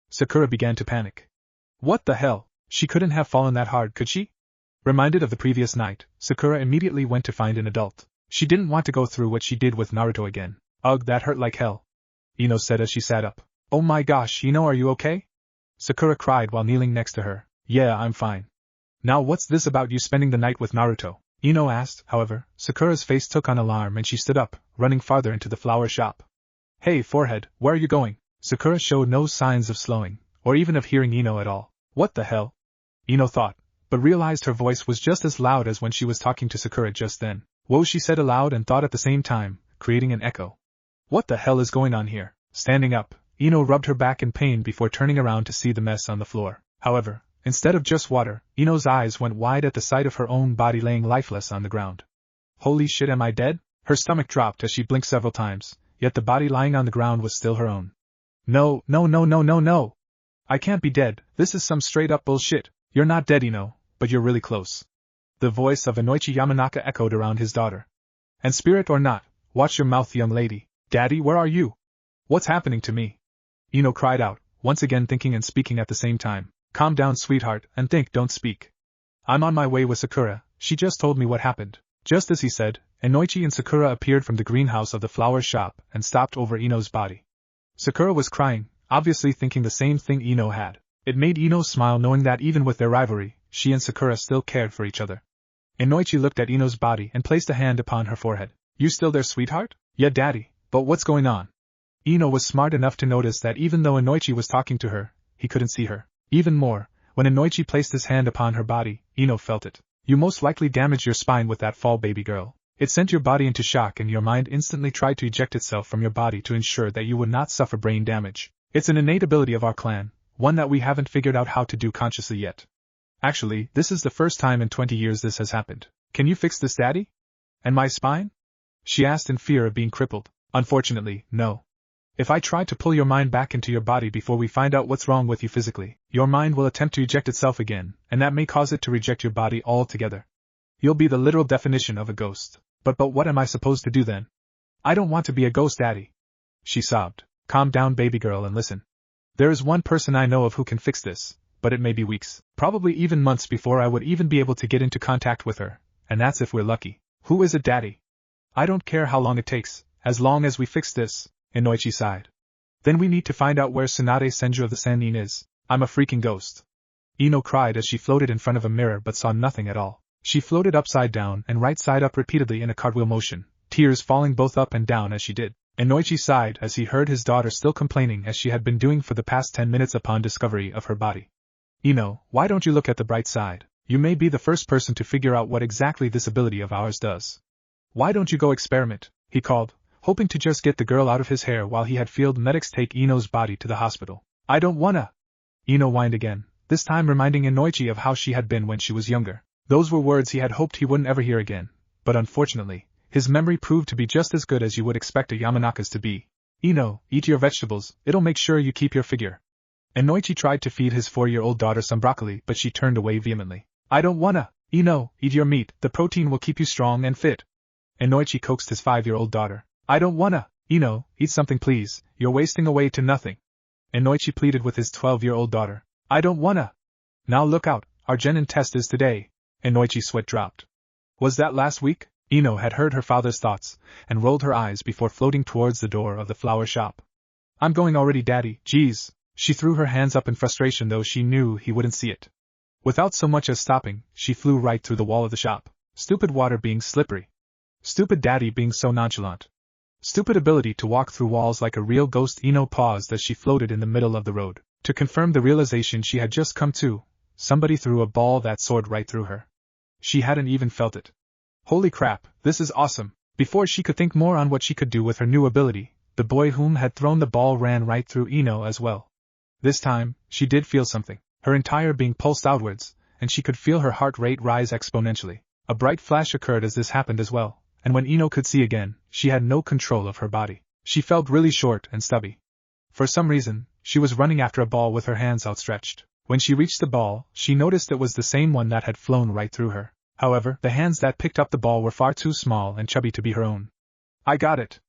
Sakura began to panic. What the hell? She couldn't have fallen that hard, could she? Reminded of the previous night, Sakura immediately went to find an adult. She didn't want to go through what she did with Naruto again. Ugh, that hurt like hell, Ino said as she sat up. Oh my gosh, Ino, are you okay? Sakura cried while kneeling next to her. Yeah, I'm fine. Now what's this about you spending the night with Naruto? Ino asked. However, Sakura's face took on alarm and she stood up, running farther into the flower shop. Hey, forehead, where are you going? Sakura showed no signs of slowing, or even of hearing Ino at all. What the hell? Ino thought, but realized her voice was just as loud as when she was talking to Sakura just then. Whoa, she said aloud and thought at the same time, creating an echo. What the hell is going on here? Standing up, Ino rubbed her back in pain before turning around to see the mess on the floor. However, instead of just water, Ino's eyes went wide at the sight of her own body laying lifeless on the ground. Holy shit, am I dead? Her stomach dropped as she blinked several times, yet the body lying on the ground was still her own. No. I can't be dead, this is some straight up bullshit. You're not dead, Ino, but you're really close. The voice of Inoichi Yamanaka echoed around his daughter. And spirit or not, watch your mouth, young lady. Daddy, where are you? What's happening to me? Ino cried out, once again thinking and speaking at the same time. Calm down, sweetheart, and think, don't speak. I'm on my way with Sakura, she just told me what happened. Just as he said, Inoichi and Sakura appeared from the greenhouse of the flower shop and stopped over Ino's body. Sakura was crying, obviously thinking the same thing Ino had. It made Ino smile knowing that even with their rivalry, she and Sakura still cared for each other. Inoichi looked at Ino's body and placed a hand upon her forehead. You still there, sweetheart? Yeah, daddy, but what's going on? Ino was smart enough to notice that even though Inoichi was talking to her, he couldn't see her. Even more, when Inoichi placed his hand upon her body, Ino felt it. You most likely damaged your spine with that fall, baby girl. It sent your body into shock and your mind instantly tried to eject itself from your body to ensure that you would not suffer brain damage. It's an innate ability of our clan, one that we haven't figured out how to do consciously yet. Actually, this is the first time in 20 years this has happened. Can you fix this, daddy? And my spine? She asked in fear of being crippled. Unfortunately, no. If I try to pull your mind back into your body before we find out what's wrong with you physically, your mind will attempt to eject itself again, and that may cause it to reject your body altogether. You'll be the literal definition of a ghost. But what am I supposed to do then? I don't want to be a ghost, daddy. She sobbed. Calm down, baby girl, and listen. There is one person I know of who can fix this, but it may be weeks, probably even months before I would even be able to get into contact with her, and that's if we're lucky. Who is it, daddy? I don't care how long it takes, as long as we fix this, Inoichi sighed. Then we need to find out where Tsunade Senju of the Sannin is. I'm a freaking ghost. Ino cried as she floated in front of a mirror but saw nothing at all. She floated upside down and right side up repeatedly in a cartwheel motion, tears falling both up and down as she did. Inoichi sighed as he heard his daughter still complaining as she had been doing for the past 10 minutes upon discovery of her body. Ino, why don't you look at the bright side? You may be the first person to figure out what exactly this ability of ours does. Why don't you go experiment? He called, hoping to just get the girl out of his hair while he had field medics take Ino's body to the hospital. I don't wanna. Ino whined again, this time reminding Inoichi of how she had been when she was younger. Those were words he had hoped he wouldn't ever hear again, but unfortunately, his memory proved to be just as good as you would expect a Yamanaka's to be. Ino, eat your vegetables, it'll make sure you keep your figure. Inoichi tried to feed his 4-year-old daughter some broccoli, but she turned away vehemently. I don't wanna. Ino, eat your meat, the protein will keep you strong and fit. Inoichi coaxed his 5-year-old daughter. I don't wanna. Ino, eat something please, you're wasting away to nothing. Inoichi pleaded with his 12-year-old daughter. I don't wanna. Now look out, our genin test is today. Inoichi's sweat dropped. Was that last week? Ino had heard her father's thoughts, and rolled her eyes before floating towards the door of the flower shop. I'm going already, daddy, jeez. She threw her hands up in frustration though she knew he wouldn't see it. Without so much as stopping, she flew right through the wall of the shop. Stupid water being slippery. Stupid daddy being so nonchalant. Stupid ability to walk through walls like a real ghost. Ino paused as she floated in the middle of the road. To confirm the realization she had just come to, somebody threw a ball that soared right through her. She hadn't even felt it. Holy crap, this is awesome. Before she could think more on what she could do with her new ability, the boy whom had thrown the ball ran right through Ino as well. This time, she did feel something. Her entire being pulsed outwards, and she could feel her heart rate rise exponentially. A bright flash occurred as this happened as well, and when Ino could see again, she had no control of her body. She felt really short and stubby. For some reason, she was running after a ball with her hands outstretched. When she reached the ball, she noticed it was the same one that had flown right through her. However, the hands that picked up the ball were far too small and chubby to be her own. I got it.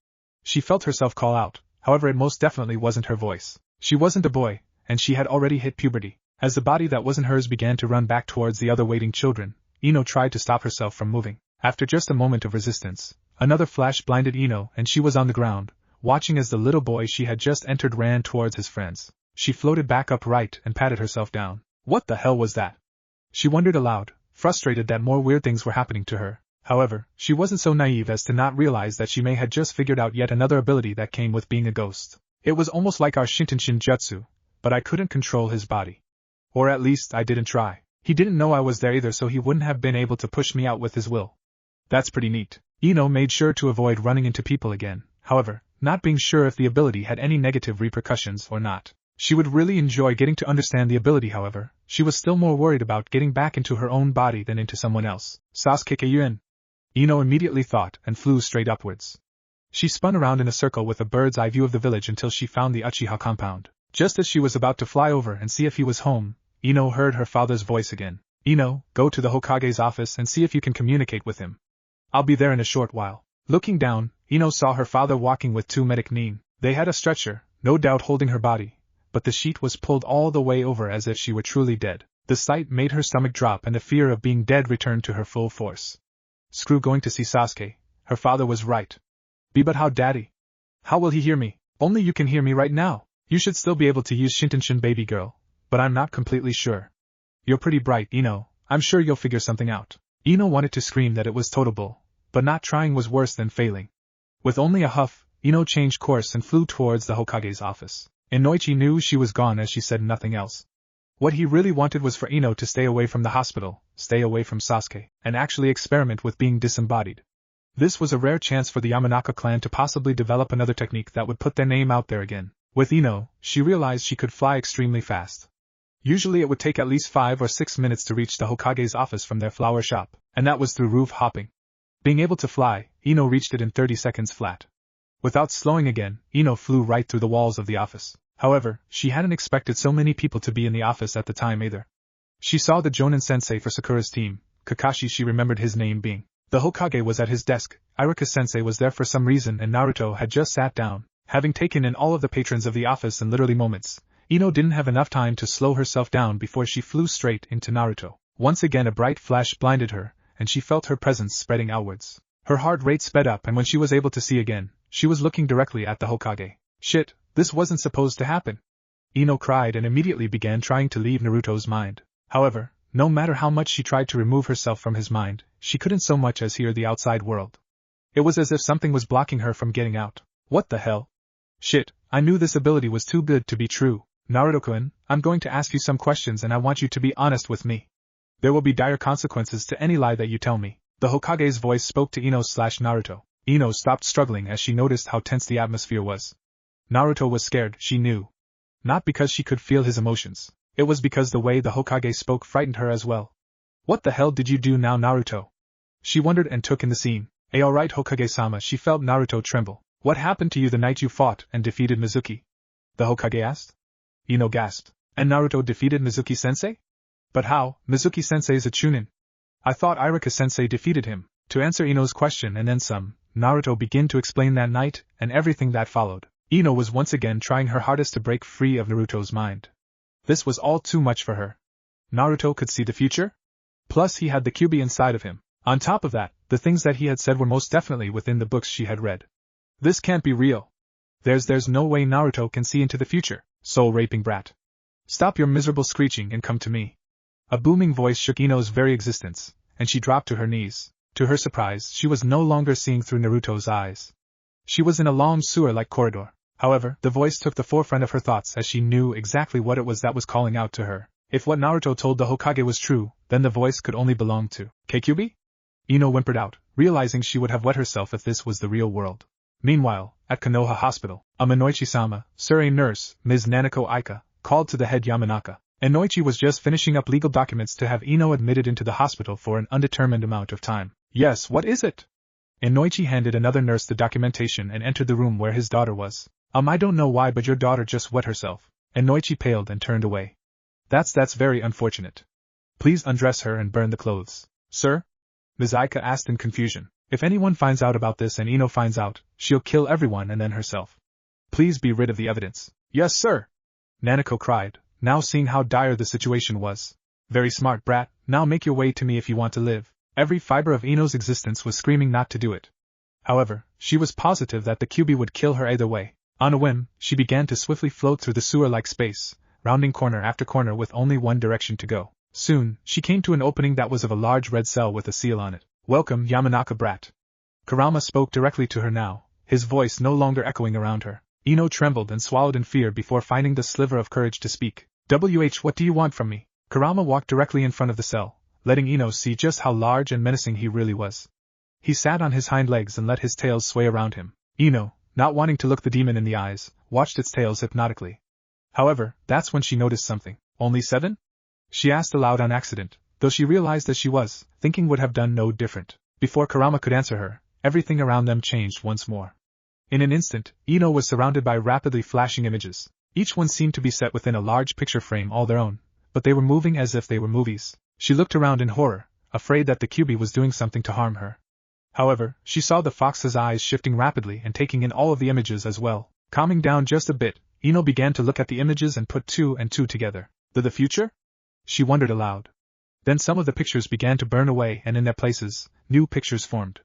She felt herself call out, however it most definitely wasn't her voice. She wasn't a boy, and she had already hit puberty. As the body that wasn't hers began to run back towards the other waiting children, Ino tried to stop herself from moving. After just a moment of resistance, another flash blinded Ino and she was on the ground, watching as the little boy she had just entered ran towards his friends. She floated back upright and patted herself down. What the hell was that? She wondered aloud, frustrated that more weird things were happening to her. However, she wasn't so naive as to not realize that she may had just figured out yet another ability that came with being a ghost. It was almost like our Shintenshin Jutsu, but I couldn't control his body. Or at least I didn't try. He didn't know I was there either, so he wouldn't have been able to push me out with his will. That's pretty neat. Ino made sure to avoid running into people again. However, not being sure if the ability had any negative repercussions or not. She would really enjoy getting to understand the ability, however. She was still more worried about getting back into her own body than into someone else. Sasuke Kyuubi, Ino immediately thought and flew straight upwards. She spun around in a circle with a bird's eye view of the village until she found the Uchiha compound. Just as she was about to fly over and see if he was home, Ino heard her father's voice again. Ino, go to the Hokage's office and see if you can communicate with him. I'll be there in a short while. Looking down, Ino saw her father walking with two medic nin. They had a stretcher, no doubt holding her body, but the sheet was pulled all the way over as if she were truly dead. The sight made her stomach drop and the fear of being dead returned to her full force. Screw going to see Sasuke, her father was right. But how, Daddy? How will he hear me? Only you can hear me right now. You should still be able to use Shintenshin, baby girl, but I'm not completely sure. You're pretty bright, Ino, I'm sure you'll figure something out. Ino wanted to scream that it was totable, but not trying was worse than failing. With only a huff, Ino changed course and flew towards the Hokage's office. Inoichi knew she was gone as she said nothing else. What he really wanted was for Ino to stay away from the hospital, stay away from Sasuke, and actually experiment with being disembodied. This was a rare chance for the Yamanaka clan to possibly develop another technique that would put their name out there again. With Ino, she realized she could fly extremely fast. Usually it would take at least 5 or 6 minutes to reach the Hokage's office from their flower shop, and that was through roof hopping. Being able to fly, Ino reached it in 30 seconds flat. Without slowing again, Ino flew right through the walls of the office. However, she hadn't expected so many people to be in the office at the time either. She saw the Jonin sensei for Sakura's team, Kakashi. She remembered his name being. The Hokage was at his desk, Iruka sensei was there for some reason, and Naruto had just sat down. Having taken in all of the patrons of the office in literally moments, Ino didn't have enough time to slow herself down before she flew straight into Naruto. Once again a bright flash blinded her, and she felt her presence spreading outwards. Her heart rate sped up, and when she was able to see again, she was looking directly at the Hokage. Shit, this wasn't supposed to happen. Ino cried and immediately began trying to leave Naruto's mind. However, no matter how much she tried to remove herself from his mind, she couldn't so much as hear the outside world. It was as if something was blocking her from getting out. What the hell? Shit, I knew this ability was too good to be true. Naruto-kun, I'm going to ask you some questions and I want you to be honest with me. There will be dire consequences to any lie that you tell me. The Hokage's voice spoke to Ino/Naruto. Ino stopped struggling as she noticed how tense the atmosphere was. Naruto was scared, she knew. Not because she could feel his emotions. It was because the way the Hokage spoke frightened her as well. What the hell did you do now, Naruto? She wondered and took in the scene. Alright, Hokage-sama, she felt Naruto tremble. What happened to you the night you fought and defeated Mizuki? The Hokage asked. Ino gasped. And Naruto defeated Mizuki-sensei? But how? Mizuki-sensei is a chunin. I thought Iruka-sensei defeated him. To answer Ino's question and then some, Naruto began to explain that night and everything that followed. Ino was once again trying her hardest to break free of Naruto's mind. This was all too much for her. Naruto could see the future? Plus he had the Kyuubi inside of him. On top of that, the things that he had said were most definitely within the books she had read. This can't be real. There's no way Naruto can see into the future, soul-raping brat. Stop your miserable screeching and come to me. A booming voice shook Ino's very existence, and she dropped to her knees. To her surprise, she was no longer seeing through Naruto's eyes. She was in a long sewer-like corridor. However, the voice took the forefront of her thoughts as she knew exactly what it was that was calling out to her. If what Naruto told the Hokage was true, then the voice could only belong to Kyuubi? Ino whimpered out, realizing she would have wet herself if this was the real world. Meanwhile, at Konoha Hospital, Inoichi-sama, Sure nurse, Ms. Nanako Aika, called to the head Yamanaka. Inoichi was just finishing up legal documents to have Ino admitted into the hospital for an undetermined amount of time. Yes, what is it? Inoichi handed another nurse the documentation and entered the room where his daughter was. I don't know why, but your daughter just wet herself. Inoichi paled and turned away. That's very unfortunate. Please undress her and burn the clothes. Sir? Ms. Aika asked in confusion. If anyone finds out about this and Ino finds out, she'll kill everyone and then herself. Please be rid of the evidence. Yes, sir! Nanako cried, now seeing how dire the situation was. Very smart, brat, now make your way to me if you want to live. Every fiber of Ino's existence was screaming not to do it. However, she was positive that the Kyuubi would kill her either way. On a whim, she began to swiftly float through the sewer-like space, rounding corner after corner with only one direction to go. Soon, she came to an opening that was of a large red cell with a seal on it. Welcome, Yamanaka brat. Kurama spoke directly to her now, his voice no longer echoing around her. Ino trembled and swallowed in fear before finding the sliver of courage to speak. What do you want from me? Kurama walked directly in front of the cell, letting Ino see just how large and menacing he really was. He sat on his hind legs and let his tail sway around him. Ino, not wanting to look the demon in the eyes, watched its tails hypnotically. However, that's when she noticed something. Only 7? She asked aloud on accident, though she realized that she was, thinking would have done no different. Before Kurama could answer her, everything around them changed once more. In an instant, Ino was surrounded by rapidly flashing images. Each one seemed to be set within a large picture frame all their own, but they were moving as if they were movies. She looked around in horror, afraid that the Kyuubi was doing something to harm her. However, she saw the fox's eyes shifting rapidly and taking in all of the images as well. Calming down just a bit, Ino began to look at the images and put 2 and 2 together. The future? She wondered aloud. Then some of the pictures began to burn away and in their places, new pictures formed.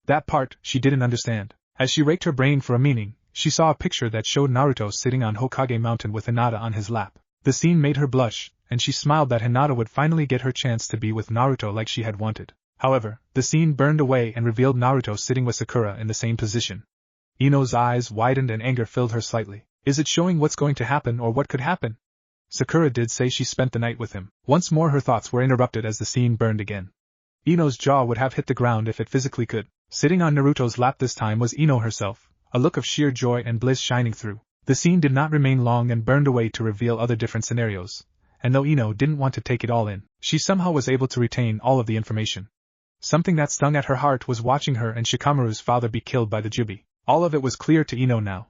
That part, she didn't understand. As she raked her brain for a meaning, she saw a picture that showed Naruto sitting on Hokage Mountain with Hinata on his lap. The scene made her blush, and she smiled that Hinata would finally get her chance to be with Naruto like she had wanted. However, the scene burned away and revealed Naruto sitting with Sakura in the same position. Ino's eyes widened and anger filled her slightly. Is it showing what's going to happen or what could happen? Sakura did say she spent the night with him. Once more her thoughts were interrupted as the scene burned again. Ino's jaw would have hit the ground if it physically could. Sitting on Naruto's lap this time was Ino herself, a look of sheer joy and bliss shining through. The scene did not remain long and burned away to reveal other different scenarios, and though Ino didn't want to take it all in, she somehow was able to retain all of the information. Something that stung at her heart was watching her and Shikamaru's father be killed by the Kyuubi. All of it was clear to Ino now.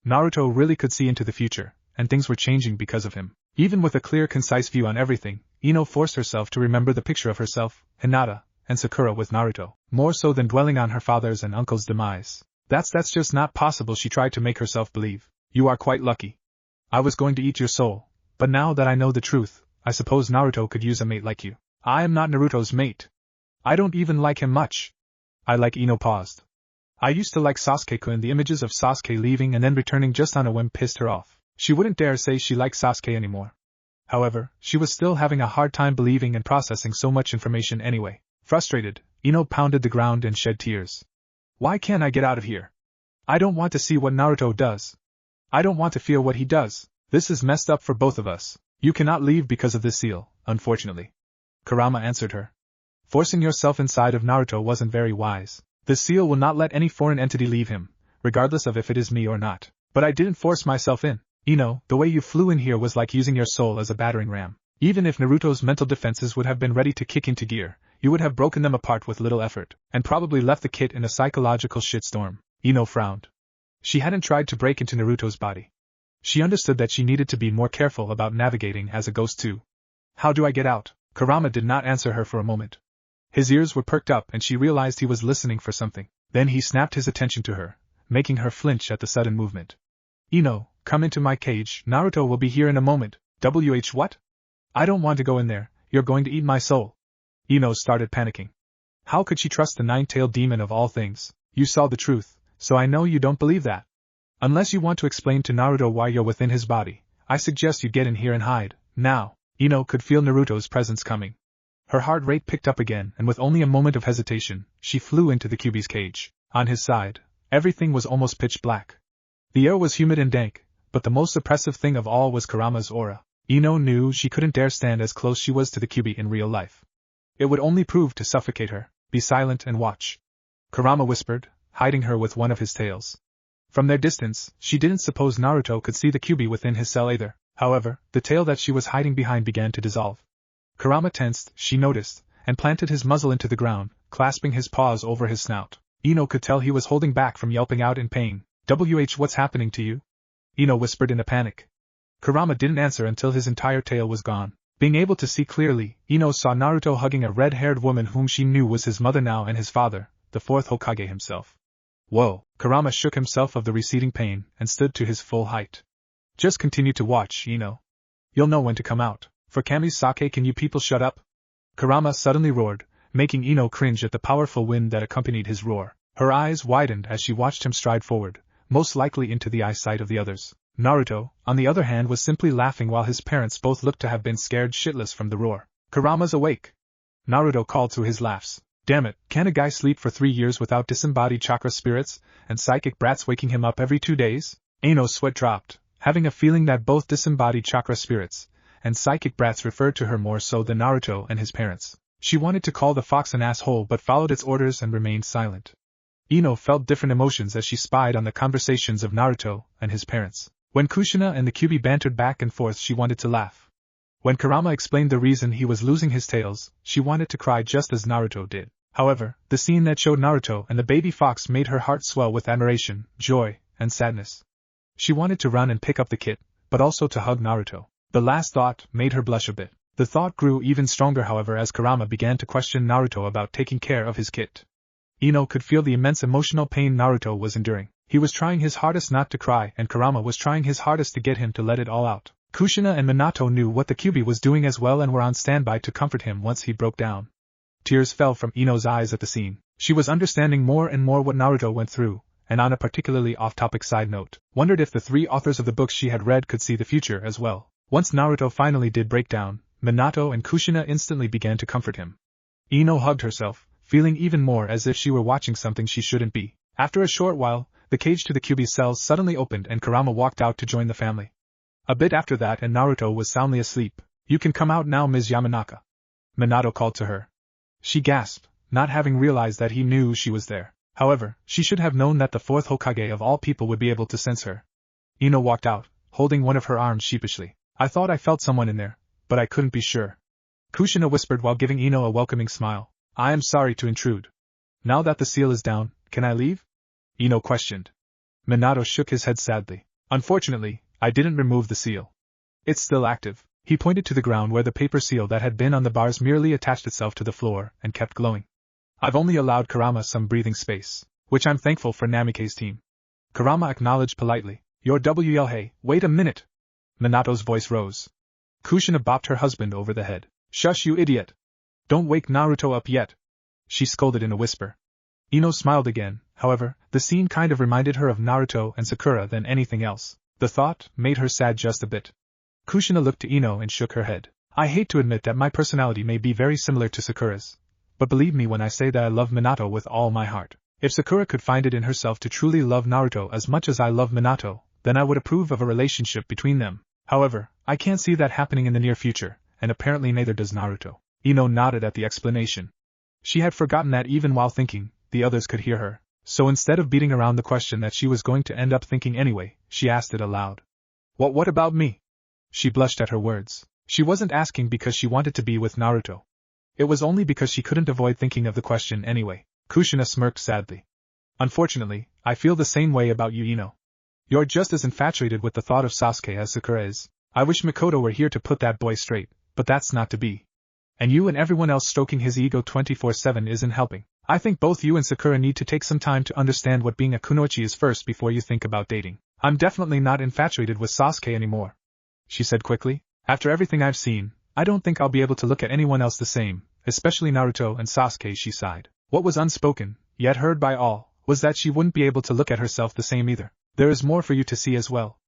Naruto really could see into the future, and things were changing because of him. Even with a clear, concise view on everything, Ino forced herself to remember the picture of herself, Hinata, and Sakura with Naruto, more so than dwelling on her father's and uncle's demise. That's just not possible, she tried to make herself believe. You are quite lucky. I was going to eat your soul, but now that I know the truth, I suppose Naruto could use a mate like you. I am not Naruto's mate. I don't even like him much. Ino paused. I used to like Sasuke-kun. The images of Sasuke leaving and then returning just on a whim pissed her off. She wouldn't dare say she liked Sasuke anymore. However, she was still having a hard time believing and processing so much information anyway. Frustrated, Ino pounded the ground and shed tears. Why can't I get out of here? I don't want to see what Naruto does. I don't want to feel what he does. This is messed up for both of us. You cannot leave because of this seal, unfortunately. Kurama answered her. Forcing yourself inside of Naruto wasn't very wise. The seal will not let any foreign entity leave him, regardless of if it is me or not. But I didn't force myself in. Ino, the way you flew in here was like using your soul as a battering ram. Even if Naruto's mental defenses would have been ready to kick into gear, you would have broken them apart with little effort, and probably left the kid in a psychological shitstorm. Ino frowned. She hadn't tried to break into Naruto's body. She understood that she needed to be more careful about navigating as a ghost too. How do I get out? Kurama did not answer her for a moment. His ears were perked up and she realized he was listening for something. Then he snapped his attention to her, making her flinch at the sudden movement. Ino, come into my cage. Naruto will be here in a moment. What? I don't want to go in there. You're going to eat my soul. Ino started panicking. How could she trust the nine-tailed demon of all things? You saw the truth, so I know you don't believe that. Unless you want to explain to Naruto why you're within his body, I suggest you get in here and hide. Now. Ino could feel Naruto's presence coming. Her heart rate picked up again, and with only a moment of hesitation, she flew into the Kyuubi's cage. On his side, everything was almost pitch black. The air was humid and dank, but the most oppressive thing of all was Kurama's aura. Ino knew she couldn't dare stand as close she was to the Kyuubi in real life. It would only prove to suffocate her. Be silent and watch. Kurama whispered, hiding her with one of his tails. From their distance, she didn't suppose Naruto could see the Kyuubi within his cell either. However, the tail that she was hiding behind began to dissolve. Kurama tensed, she noticed, and planted his muzzle into the ground, clasping his paws over his snout. Ino could tell he was holding back from yelping out in pain. What's happening to you? Ino whispered in a panic. Kurama didn't answer until his entire tail was gone. Being able to see clearly, Ino saw Naruto hugging a red-haired woman whom she knew was his mother now and his father, the fourth Hokage himself. Whoa! Kurama shook himself of the receding pain and stood to his full height. Just continue to watch, Ino. You'll know when to come out. For Kami's sake, can you people shut up? Kurama suddenly roared, making Ino cringe at the powerful wind that accompanied his roar. Her eyes widened as she watched him stride forward, most likely into the eyesight of the others. Naruto, on the other hand, was simply laughing while his parents both looked to have been scared shitless from the roar. Kurama's awake! Naruto called through his laughs. Damn it, can a guy sleep for 3 years without disembodied chakra spirits, and psychic brats waking him up every 2 days? Ino's sweat dropped, having a feeling that both disembodied chakra spirits and psychic brats referred to her more so than Naruto and his parents. She wanted to call the fox an asshole but followed its orders and remained silent. Ino felt different emotions as she spied on the conversations of Naruto and his parents. When Kushina and the Kyuubi bantered back and forth, she wanted to laugh. When Kurama explained the reason he was losing his tails, she wanted to cry just as Naruto did. However, the scene that showed Naruto and the baby fox made her heart swell with admiration, joy, and sadness. She wanted to run and pick up the kit, but also to hug Naruto. The last thought made her blush a bit. The thought grew even stronger, however, as Kurama began to question Naruto about taking care of his kit. Ino could feel the immense emotional pain Naruto was enduring. He was trying his hardest not to cry, and Kurama was trying his hardest to get him to let it all out. Kushina and Minato knew what the Kyuubi was doing as well and were on standby to comfort him once he broke down. Tears fell from Ino's eyes at the scene. She was understanding more and more what Naruto went through, and on a particularly off-topic side note, wondered if the three authors of the books she had read could see the future as well. Once Naruto finally did break down, Minato and Kushina instantly began to comfort him. Ino hugged herself, feeling even more as if she were watching something she shouldn't be. After a short while, the cage to the Kyuubi cells suddenly opened and Kurama walked out to join the family. A bit after that and Naruto was soundly asleep. "You can come out now, Ms. Yamanaka," Minato called to her. She gasped, not having realized that he knew she was there. However, she should have known that the fourth Hokage of all people would be able to sense her. Ino walked out, holding one of her arms sheepishly. "I thought I felt someone in there, but I couldn't be sure," Kushina whispered while giving Ino a welcoming smile. "I am sorry to intrude. Now that the seal is down, can I leave?" Ino questioned. Minato shook his head sadly. "Unfortunately, I didn't remove the seal. It's still active." He pointed to the ground where the paper seal that had been on the bars merely attached itself to the floor and kept glowing. "I've only allowed Kurama some breathing space, which I'm thankful for Namikaze's team." Kurama acknowledged politely. "Your WL, hey, wait a minute." Minato's voice rose. Kushina bopped her husband over the head. "Shush, you idiot! Don't wake Naruto up yet," she scolded in a whisper. Ino smiled again. However, the scene kind of reminded her of Naruto and Sakura than anything else. The thought made her sad just a bit. Kushina looked to Ino and shook her head. "I hate to admit that my personality may be very similar to Sakura's, but believe me when I say that I love Minato with all my heart. If Sakura could find it in herself to truly love Naruto as much as I love Minato, then I would approve of a relationship between them. However, I can't see that happening in the near future, and apparently neither does Naruto." Ino nodded at the explanation. She had forgotten that even while thinking, the others could hear her. So instead of beating around the question that she was going to end up thinking anyway, she asked it aloud. What about me?" She blushed at her words. She wasn't asking because she wanted to be with Naruto. It was only because she couldn't avoid thinking of the question anyway. Kushina smirked sadly. "Unfortunately, I feel the same way about you, Ino. You're just as infatuated with the thought of Sasuke as Sakura is. I wish Mikoto were here to put that boy straight, but that's not to be. And you and everyone else stroking his ego 24/7 isn't helping. I think both you and Sakura need to take some time to understand what being a kunoichi is first before you think about dating. I'm definitely not infatuated with Sasuke anymore," she said quickly. "After everything I've seen, I don't think I'll be able to look at anyone else the same, especially Naruto and Sasuke." She sighed. What was unspoken, yet heard by all, was that she wouldn't be able to look at herself the same either. "There is more for you to see as well."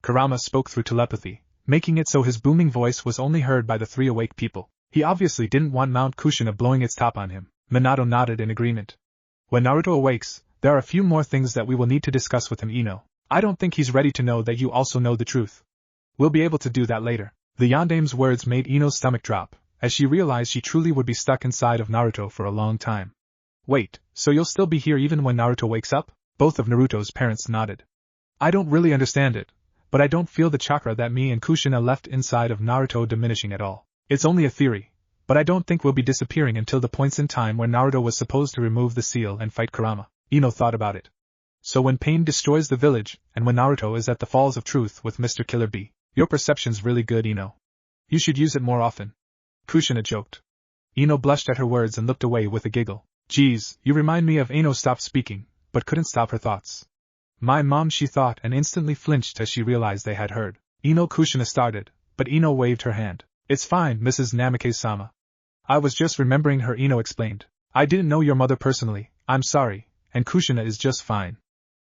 Kurama spoke through telepathy, making it so his booming voice was only heard by the three awake people. He obviously didn't want Mount Kushina blowing its top on him. Minato nodded in agreement. "When Naruto awakes, there are a few more things that we will need to discuss with him, Ino. I don't think he's ready to know that you also know the truth. We'll be able to do that later." The Yandame's words made Ino's stomach drop, as she realized she truly would be stuck inside of Naruto for a long time. "Wait, so you'll still be here even when Naruto wakes up?" Both of Naruto's parents nodded. "I don't really understand it, but I don't feel the chakra that me and Kushina left inside of Naruto diminishing at all. It's only a theory, but I don't think we'll be disappearing until the points in time where Naruto was supposed to remove the seal and fight Kurama." Ino thought about it. "So when pain destroys the village, and when Naruto is at the Falls of Truth with Mr. Killer Bee. Your perception's really good, Ino. You should use it more often," Kushina joked. Ino blushed at her words and looked away with a giggle. "Geez, you remind me of." Ino stopped speaking, but couldn't stop her thoughts. "My mom," she thought, and instantly flinched as she realized they had heard. Kushina started, but Ino waved her hand. "It's fine, Mrs. Namikaze-sama. I was just remembering her," Ino explained. "I didn't know your mother personally, I'm sorry, and Kushina is just fine.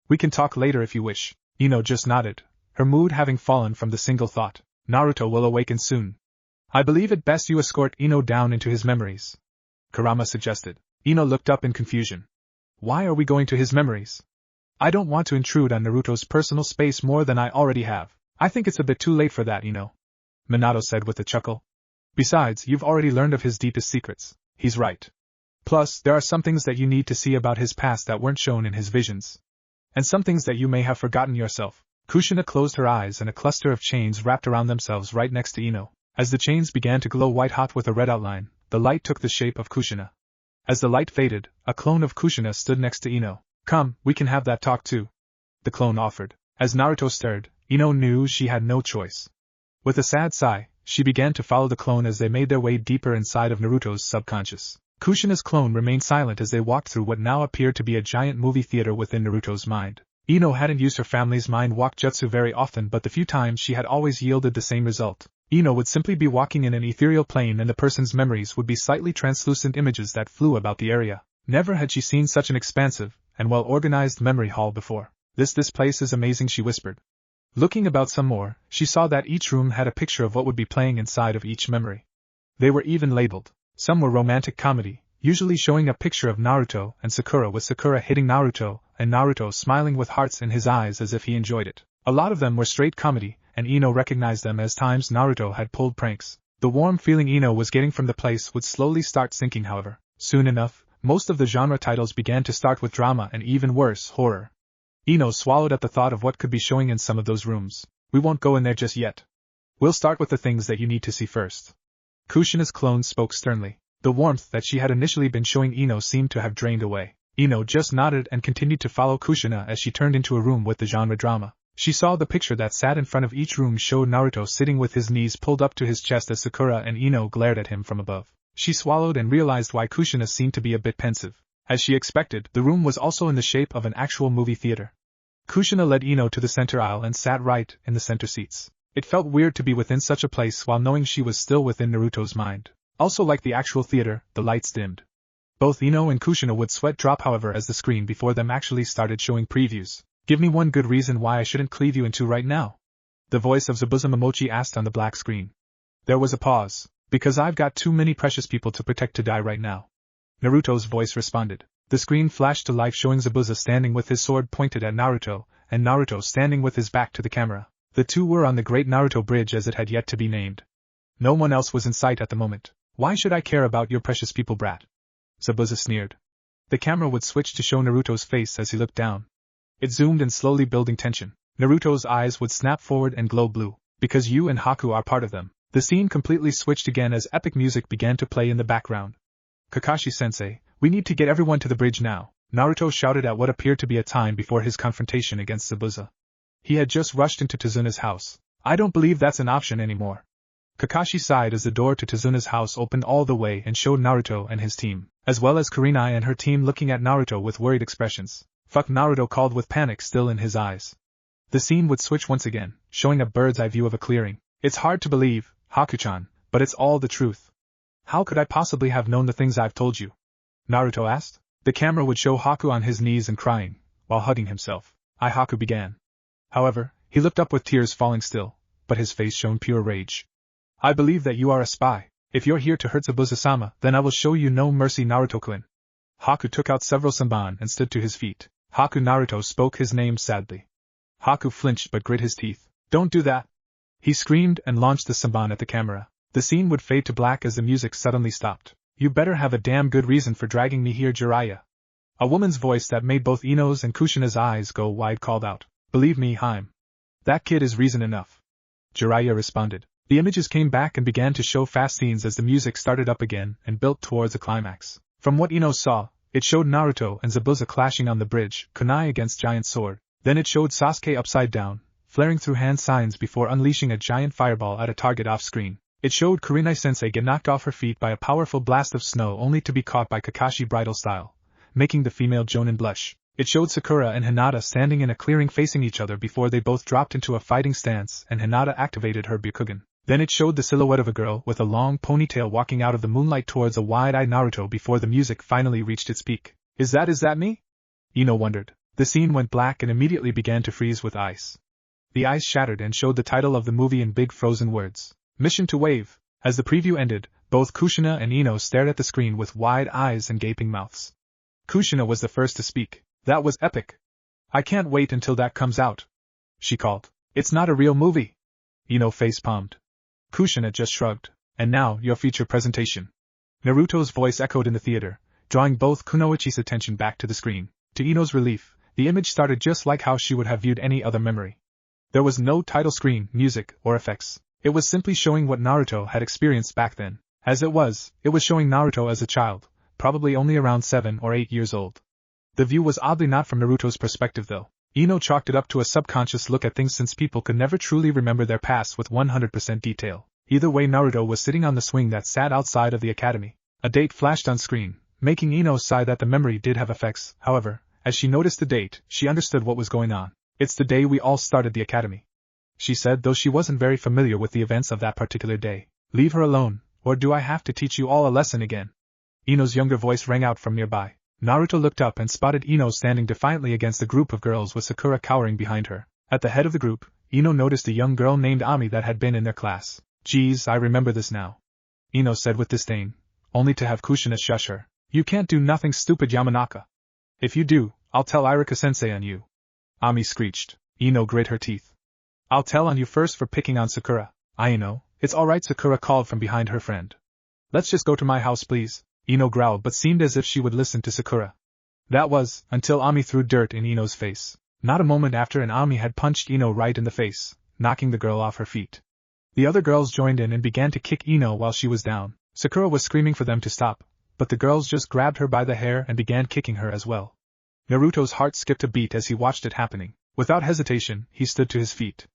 We can talk later if you wish." Ino just nodded, her mood having fallen from the single thought. "Naruto will awaken soon. I believe it best you escort Ino down into his memories," Kurama suggested. Ino looked up in confusion. "Why are we going to his memories? I don't want to intrude on Naruto's personal space more than I already have." "I think it's a bit too late for that, Ino," Minato said with a chuckle. "Besides, you've already learned of his deepest secrets." "He's right. Plus, there are some things that you need to see about his past that weren't shown in his visions. And some things that you may have forgotten yourself. Kushina closed her eyes and a cluster of chains wrapped around themselves right next to Ino. As the chains began to glow white-hot with a red outline, the light took the shape of Kushina. As the light faded, a clone of Kushina stood next to Ino. Come, we can have that talk too, the clone offered. As Naruto stirred, Ino knew she had no choice. With a sad sigh, she began to follow the clone as they made their way deeper inside of Naruto's subconscious. Kushina's clone remained silent as they walked through what now appeared to be a giant movie theater within Naruto's mind. Ino hadn't used her family's mind walk jutsu very often, but the few times she had always yielded the same result. Ino would simply be walking in an ethereal plane and the person's memories would be slightly translucent images that flew about the area. Never had she seen such an expansive and well-organized memory hall before. This place is amazing, she whispered. Looking about some more, she saw that each room had a picture of what would be playing inside of each memory. They were even labeled. Some were romantic comedy, usually showing a picture of Naruto and Sakura with Sakura hitting Naruto, and Naruto smiling with hearts in his eyes as if he enjoyed it. A lot of them were straight comedy, and Ino recognized them as times Naruto had pulled pranks. The warm feeling Ino was getting from the place would slowly start sinking, however. Soon enough, most of the genre titles began to start with drama and even worse, horror. Ino swallowed at the thought of what could be showing in some of those rooms. We won't go in there just yet. We'll start with the things that you need to see first. Kushina's clone spoke sternly. The warmth that she had initially been showing Ino seemed to have drained away. Ino just nodded and continued to follow Kushina as she turned into a room with the genre drama. She saw the picture that sat in front of each room showed Naruto sitting with his knees pulled up to his chest as Sakura and Ino glared at him from above. She swallowed and realized why Kushina seemed to be a bit pensive. As she expected, the room was also in the shape of an actual movie theater. Kushina led Ino to the center aisle and sat right in the center seats. It felt weird to be within such a place while knowing she was still within Naruto's mind. Also, like the actual theater, the lights dimmed. Both Ino and Kushina would sweat drop, however, as the screen before them actually started showing previews. Give me one good reason why I shouldn't cleave you in two right now, the voice of Zabuza Momochi asked on the black screen. There was a pause. Because I've got too many precious people to protect to die right now, Naruto's voice responded. The screen flashed to life showing Zabuza standing with his sword pointed at Naruto, and Naruto standing with his back to the camera. The two were on the Great Naruto Bridge as it had yet to be named. No one else was in sight at the moment. Why should I care about your precious people, brat? Zabuza sneered. The camera would switch to show Naruto's face as he looked down. It zoomed in, slowly building tension. Naruto's eyes would snap forward and glow blue. Because you and Haku are part of them. The scene completely switched again as epic music began to play in the background. Kakashi-sensei, we need to get everyone to the bridge now, Naruto shouted at what appeared to be a time before his confrontation against Zabuza. He had just rushed into Tazuna's house. I don't believe that's an option anymore. Kakashi sighed as the door to Tazuna's house opened all the way and showed Naruto and his team, as well as Kurenai and her team looking at Naruto with worried expressions. Fuck, Naruto called with panic still in his eyes. The scene would switch once again, showing a bird's eye view of a clearing. It's hard to believe, Haku-chan, but it's all the truth. How could I possibly have known the things I've told you? Naruto asked. The camera would show Haku on his knees and crying, while hugging himself. Haku began. However, he looked up with tears falling still, but his face shone pure rage. I believe that you are a spy. If you're here to hurt Zabuza-sama, then I will show you no mercy, Naruto-kun. Haku took out several sanban and stood to his feet. Haku. Naruto spoke his name sadly. Haku flinched but grit his teeth. Don't do that! He screamed and launched the sanban at the camera. The scene would fade to black as the music suddenly stopped. You better have a damn good reason for dragging me here, Jiraiya. A woman's voice that made both Ino's and Kushina's eyes go wide called out. Believe me, Haim. That kid is reason enough. Jiraiya responded. The images came back and began to show fast scenes as the music started up again and built towards a climax. From what Ino saw, it showed Naruto and Zabuza clashing on the bridge, kunai against giant sword. Then it showed Sasuke upside down, flaring through hand signs before unleashing a giant fireball at a target off-screen. It showed Kurenai-sensei get knocked off her feet by a powerful blast of snow only to be caught by Kakashi bridal style, making the female Jonin blush. It showed Sakura and Hinata standing in a clearing facing each other before they both dropped into a fighting stance and Hinata activated her Byakugan. Then it showed the silhouette of a girl with a long ponytail walking out of the moonlight towards a wide-eyed Naruto before the music finally reached its peak. Is that me? Ino wondered. The scene went black and immediately began to freeze with ice. The ice shattered and showed the title of the movie in big frozen words. Mission to Wave. As the preview ended, both Kushina and Ino stared at the screen with wide eyes and gaping mouths. Kushina was the first to speak. That was epic. I can't wait until that comes out, she called. It's not a real movie. Ino face-palmed. Kushina just shrugged. And now, your feature presentation. Naruto's voice echoed in the theater, drawing both Kunoichi's attention back to the screen. To Ino's relief, the image started just like how she would have viewed any other memory. There was no title screen, music, or effects. It was simply showing what Naruto had experienced back then. As it was showing Naruto as a child, probably only around 7 or 8 years old. The view was oddly not from Naruto's perspective though. Ino chalked it up to a subconscious look at things since people could never truly remember their past with 100% detail. Either way, Naruto was sitting on the swing that sat outside of the academy. A date flashed on screen, making Ino sigh that the memory did have effects. However, as she noticed the date, she understood what was going on. It's the day we all started the academy, she said, though she wasn't very familiar with the events of that particular day. Leave her alone, or do I have to teach you all a lesson again? Ino's younger voice rang out from nearby. Naruto looked up and spotted Ino standing defiantly against a group of girls with Sakura cowering behind her. At the head of the group, Ino noticed a young girl named Ami that had been in their class. Geez, I remember this now, Ino said with disdain, only to have Kushina shush her. You can't do nothing stupid, Yamanaka. If you do, I'll tell Irika-sensei on you. Ami screeched. Ino grit her teeth. I'll tell on you first for picking on Sakura. Ino, it's alright, Sakura called from behind her friend. Let's just go to my house please, Ino growled, but seemed as if she would listen to Sakura. That was, until Ami threw dirt in Ino's face. Not a moment after, and Ami had punched Ino right in the face, knocking the girl off her feet. The other girls joined in and began to kick Ino while she was down. Sakura was screaming for them to stop, but the girls just grabbed her by the hair and began kicking her as well. Naruto's heart skipped a beat as he watched it happening. Without hesitation, he stood to his feet.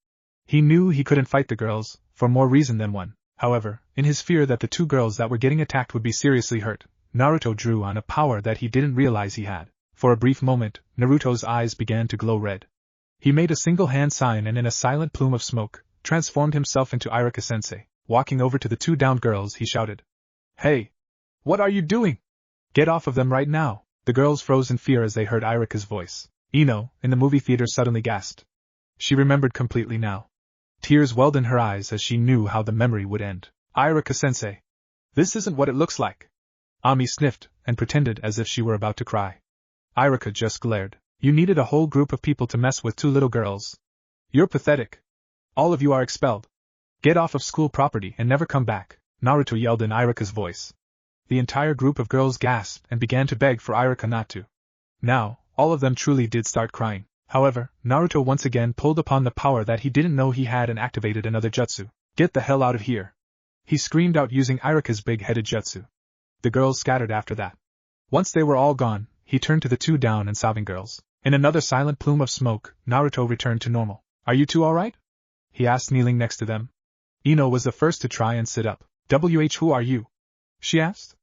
He knew he couldn't fight the girls, for more reason than one. However, in his fear that the two girls that were getting attacked would be seriously hurt, Naruto drew on a power that he didn't realize he had. For a brief moment, Naruto's eyes began to glow red. He made a single hand sign and in a silent plume of smoke, transformed himself into Irika-sensei. Walking over to the two downed girls, he shouted, Hey! What are you doing? Get off of them right now! The girls froze in fear as they heard Irika's voice. Ino, in the movie theater, suddenly gasped. She remembered completely now. Tears welled in her eyes as she knew how the memory would end. Irika-sensei. This isn't what it looks like. Ami sniffed, and pretended as if she were about to cry. Irika just glared. You needed a whole group of people to mess with two little girls. You're pathetic. All of you are expelled. Get off of school property and never come back, Naruto yelled in Irika's voice. The entire group of girls gasped and began to beg for Irika not to. Now, all of them truly did start crying. However, Naruto once again pulled upon the power that he didn't know he had and activated another jutsu. Get the hell out of here! He screamed out using Irika's big-headed jutsu. The girls scattered after that. Once they were all gone, he turned to the two down and sobbing girls. In another silent plume of smoke, Naruto returned to normal. Are you two alright? He asked, kneeling next to them. Ino was the first to try and sit up. Who are you? She asked.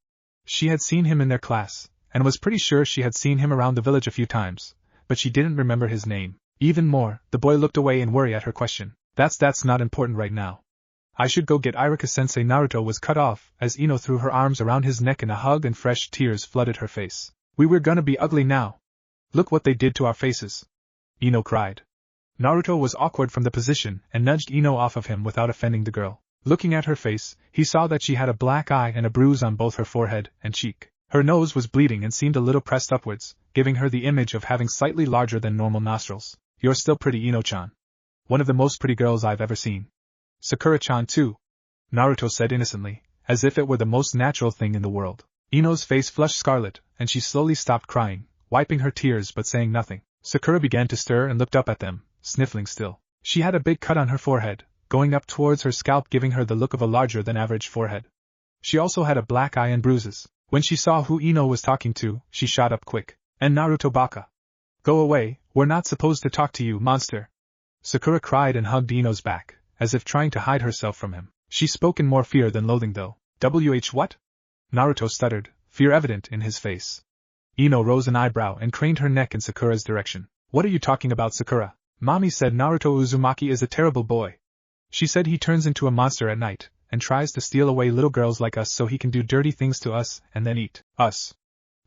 She had seen him in their class, and was pretty sure she had seen him around the village a few times, but she didn't remember his name. Even more, the boy looked away in worry at her question. That's not important right now. I should go get Irika-sensei. Naruto was cut off as Ino threw her arms around his neck in a hug and fresh tears flooded her face. We were gonna be ugly now. Look what they did to our faces. Ino cried. Naruto was awkward from the position and nudged Ino off of him without offending the girl. Looking at her face, he saw that she had a black eye and a bruise on both her forehead and cheek. Her nose was bleeding and seemed a little pressed upwards, giving her the image of having slightly larger than normal nostrils. You're still pretty, Ino-chan. One of the most pretty girls I've ever seen. Sakura-chan too, Naruto said innocently, as if it were the most natural thing in the world. Ino's face flushed scarlet, and she slowly stopped crying, wiping her tears but saying nothing. Sakura began to stir and looked up at them, sniffling still. She had a big cut on her forehead, going up towards her scalp, giving her the look of a larger-than-average forehead. She also had a black eye and bruises. When she saw who Ino was talking to, she shot up quick. And Naruto baka. Go away, we're not supposed to talk to you, monster. Sakura cried and hugged Ino's back, as if trying to hide herself from him. She spoke in more fear than loathing though. What? Naruto stuttered, fear evident in his face. Ino rose an eyebrow and craned her neck in Sakura's direction. What are you talking about, Sakura? Mommy said Naruto Uzumaki is a terrible boy. She said he turns into a monster at night, and tries to steal away little girls like us so he can do dirty things to us and then eat us.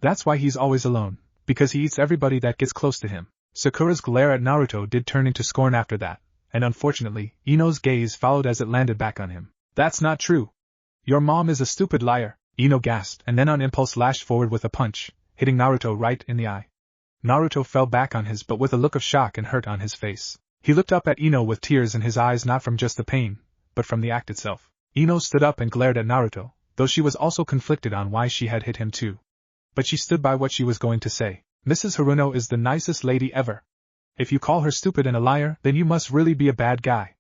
That's why he's always alone, because he eats everybody that gets close to him. Sakura's glare at Naruto did turn into scorn after that, and unfortunately, Ino's gaze followed as it landed back on him. That's not true. Your mom is a stupid liar, Ino gasped and then on impulse lashed forward with a punch, hitting Naruto right in the eye. Naruto fell back on his butt with a look of shock and hurt on his face. He looked up at Ino with tears in his eyes, not from just the pain, but from the act itself. Ino stood up and glared at Naruto, though she was also conflicted on why she had hit him too. But she stood by what she was going to say. Mrs. Haruno is the nicest lady ever. If you call her stupid and a liar, then you must really be a bad guy.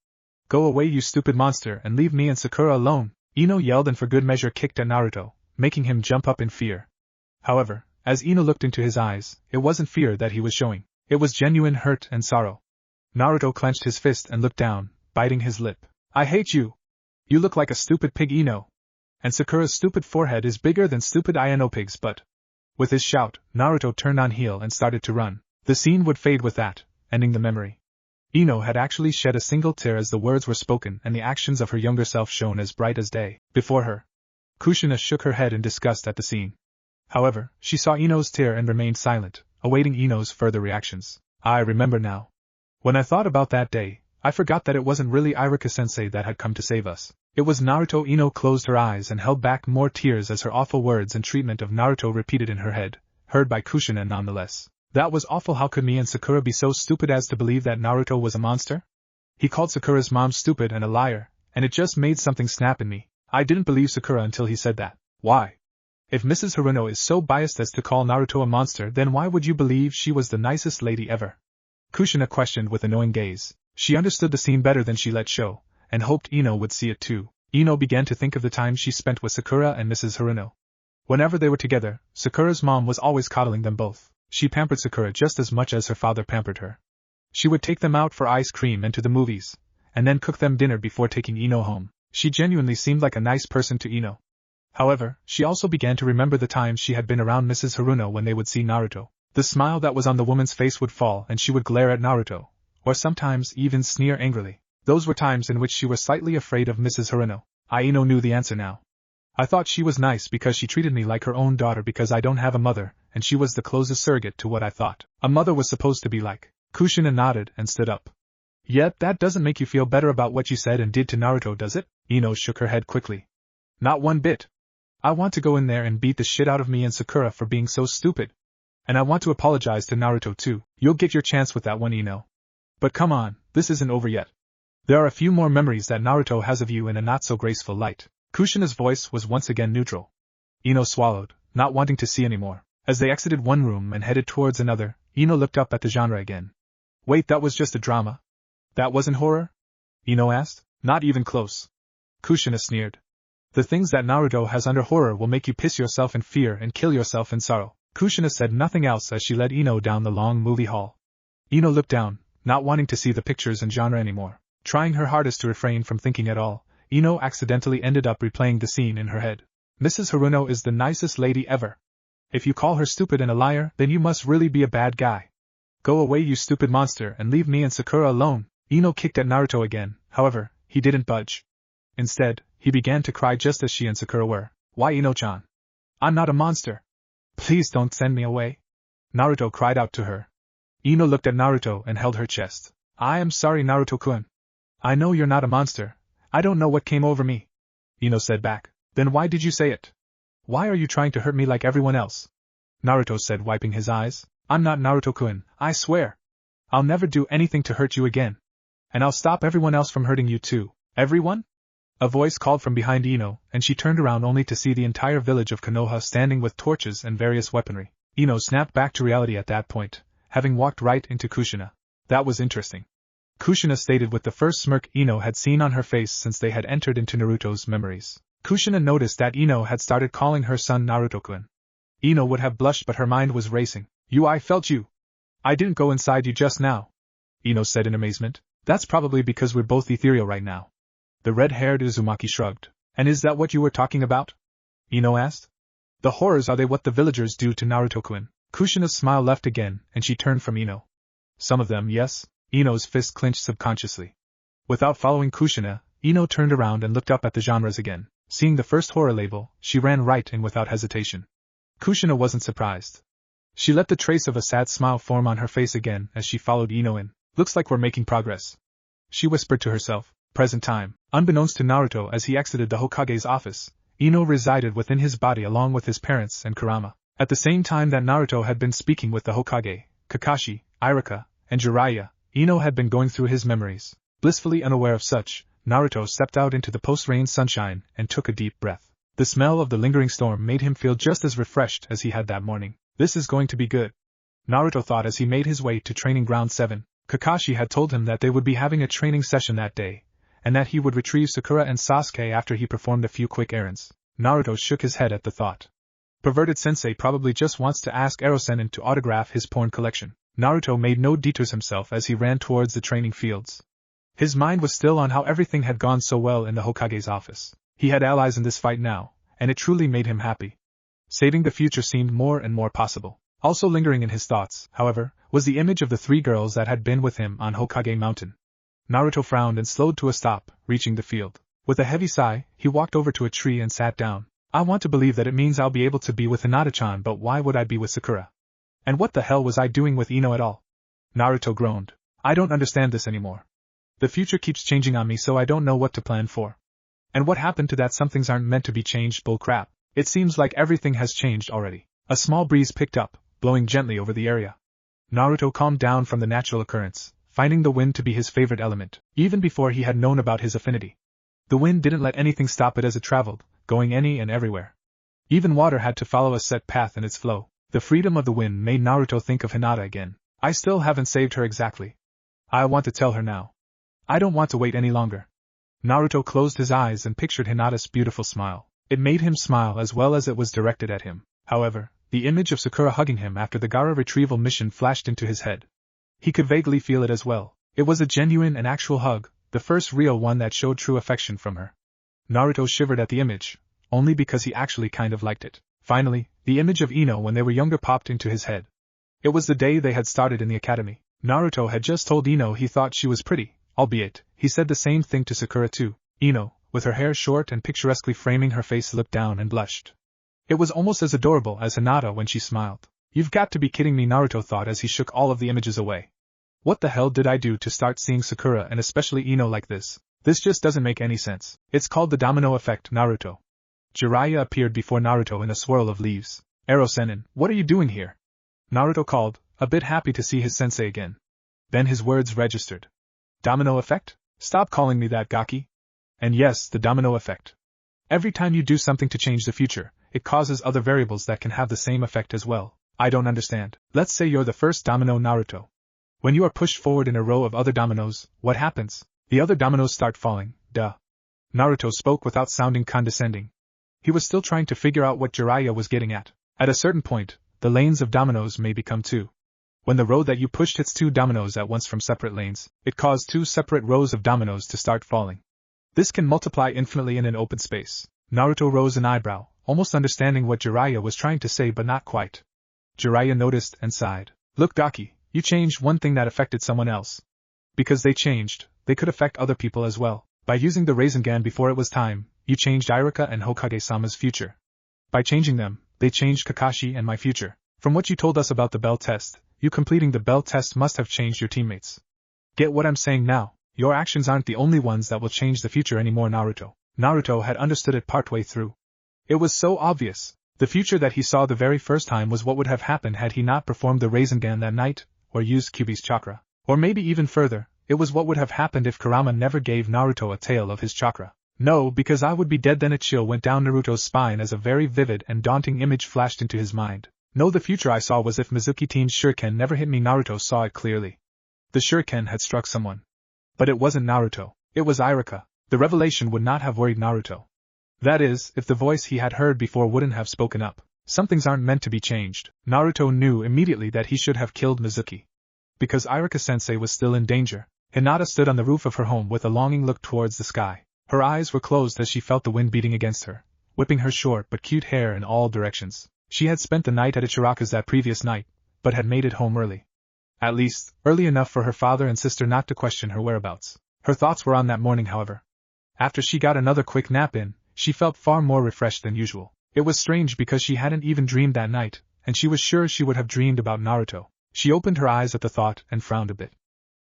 Go away, you stupid monster, and leave me and Sakura alone, Ino yelled and for good measure kicked at Naruto, making him jump up in fear. However, as Ino looked into his eyes, it wasn't fear that he was showing. It was genuine hurt and sorrow. Naruto clenched his fist and looked down, biting his lip. I hate you! You look like a stupid pig, Ino. And Sakura's stupid forehead is bigger than stupid Ino pig's butt. With his shout, Naruto turned on heel and started to run. The scene would fade with that, ending the memory. Ino had actually shed a single tear as the words were spoken and the actions of her younger self shone as bright as day before her. Kushina shook her head in disgust at the scene. However, she saw Ino's tear and remained silent, awaiting Ino's further reactions. I remember now. When I thought about that day, I forgot that it wasn't really Iruka-sensei that had come to save us. It was Naruto. Ino closed her eyes and held back more tears as her awful words and treatment of Naruto repeated in her head, heard by Kushina nonetheless. That was awful. How could me and Sakura be so stupid as to believe that Naruto was a monster? He called Sakura's mom stupid and a liar, and it just made something snap in me. I didn't believe Sakura until he said that. Why? If Mrs. Haruno is so biased as to call Naruto a monster, then why would you believe she was the nicest lady ever? Kushina questioned with a knowing gaze. She understood the scene better than she let show, and hoped Ino would see it too. Ino began to think of the time she spent with Sakura and Mrs. Haruno. Whenever they were together, Sakura's mom was always coddling them both. She pampered Sakura just as much as her father pampered her. She would take them out for ice cream and to the movies, and then cook them dinner before taking Ino home. She genuinely seemed like a nice person to Ino. However, she also began to remember the times she had been around Mrs. Haruno when they would see Naruto. The smile that was on the woman's face would fall and she would glare at Naruto, or sometimes even sneer angrily. Those were times in which she was slightly afraid of Mrs. Haruno. Ino knew the answer now. I thought she was nice because she treated me like her own daughter because I don't have a mother, and she was the closest surrogate to what I thought a mother was supposed to be like. Kushina nodded and stood up. Yet that doesn't make you feel better about what you said and did to Naruto, does it? Ino shook her head quickly. Not one bit. I want to go in there and beat the shit out of me and Sakura for being so stupid. And I want to apologize to Naruto too. You'll get your chance with that one, Ino. But come on, this isn't over yet. There are a few more memories that Naruto has of you in a not-so-graceful light. Kushina's voice was once again neutral. Ino swallowed, not wanting to see anymore. As they exited one room and headed towards another, Ino looked up at the genre again. Wait, that was just a drama? That wasn't horror? Ino asked. Not even close. Kushina sneered. The things that Naruto has under horror will make you piss yourself in fear and kill yourself in sorrow. Kushina said nothing else as she led Ino down the long movie hall. Ino looked down, not wanting to see the pictures and genre anymore. Trying her hardest to refrain from thinking at all, Ino accidentally ended up replaying the scene in her head. Mrs. Haruno is the nicest lady ever. If you call her stupid and a liar, then you must really be a bad guy. Go away, you stupid monster, and leave me and Sakura alone. Ino kicked at Naruto again, however, he didn't budge. Instead, he began to cry just as she and Sakura were. Why, Ino-chan? I'm not a monster. Please don't send me away. Naruto cried out to her. Ino looked at Naruto and held her chest. I am sorry, Naruto-kun. I know you're not a monster. I don't know what came over me. Ino said back. Then why did you say it? Why are you trying to hurt me like everyone else? Naruto said, wiping his eyes. I'm not Naruto-kun, I swear. I'll never do anything to hurt you again. And I'll stop everyone else from hurting you too. Everyone? A voice called from behind Ino, and she turned around only to see the entire village of Konoha standing with torches and various weaponry. Ino snapped back to reality at that point, having walked right into Kushina. That was interesting. Kushina stated with the first smirk Ino had seen on her face since they had entered into Naruto's memories. Kushina noticed that Ino had started calling her son Naruto-kun. Ino would have blushed, but her mind was racing. I felt you. I didn't go inside you just now. Ino said in amazement. That's probably because we're both ethereal right now. The red-haired Uzumaki shrugged. And is that what you were talking about? Ino asked. The horrors, are they what the villagers do to Naruto-kun? Kushina's smile left again, and she turned from Ino. Some of them, yes. Ino's fist clenched subconsciously. Without following Kushina, Ino turned around and looked up at the genres again. Seeing the first horror label, she ran right in without hesitation. Kushina wasn't surprised. She let the trace of a sad smile form on her face again as she followed Ino in. Looks like we're making progress. She whispered to herself. Present time. Unbeknownst to Naruto, as he exited the Hokage's office, Ino resided within his body along with his parents and Kurama. At the same time that Naruto had been speaking with the Hokage, Kakashi, Iruka, and Jiraiya, Ino had been going through his memories. Blissfully unaware of such, Naruto stepped out into the post-rain sunshine and took a deep breath. The smell of the lingering storm made him feel just as refreshed as he had that morning. This is going to be good, Naruto thought as he made his way to Training Ground 7. Kakashi had told him that they would be having a training session that day, and that he would retrieve Sakura and Sasuke after he performed a few quick errands. Naruto shook his head at the thought. Perverted sensei probably just wants to ask Erosenin to autograph his porn collection. Naruto made no detours himself as he ran towards the training fields. His mind was still on how everything had gone so well in the Hokage's office. He had allies in this fight now, and it truly made him happy. Saving the future seemed more and more possible. Also lingering in his thoughts, however, was the image of the 3 girls that had been with him on Hokage Mountain. Naruto frowned and slowed to a stop, reaching the field. With a heavy sigh, he walked over to a tree and sat down. I want to believe that it means I'll be able to be with Hinata-chan, but why would I be with Sakura? And what the hell was I doing with Ino at all? Naruto groaned. I don't understand this anymore. The future keeps changing on me, so I don't know what to plan for. And what happened to that some things aren't meant to be changed bullcrap? It seems like everything has changed already. A small breeze picked up, blowing gently over the area. Naruto calmed down from the natural occurrence, finding the wind to be his favorite element, even before he had known about his affinity. The wind didn't let anything stop it as it traveled, going any and everywhere. Even water had to follow a set path in its flow. The freedom of the wind made Naruto think of Hinata again. I still haven't saved her exactly. I want to tell her now. I don't want to wait any longer. Naruto closed his eyes and pictured Hinata's beautiful smile. It made him smile as well as it was directed at him. However, the image of Sakura hugging him after the Gaara retrieval mission flashed into his head. He could vaguely feel it as well. It was a genuine and actual hug, the first real one that showed true affection from her. Naruto shivered at the image, only because he actually kind of liked it. Finally, the image of Ino when they were younger popped into his head. It was the day they had started in the academy. Naruto had just told Ino he thought she was pretty, albeit, he said the same thing to Sakura too. Ino, with her hair short and picturesquely framing her face, looked down and blushed. It was almost as adorable as Hinata when she smiled. You've got to be kidding me, Naruto thought as he shook all of the images away. What the hell did I do to start seeing Sakura and especially Ino like this? This just doesn't make any sense. It's called the domino effect, Naruto. Jiraiya appeared before Naruto in a swirl of leaves. Erosenin, what are you doing here? Naruto called, a bit happy to see his sensei again. Then his words registered. Domino effect? Stop calling me that, Gaki. And yes, the domino effect. Every time you do something to change the future, it causes other variables that can have the same effect as well. I don't understand. Let's say you're the first domino, Naruto. When you are pushed forward in a row of other dominoes, what happens? The other dominoes start falling, duh. Naruto spoke without sounding condescending. He was still trying to figure out what Jiraiya was getting at. At a certain point, the lanes of dominoes may become 2. When the row that you pushed hits 2 dominoes at once from separate lanes, it caused 2 separate rows of dominoes to start falling. This can multiply infinitely in an open space. Naruto rose an eyebrow, almost understanding what Jiraiya was trying to say but not quite. Jiraiya noticed and sighed. Look, Gaki, you changed one thing that affected someone else. Because they changed, they could affect other people as well. By using the Rasengan before it was time, you changed Irika and Hokage-sama's future. By changing them, they changed Kakashi and my future. From what you told us about the bell test, you completing the bell test must have changed your teammates. Get what I'm saying now? Your actions aren't the only ones that will change the future anymore, Naruto. Naruto had understood it partway through. It was so obvious. The future that he saw the very first time was what would have happened had he not performed the Rasengan that night, or used Kyuubi's chakra. Or maybe even further, it was what would have happened if Kurama never gave Naruto a tail of his chakra. No, because I would be dead. Then a chill went down Naruto's spine as a very vivid and daunting image flashed into his mind. No, the future I saw was if Mizuki Team's shuriken never hit me. Naruto saw it clearly. The shuriken had struck someone. But it wasn't Naruto. It was Irika. The revelation would not have worried Naruto. That is, if the voice he had heard before wouldn't have spoken up. Some things aren't meant to be changed. Naruto knew immediately that he should have killed Mizuki. Because Irika-sensei was still in danger. Hinata stood on the roof of her home with a longing look towards the sky. Her eyes were closed as she felt the wind beating against her, whipping her short but cute hair in all directions. She had spent the night at Ichiraka's that previous night, but had made it home early. At least, early enough for her father and sister not to question her whereabouts. Her thoughts were on that morning, however. After she got another quick nap in, she felt far more refreshed than usual. It was strange because she hadn't even dreamed that night, and she was sure she would have dreamed about Naruto. She opened her eyes at the thought and frowned a bit.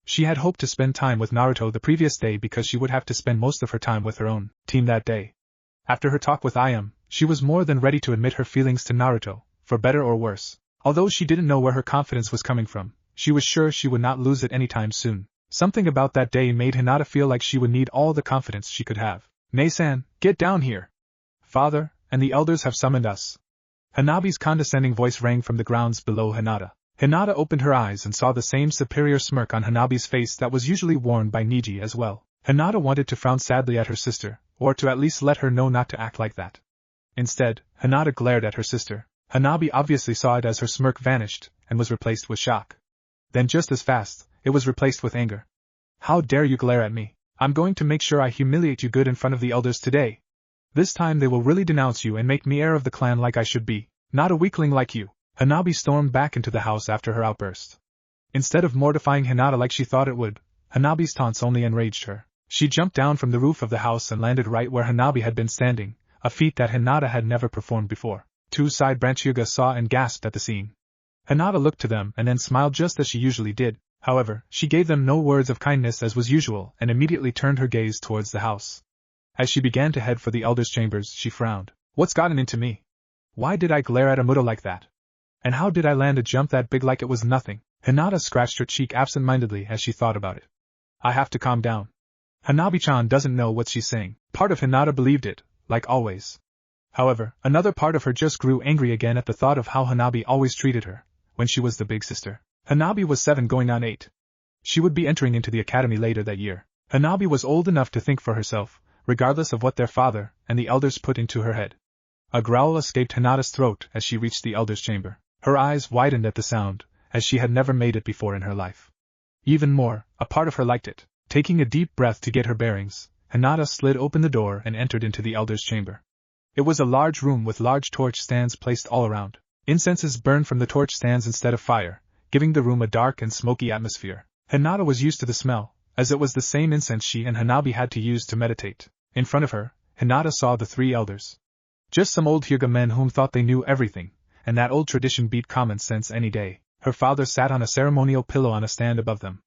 She had hoped to spend time with Naruto the previous day because she would have to spend most of her time with her own team that day. After her talk with Ayam, she was more than ready to admit her feelings to Naruto, for better or worse. Although she didn't know where her confidence was coming from, she was sure she would not lose it anytime soon. Something about that day made Hinata feel like she would need all the confidence she could have. Nei-san, get down here. Father, and the elders have summoned us. Hanabi's condescending voice rang from the grounds below Hinata. Hinata opened her eyes and saw the same superior smirk on Hanabi's face that was usually worn by Neji as well. Hinata wanted to frown sadly at her sister, or to at least let her know not to act like that. Instead, Hinata glared at her sister. Hanabi obviously saw it as her smirk vanished, and was replaced with shock. Then just as fast, it was replaced with anger. How dare you glare at me? I'm going to make sure I humiliate you good in front of the elders today. This time they will really denounce you and make me heir of the clan like I should be, not a weakling like you. Hanabi stormed back into the house after her outburst. Instead of mortifying Hinata like she thought it would, Hanabi's taunts only enraged her. She jumped down from the roof of the house and landed right where Hanabi had been standing, a feat that Hinata had never performed before. Two side branch Yuga saw and gasped at the scene. Hinata looked to them and then smiled just as she usually did. However, she gave them no words of kindness as was usual and immediately turned her gaze towards the house. As she began to head for the elders' chambers, she frowned. What's gotten into me? Why did I glare at a Muto like that? And how did I land a jump that big like it was nothing? Hinata scratched her cheek absent-mindedly as she thought about it. I have to calm down. Hanabi-chan doesn't know what she's saying. Part of Hinata believed it, like always. However, another part of her just grew angry again at the thought of how Hanabi always treated her, when she was the big sister. Hanabi was 7 going on 8. She would be entering into the academy later that year. Hanabi was old enough to think for herself, regardless of what their father and the elders put into her head. A growl escaped Hinata's throat as she reached the elders' chamber. Her eyes widened at the sound, as she had never made it before in her life. Even more, a part of her liked it. Taking a deep breath to get her bearings, Hinata slid open the door and entered into the elders' chamber. It was a large room with large torch stands placed all around. Incenses burned from the torch stands instead of fire, giving the room a dark and smoky atmosphere. Hinata was used to the smell, as it was the same incense she and Hanabi had to use to meditate. In front of her, Hinata saw the 3 elders. Just some old Hyuga men whom thought they knew everything, and that old tradition beat common sense any day. Her father sat on a ceremonial pillow on a stand above them.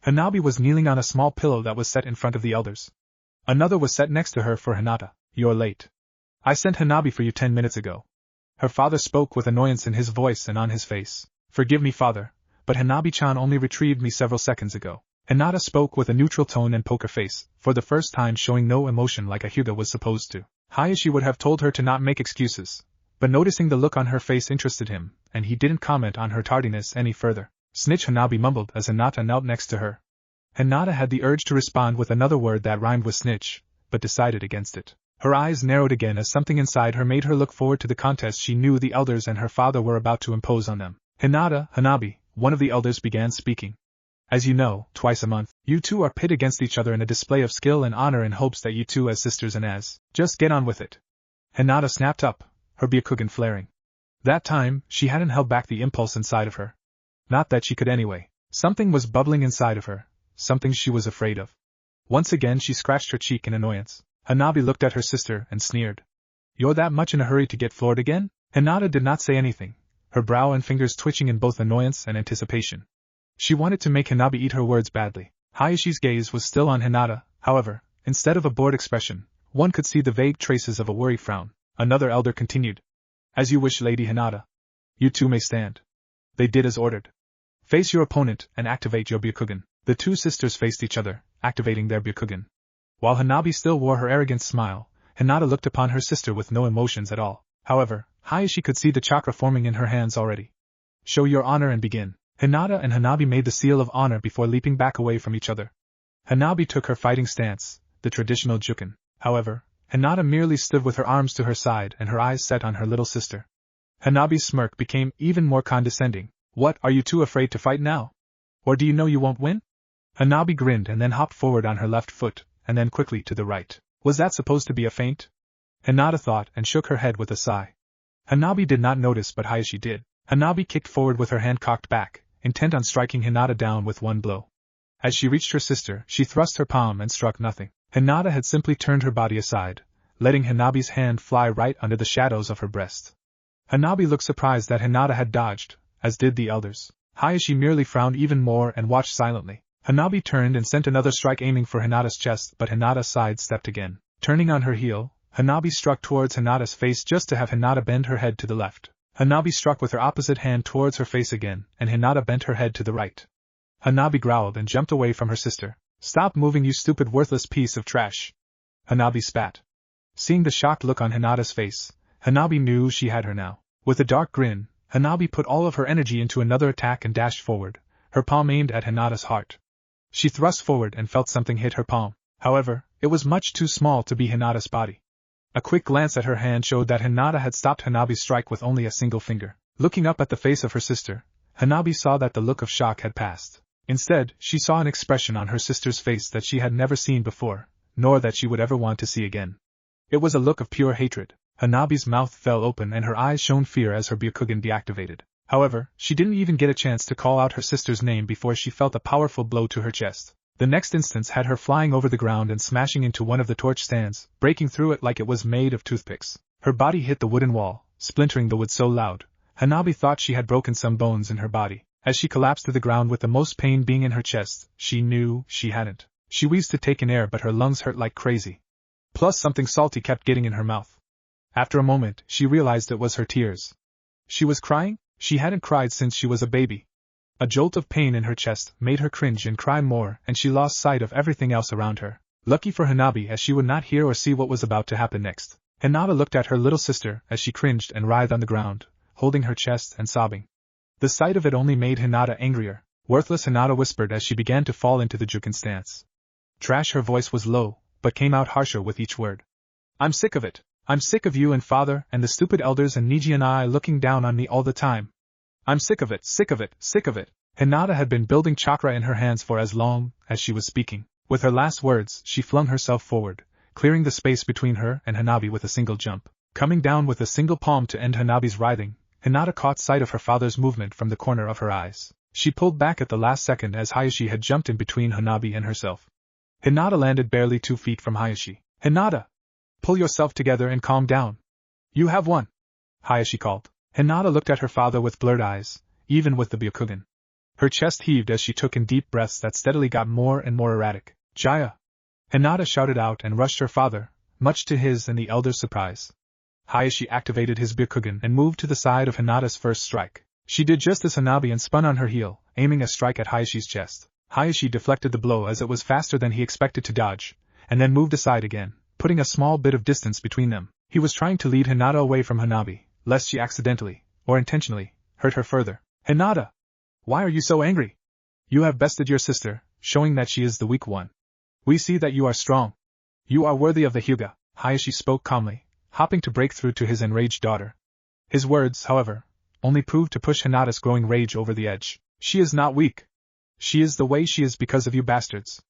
Hanabi was kneeling on a small pillow that was set in front of the elders. Another was set next to her for Hinata. You're late. I sent Hanabi for you 10 minutes ago. Her father spoke with annoyance in his voice and on his face. Forgive me, father, but Hanabi-chan only retrieved me several seconds ago. Hinata spoke with a neutral tone and poker face, for the first time showing no emotion like a Hyuga was supposed to. Hiashi would have told her to not make excuses, but noticing the look on her face interested him, and he didn't comment on her tardiness any further. Snitch, Hanabi mumbled as Hinata knelt next to her. Hinata had the urge to respond with another word that rhymed with snitch, but decided against it. Her eyes narrowed again as something inside her made her look forward to the contest she knew the elders and her father were about to impose on them. Hinata, Hanabi, one of the elders began speaking. As you know, twice a month, you two are pit against each other in a display of skill and honor in hopes that you two as sisters and as, just get on with it. Hinata snapped up, her Byakugan flaring. That time, she hadn't held back the impulse inside of her. Not that she could anyway. Something was bubbling inside of her, something she was afraid of. Once again she scratched her cheek in annoyance. Hanabi looked at her sister and sneered. You're that much in a hurry to get floored again? Hinata did not say anything, her brow and fingers twitching in both annoyance and anticipation. She wanted to make Hanabi eat her words badly. Hayashi's gaze was still on Hinata, however, instead of a bored expression, one could see the vague traces of a worry frown. Another elder continued. As you wish, Lady Hinata. You two may stand. They did as ordered. Face your opponent and activate your Byakugan. The two sisters faced each other, activating their Byakugan. While Hanabi still wore her arrogant smile, Hinata looked upon her sister with no emotions at all. However, Hiashi could see the chakra forming in her hands already. Show your honor and begin. Hinata and Hanabi made the seal of honor before leaping back away from each other. Hanabi took her fighting stance, the traditional juken. However, Hinata merely stood with her arms to her side and her eyes set on her little sister. Hanabi's smirk became even more condescending. What, are you two afraid to fight now? Or do you know you won't win? Hanabi grinned and then hopped forward on her left foot, and then quickly to the right. Was that supposed to be a feint? Hinata thought and shook her head with a sigh. Hanabi did not notice but Hiashi did. Hanabi kicked forward with her hand cocked back, intent on striking Hinata down with one blow. As she reached her sister, she thrust her palm and struck nothing. Hinata had simply turned her body aside, letting Hanabi's hand fly right under the shadows of her breast. Hanabi looked surprised that Hinata had dodged, as did the elders. Hiashi merely frowned even more and watched silently. Hanabi turned and sent another strike aiming for Hinata's chest, but Hinata sidestepped again. Turning on her heel, Hanabi struck towards Hinata's face just to have Hinata bend her head to the left. Hanabi struck with her opposite hand towards her face again, and Hinata bent her head to the right. Hanabi growled and jumped away from her sister. Stop moving, you stupid worthless piece of trash. Hanabi spat. Seeing the shocked look on Hinata's face, Hanabi knew she had her now. With a dark grin, Hanabi put all of her energy into another attack and dashed forward, her palm aimed at Hinata's heart. She thrust forward and felt something hit her palm. However, it was much too small to be Hinata's body. A quick glance at her hand showed that Hinata had stopped Hanabi's strike with only a single finger. Looking up at the face of her sister, Hanabi saw that the look of shock had passed. Instead, she saw an expression on her sister's face that she had never seen before, nor that she would ever want to see again. It was a look of pure hatred. Hanabi's mouth fell open and her eyes shone fear as her Byakugan deactivated. However, she didn't even get a chance to call out her sister's name before she felt a powerful blow to her chest. The next instance had her flying over the ground and smashing into one of the torch stands, breaking through it like it was made of toothpicks. Her body hit the wooden wall, splintering the wood so loud, Hanabi thought she had broken some bones in her body. As she collapsed to the ground with the most pain being in her chest, she knew she hadn't. She wheezed to take in air but her lungs hurt like crazy. Plus something salty kept getting in her mouth. After a moment, she realized it was her tears. She was crying? She hadn't cried since she was a baby. A jolt of pain in her chest made her cringe and cry more, and she lost sight of everything else around her. Lucky for Hanabi, as she would not hear or see what was about to happen next. Hinata looked at her little sister as she cringed and writhed on the ground, holding her chest and sobbing. The sight of it only made Hinata angrier. Worthless, Hinata whispered as she began to fall into the Jukin stance. Trash. Her voice was low, but came out harsher with each word. I'm sick of it. I'm sick of you and father and the stupid elders and Neji and I looking down on me all the time. I'm sick of it, sick of it, sick of it. Hinata had been building chakra in her hands for as long as she was speaking. With her last words, she flung herself forward, clearing the space between her and Hanabi with a single jump. Coming down with a single palm to end Hanabi's writhing, Hinata caught sight of her father's movement from the corner of her eyes. She pulled back at the last second as Hiashi had jumped in between Hanabi and herself. Hinata landed barely 2 feet from Hiashi. Hinata! Pull yourself together and calm down. You have won! Hiashi called. Hinata looked at her father with blurred eyes, even with the Byakugan. Her chest heaved as she took in deep breaths that steadily got more and more erratic. Jiraiya! Hinata shouted out and rushed her father, much to his and the elders' surprise. Hiashi activated his Byakugan and moved to the side of Hinata's first strike. She did just as Hanabi and spun on her heel, aiming a strike at Hayashi's chest. Hiashi deflected the blow as it was faster than he expected to dodge, and then moved aside again, putting a small bit of distance between them. He was trying to lead Hinata away from Hanabi, lest she accidentally, or intentionally, hurt her further. Hinata! Why are you so angry? You have bested your sister, showing that she is the weak one. We see that you are strong. You are worthy of the Hyuga. Hiashi spoke calmly, hopping to break through to his enraged daughter. His words, however, only proved to push Hinata's growing rage over the edge. She is not weak. She is the way she is because of you bastards.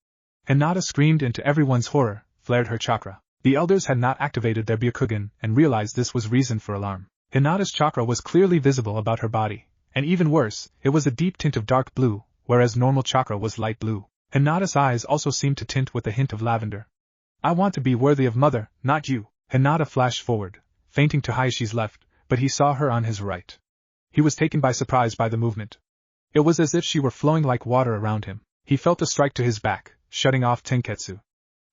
Hinata screamed, and to everyone's horror, flared her chakra. The elders had not activated their Byakugan and realized this was reason for alarm. Hinata's chakra was clearly visible about her body, and even worse, it was a deep tint of dark blue, whereas normal chakra was light blue. Hinata's eyes also seemed to tint with a hint of lavender. I want to be worthy of mother, not you. Hinata flashed forward, feinting to Hayashi's left, but he saw her on his right. He was taken by surprise by the movement. It was as if she were flowing like water around him. He felt a strike to his back, shutting off Tenketsu.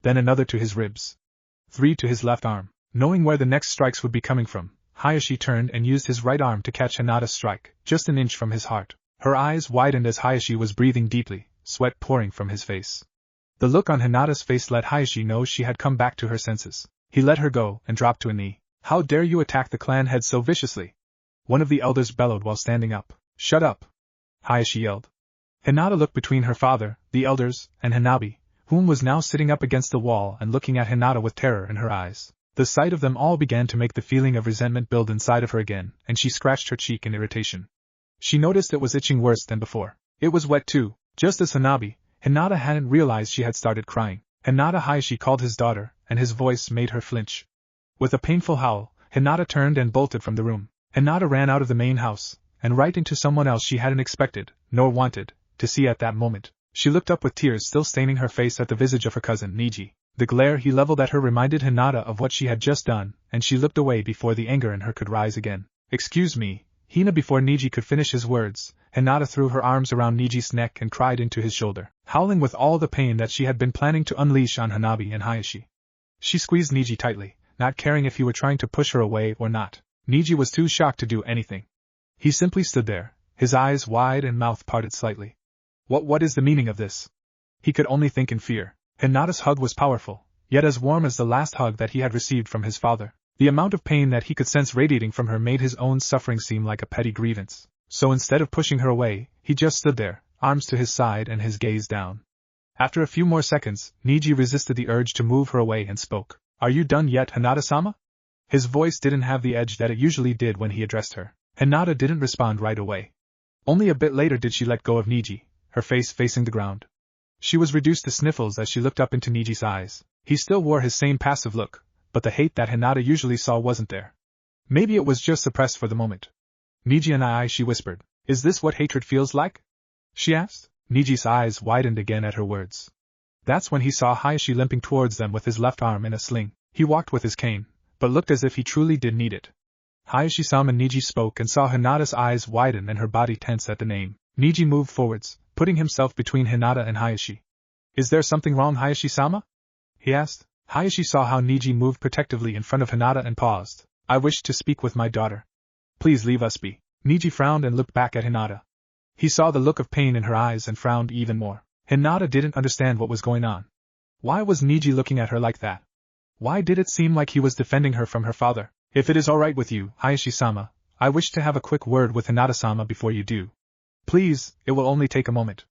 Then another to his ribs. 3 to his left arm. Knowing where the next strikes would be coming from, Hiashi turned and used his right arm to catch Hinata's strike, just an inch from his heart. Her eyes widened as Hiashi was breathing deeply, sweat pouring from his face. The look on Hinata's face let Hiashi know she had come back to her senses. He let her go and dropped to a knee. How dare you attack the clan head so viciously? One of the elders bellowed while standing up. Shut up! Hiashi yelled. Hinata looked between her father, the elders, and Hanabi, whom was now sitting up against the wall and looking at Hinata with terror in her eyes. The sight of them all began to make the feeling of resentment build inside of her again, and she scratched her cheek in irritation. She noticed it was itching worse than before. It was wet too, just as Hanabi. Hinata hadn't realized she had started crying. Hinata Hiashi called his daughter, and his voice made her flinch. With a painful howl, Hinata turned and bolted from the room. Hinata ran out of the main house, and right into someone else she hadn't expected, nor wanted, to see at that moment. She looked up with tears still staining her face at the visage of her cousin, Neji. The glare he leveled at her reminded Hinata of what she had just done, and she looked away before the anger in her could rise again. Excuse me, Hina. Before Neji could finish his words, Hinata threw her arms around Neji's neck and cried into his shoulder, howling with all the pain that she had been planning to unleash on Hanabi and Hiashi. She squeezed Neji tightly, not caring if he were trying to push her away or not. Neji was too shocked to do anything. He simply stood there, his eyes wide and mouth parted slightly. What is the meaning of this? He could only think in fear. Hinata's hug was powerful, yet as warm as the last hug that he had received from his father. The amount of pain that he could sense radiating from her made his own suffering seem like a petty grievance. So instead of pushing her away, he just stood there, arms to his side and his gaze down. After a few more seconds, Neji resisted the urge to move her away and spoke. "Are you done yet, Hinata-sama?" His voice didn't have the edge that it usually did when he addressed her. Hinata didn't respond right away. Only a bit later did she let go of Neji, her face facing the ground. She was reduced to sniffles as she looked up into Neji's eyes. He still wore his same passive look, but the hate that Hinata usually saw wasn't there. Maybe it was just suppressed for the moment. "Neji and I," she whispered. "Is this what hatred feels like?" she asked. Neji's eyes widened again at her words. That's when he saw Hiashi limping towards them with his left arm in a sling. He walked with his cane, but looked as if he truly did need it. Hiashi-sama. Neji spoke and saw Hinata's eyes widen and her body tense at the name. Neji moved forwards, putting himself between Hinata and Hiashi. "Is there something wrong, Hiashi-sama?" he asked. Hiashi saw how Neji moved protectively in front of Hinata and paused. "I wish to speak with my daughter. Please leave us be." Neji frowned and looked back at Hinata. He saw the look of pain in her eyes and frowned even more. Hinata didn't understand what was going on. Why was Neji looking at her like that? Why did it seem like he was defending her from her father? "If it is alright with you, Hiashi-sama, I wish to have a quick word with Hinata-sama before you do. Please, it will only take a moment."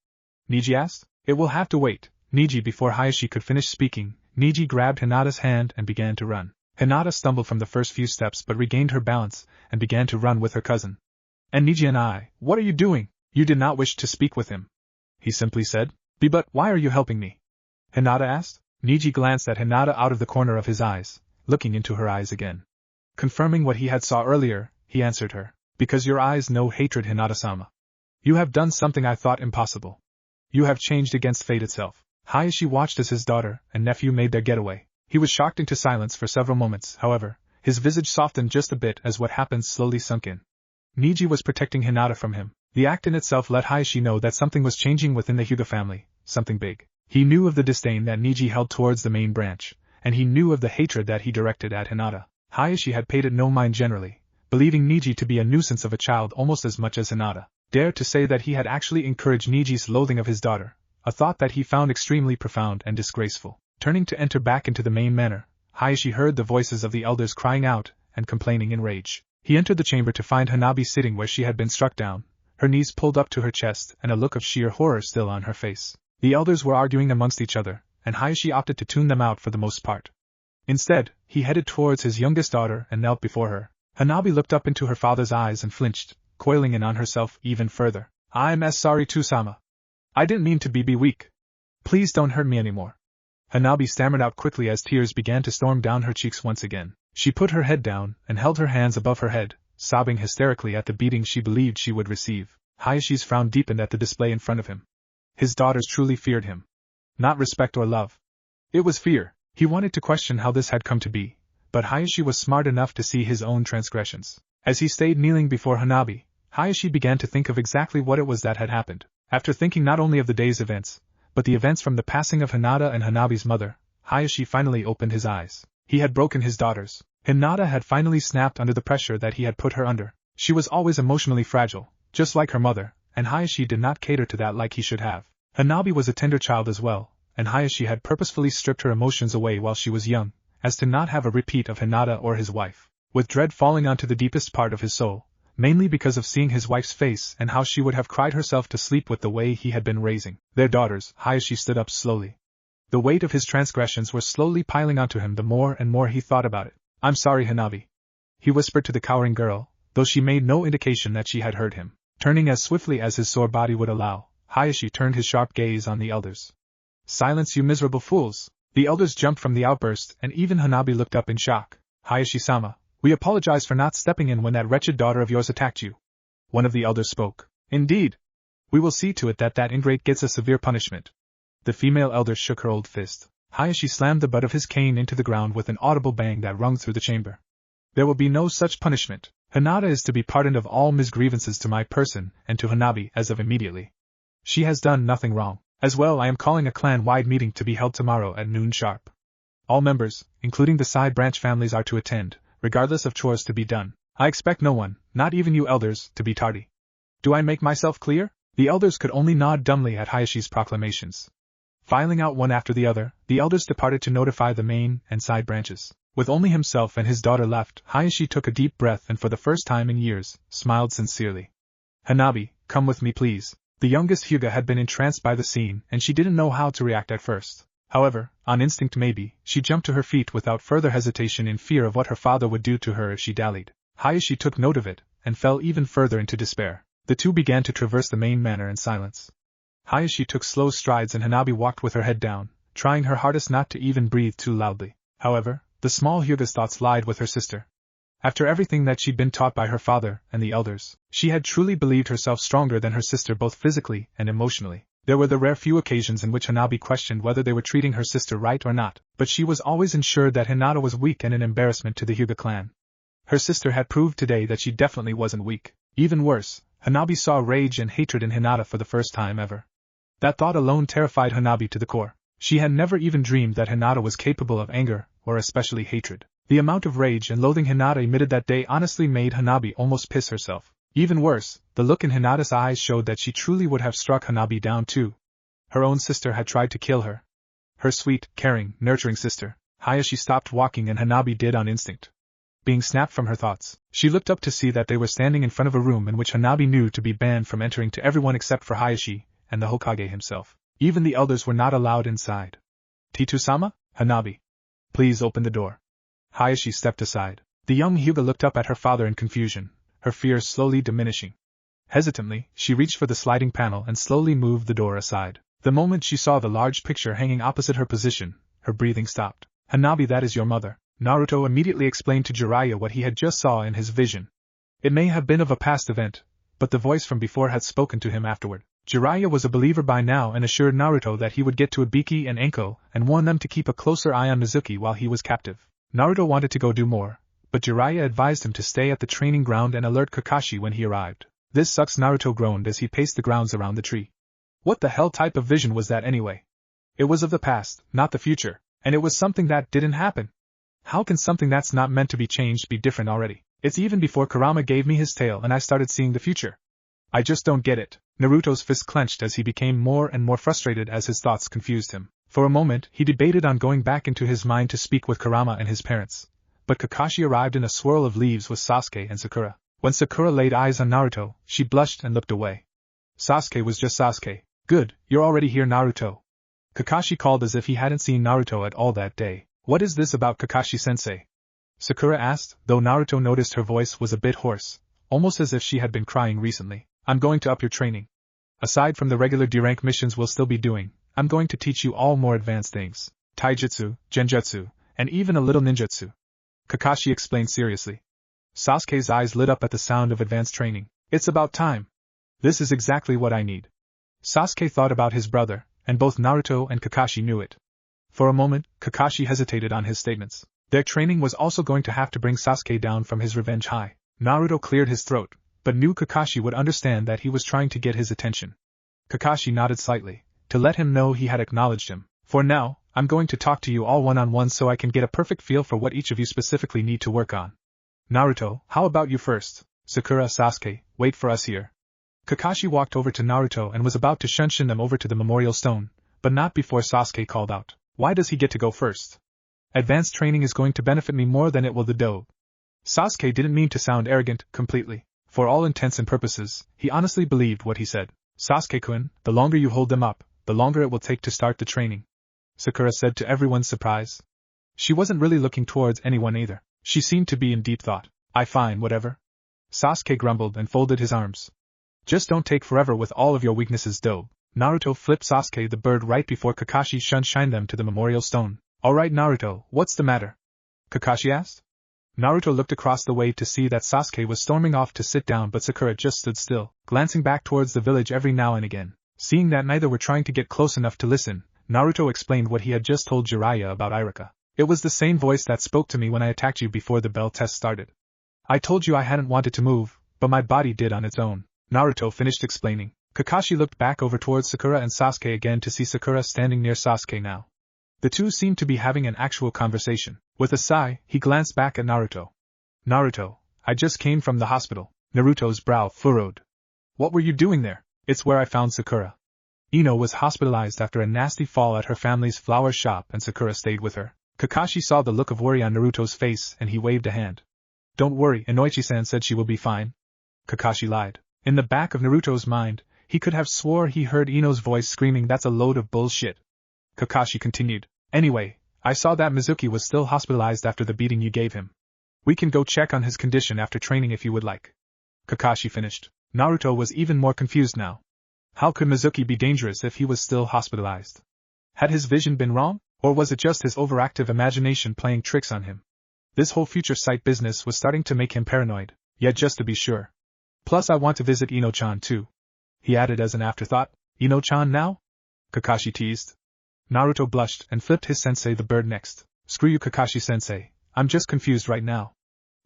Neji asked. "It will have to wait." Neji. Before Hiashi could finish speaking, Neji grabbed Hinata's hand and began to run. Hinata stumbled from the first few steps but regained her balance and began to run with her cousin. "And Neji and I, what are you doing?" "You did not wish to speak with him," he simply said. But why are you helping me?" Hinata asked. Neji glanced at Hinata out of the corner of his eyes, looking into her eyes again. Confirming what he had saw earlier, he answered her. "Because your eyes know hatred, Hinata-sama. You have done something I thought impossible. You have changed against fate itself." Hiashi watched as his daughter and nephew made their getaway. He was shocked into silence for several moments. However, his visage softened just a bit as what happened slowly sunk in. Neji was protecting Hinata from him. The act in itself let Hiashi know that something was changing within the Hyuga family, something big. He knew of the disdain that Neji held towards the main branch, and he knew of the hatred that he directed at Hinata. Hiashi had paid it no mind generally, believing Neji to be a nuisance of a child almost as much as Hinata. Dared to say that he had actually encouraged Neji's loathing of his daughter, a thought that he found extremely profound and disgraceful. Turning to enter back into the main manor, Hiashi heard the voices of the elders crying out and complaining in rage. He entered the chamber to find Hanabi sitting where she had been struck down, her knees pulled up to her chest and a look of sheer horror still on her face. The elders were arguing amongst each other, and Hiashi opted to tune them out for the most part. Instead, he headed towards his youngest daughter and knelt before her. Hanabi looked up into her father's eyes and flinched, coiling in on herself even further. "I'm as sorry too, Sama. I didn't mean to be weak. Please don't hurt me anymore." Hanabi stammered out quickly as tears began to storm down her cheeks once again. She put her head down and held her hands above her head, sobbing hysterically at the beating she believed she would receive. Hayashi's frown deepened at the display in front of him. His daughters truly feared him. Not respect or love. It was fear. He wanted to question how this had come to be, but Hiashi was smart enough to see his own transgressions. As he stayed kneeling before Hanabi, Hiashi began to think of exactly what it was that had happened. After thinking not only of the day's events, but the events from the passing of Hinata and Hanabi's mother, Hiashi finally opened his eyes. He had broken his daughters. Hinata had finally snapped under the pressure that he had put her under. She was always emotionally fragile, just like her mother, and Hiashi did not cater to that like he should have. Hanabi was a tender child as well, and Hiashi had purposefully stripped her emotions away while she was young, as to not have a repeat of Hinata or his wife. With dread falling onto the deepest part of his soul, mainly because of seeing his wife's face and how she would have cried herself to sleep with the way he had been raising their daughters, Hiashi stood up slowly. The weight of his transgressions was slowly piling onto him the more and more he thought about it. "I'm sorry, Hanabi," he whispered to the cowering girl, though she made no indication that she had heard him. Turning as swiftly as his sore body would allow, Hiashi turned his sharp gaze on the elders. "Silence, you miserable fools!" The elders jumped from the outburst, and even Hanabi looked up in shock. "Hiashi-sama, we apologize for not stepping in when that wretched daughter of yours attacked you." One of the elders spoke. "Indeed. We will see to it that that ingrate gets a severe punishment." The female elder shook her old fist. Hiashi slammed the butt of his cane into the ground with an audible bang that rung through the chamber. "There will be no such punishment. Hinata is to be pardoned of all misgrievances to my person and to Hanabi as of immediately. She has done nothing wrong. As well, I am calling a clan-wide meeting to be held tomorrow at noon sharp. All members, including the side branch families, are to attend, regardless of chores to be done. I expect no one, not even you elders, to be tardy. Do I make myself clear?" The elders could only nod dumbly at Hayashi's proclamations. Filing out one after the other, the elders departed to notify the main and side branches. With only himself and his daughter left, Hiashi took a deep breath and for the first time in years, smiled sincerely. Hanabi, come with me please. The youngest Hyuga had been entranced by the scene and she didn't know how to react at first. However, on instinct maybe, she jumped to her feet without further hesitation in fear of what her father would do to her if she dallied. Hiashi took note of it, and fell even further into despair. The two began to traverse the main manor in silence. Hiashi took slow strides and Hanabi walked with her head down, trying her hardest not to even breathe too loudly. However, the small Hyuga's thoughts lied with her sister. After everything that she'd been taught by her father and the elders, she had truly believed herself stronger than her sister both physically and emotionally. There were the rare few occasions in which Hanabi questioned whether they were treating her sister right or not, but she was always ensured that Hinata was weak and an embarrassment to the Hyuga clan. Her sister had proved today that she definitely wasn't weak. Even worse, Hanabi saw rage and hatred in Hinata for the first time ever. That thought alone terrified Hanabi to the core. She had never even dreamed that Hinata was capable of anger, or especially hatred. The amount of rage and loathing Hinata emitted that day honestly made Hanabi almost piss herself. Even worse, the look in Hinata's eyes showed that she truly would have struck Hanabi down too. Her own sister had tried to kill her. Her sweet, caring, nurturing sister. Hiashi stopped walking and Hanabi did on instinct. Being snapped from her thoughts, she looked up to see that they were standing in front of a room in which Hanabi knew to be banned from entering to everyone except for Hiashi and the Hokage himself. Even the elders were not allowed inside. Titu-sama? Hanabi. Please open the door. Hiashi stepped aside. The young Hyuga looked up at her father in confusion, her fears slowly diminishing. Hesitantly, she reached for the sliding panel and slowly moved the door aside. The moment she saw the large picture hanging opposite her position, her breathing stopped. Hanabi, that is your mother. Naruto immediately explained to Jiraiya what he had just saw in his vision. It may have been of a past event, but the voice from before had spoken to him afterward. Jiraiya was a believer by now and assured Naruto that he would get to Ibiki and Enko and warn them to keep a closer eye on Mizuki while he was captive. Naruto wanted to go do more, but Jiraiya advised him to stay at the training ground and alert Kakashi when he arrived. This sucks, Naruto groaned as he paced the grounds around the tree. What the hell type of vision was that anyway? It was of the past, not the future, and it was something that didn't happen. How can something that's not meant to be changed be different already? It's even before Kurama gave me his tail and I started seeing the future. I just don't get it. Naruto's fist clenched as he became more and more frustrated as his thoughts confused him. For a moment, he debated on going back into his mind to speak with Kurama and his parents. But Kakashi arrived in a swirl of leaves with Sasuke and Sakura. When Sakura laid eyes on Naruto, she blushed and looked away. Sasuke was just Sasuke. Good, you're already here, Naruto. Kakashi called as if he hadn't seen Naruto at all that day. What is this about Kakashi-sensei? Sakura asked, though Naruto noticed her voice was a bit hoarse, almost as if she had been crying recently. I'm going to up your training. Aside from the regular D-rank missions we'll still be doing, I'm going to teach you all more advanced things. Taijutsu, Genjutsu, and even a little ninjutsu. Kakashi explained seriously. Sasuke's eyes lit up at the sound of advanced training. It's about time. This is exactly what I need. Sasuke thought about his brother, and both Naruto and Kakashi knew it. For a moment, Kakashi hesitated on his statements. Their training was also going to have to bring Sasuke down from his revenge high. Naruto cleared his throat, but knew Kakashi would understand that he was trying to get his attention. Kakashi nodded slightly, to let him know he had acknowledged him. For now, I'm going to talk to you all one-on-one so I can get a perfect feel for what each of you specifically need to work on. Naruto, how about you first? Sakura, Sasuke, wait for us here. Kakashi walked over to Naruto and was about to shun them over to the memorial stone, but not before Sasuke called out. Why does he get to go first? Advanced training is going to benefit me more than it will the doe. Sasuke didn't mean to sound arrogant, completely. For all intents and purposes, he honestly believed what he said. Sasuke-kun, the longer you hold them up, the longer it will take to start the training. Sakura said to everyone's surprise. She wasn't really looking towards anyone either. She seemed to be in deep thought. Fine, whatever. Sasuke grumbled and folded his arms. Just don't take forever with all of your weaknesses, doe. Naruto flipped Sasuke the bird right before Kakashi shined them to the memorial stone. Alright Naruto, what's the matter? Kakashi asked. Naruto looked across the way to see that Sasuke was storming off to sit down, but Sakura just stood still, glancing back towards the village every now and again. Seeing that neither were trying to get close enough to listen, Naruto explained what he had just told Jiraiya about Irika. It was the same voice that spoke to me when I attacked you before the bell test started. I told you I hadn't wanted to move, but my body did on its own. Naruto finished explaining. Kakashi looked back over towards Sakura and Sasuke again to see Sakura standing near Sasuke now. The two seemed to be having an actual conversation. With a sigh, he glanced back at Naruto. Naruto, I just came from the hospital. Naruto's brow furrowed. What were you doing there? It's where I found Sakura. Ino was hospitalized after a nasty fall at her family's flower shop and Sakura stayed with her. Kakashi saw the look of worry on Naruto's face and he waved a hand. Don't worry, Inoichi-san said she will be fine. Kakashi lied. In the back of Naruto's mind, he could have swore he heard Ino's voice screaming, "That's a load of bullshit." Kakashi continued. Anyway, I saw that Mizuki was still hospitalized after the beating you gave him. We can go check on his condition after training if you would like. Kakashi finished. Naruto was even more confused now. How could Mizuki be dangerous if he was still hospitalized? Had his vision been wrong, or was it just his overactive imagination playing tricks on him? This whole future sight business was starting to make him paranoid, yet just to be sure. Plus I want to visit Ino-chan too. He added as an afterthought. Ino-chan now? Kakashi teased. Naruto blushed and flipped his sensei the bird next. Screw you, Kakashi-sensei, I'm just confused right now.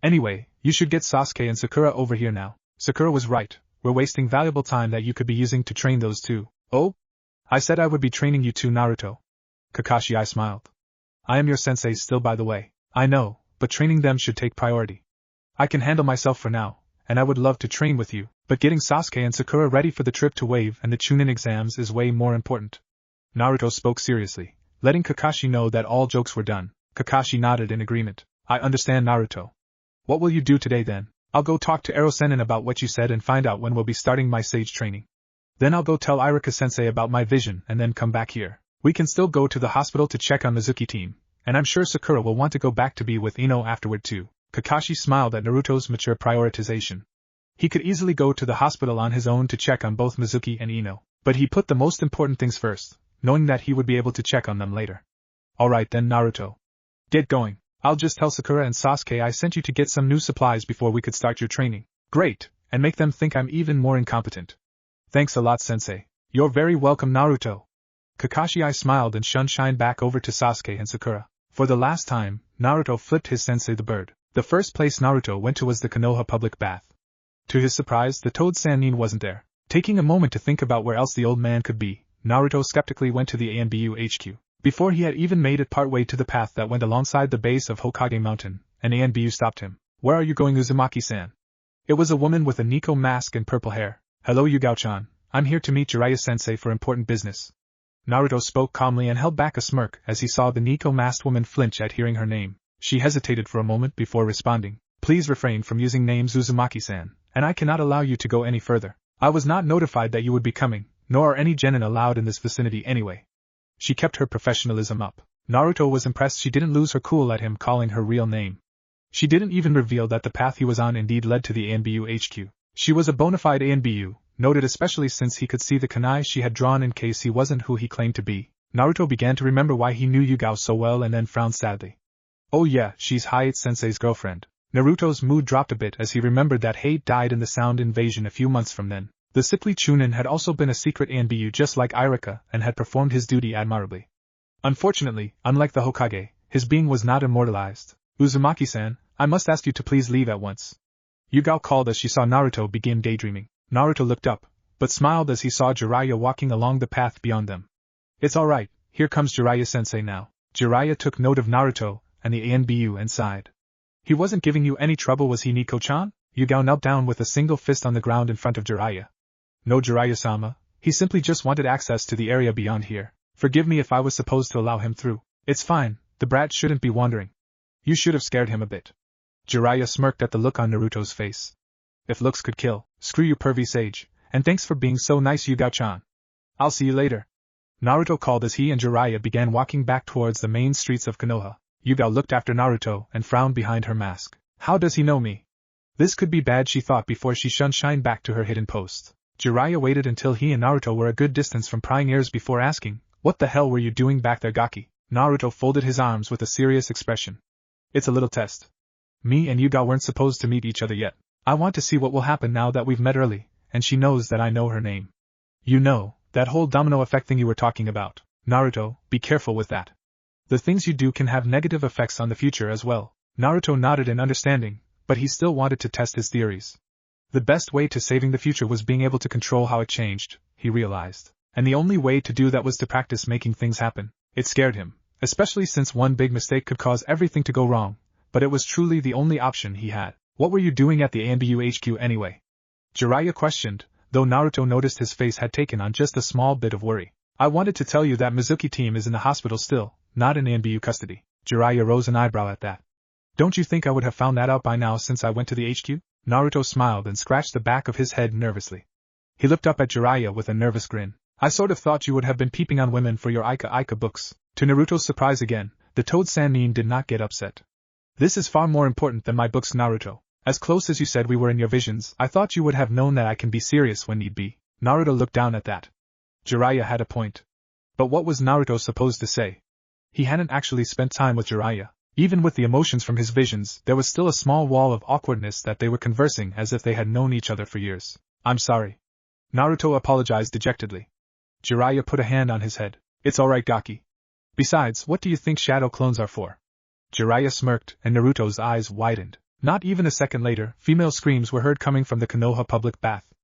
Anyway, you should get Sasuke and Sakura over here now. Sakura was right, we're wasting valuable time that you could be using to train those two. Oh? I said I would be training you too, Naruto. Kakashi I smiled. I am your sensei still, by the way. I know, but training them should take priority. I can handle myself for now, and I would love to train with you, but getting Sasuke and Sakura ready for the trip to Wave and the Chunin exams is way more important. Naruto spoke seriously, letting Kakashi know that all jokes were done. Kakashi nodded in agreement. I understand, Naruto. What will you do today then? I'll go talk to Ero-sennin about what you said and find out when we'll be starting my sage training. Then I'll go tell Iruka-sensei about my vision and then come back here. We can still go to the hospital to check on Mizuki team, and I'm sure Sakura will want to go back to be with Ino afterward too. Kakashi smiled at Naruto's mature prioritization. He could easily go to the hospital on his own to check on both Mizuki and Ino, but he put the most important things first, knowing that he would be able to check on them later. Alright then, Naruto. Get going. I'll just tell Sakura and Sasuke I sent you to get some new supplies before we could start your training. Great, and make them think I'm even more incompetent. Thanks a lot, sensei. You're very welcome, Naruto. Kakashi I smiled and shined back over to Sasuke and Sakura. For the last time, Naruto flipped his sensei the bird. The first place Naruto went to was the Konoha public bath. To his surprise, the Toad Sannin wasn't there. Taking a moment to think about where else the old man could be, Naruto skeptically went to the ANBU HQ. Before he had even made it partway to the path that went alongside the base of Hokage Mountain, an ANBU stopped him. Where are you going, Uzumaki-san? It was a woman with a Nico mask and purple hair. Hello, Yugao-chan. I'm here to meet Jiraiya-sensei for important business. Naruto spoke calmly and held back a smirk as he saw the Nico-masked woman flinch at hearing her name. She hesitated for a moment before responding. Please refrain from using names, Uzumaki-san, and I cannot allow you to go any further. I was not notified that you would be coming, nor are any genin allowed in this vicinity anyway. She kept her professionalism up. Naruto was impressed she didn't lose her cool at him calling her real name. She didn't even reveal that the path he was on indeed led to the ANBU HQ. She was a bona fide ANBU, noted especially since he could see the kunai she had drawn in case he wasn't who he claimed to be. Naruto began to remember why he knew Yugao so well and then frowned sadly. Oh yeah, she's Hayate-sensei's girlfriend. Naruto's mood dropped a bit as he remembered that Hayate died in the Sound invasion a few months from then. The sickly Chunin had also been a secret ANBU just like Iruka and had performed his duty admirably. Unfortunately, unlike the Hokage, his being was not immortalized. Uzumaki-san, I must ask you to please leave at once. Yugao called as she saw Naruto begin daydreaming. Naruto looked up, but smiled as he saw Jiraiya walking along the path beyond them. It's alright, here comes Jiraiya-sensei now. Jiraiya took note of Naruto and the ANBU and sighed. He wasn't giving you any trouble, was he, Nico-chan? Yugao knelt down with a single fist on the ground in front of Jiraiya. No, Jiraiya-sama, he simply just wanted access to the area beyond here. Forgive me if I was supposed to allow him through. It's fine, the brat shouldn't be wandering. You should have scared him a bit. Jiraiya smirked at the look on Naruto's face. If looks could kill, screw you, pervy sage, and thanks for being so nice, Yugao-chan. I'll see you later. Naruto called as he and Jiraiya began walking back towards the main streets of Konoha. Yugao looked after Naruto and frowned behind her mask. How does he know me? This could be bad, she thought before she shined back to her hidden post. Jiraiya waited until he and Naruto were a good distance from prying ears before asking, What the hell were you doing back there, Gaki? Naruto folded his arms with a serious expression. It's a little test. Me and Yugao weren't supposed to meet each other yet. I want to see what will happen now that we've met early, and she knows that I know her name. You know, that whole domino effect thing you were talking about. Naruto, be careful with that. The things you do can have negative effects on the future as well. Naruto nodded in understanding, but he still wanted to test his theories. The best way to saving the future was being able to control how it changed, he realized. And the only way to do that was to practice making things happen. It scared him, especially since one big mistake could cause everything to go wrong, but it was truly the only option he had. What were you doing at the ANBU HQ anyway? Jiraiya questioned, though Naruto noticed his face had taken on just a small bit of worry. I wanted to tell you that Mizuki team is in the hospital still, not in ANBU custody. Jiraiya rose an eyebrow at that. Don't you think I would have found that out by now since I went to the HQ? Naruto smiled and scratched the back of his head nervously. He looked up at Jiraiya with a nervous grin. I sort of thought you would have been peeping on women for your Ika books. To Naruto's surprise again, the Toad Sannin did not get upset. This is far more important than my books, Naruto. As close as you said we were in your visions, I thought you would have known that I can be serious when need be. Naruto looked down at that. Jiraiya had a point. But what was Naruto supposed to say? He hadn't actually spent time with Jiraiya. Even with the emotions from his visions, there was still a small wall of awkwardness that they were conversing as if they had known each other for years. I'm sorry. Naruto apologized dejectedly. Jiraiya put a hand on his head. It's alright, Gaki. Besides, what do you think shadow clones are for? Jiraiya smirked, and Naruto's eyes widened. Not even a second later, female screams were heard coming from the Konoha public bath.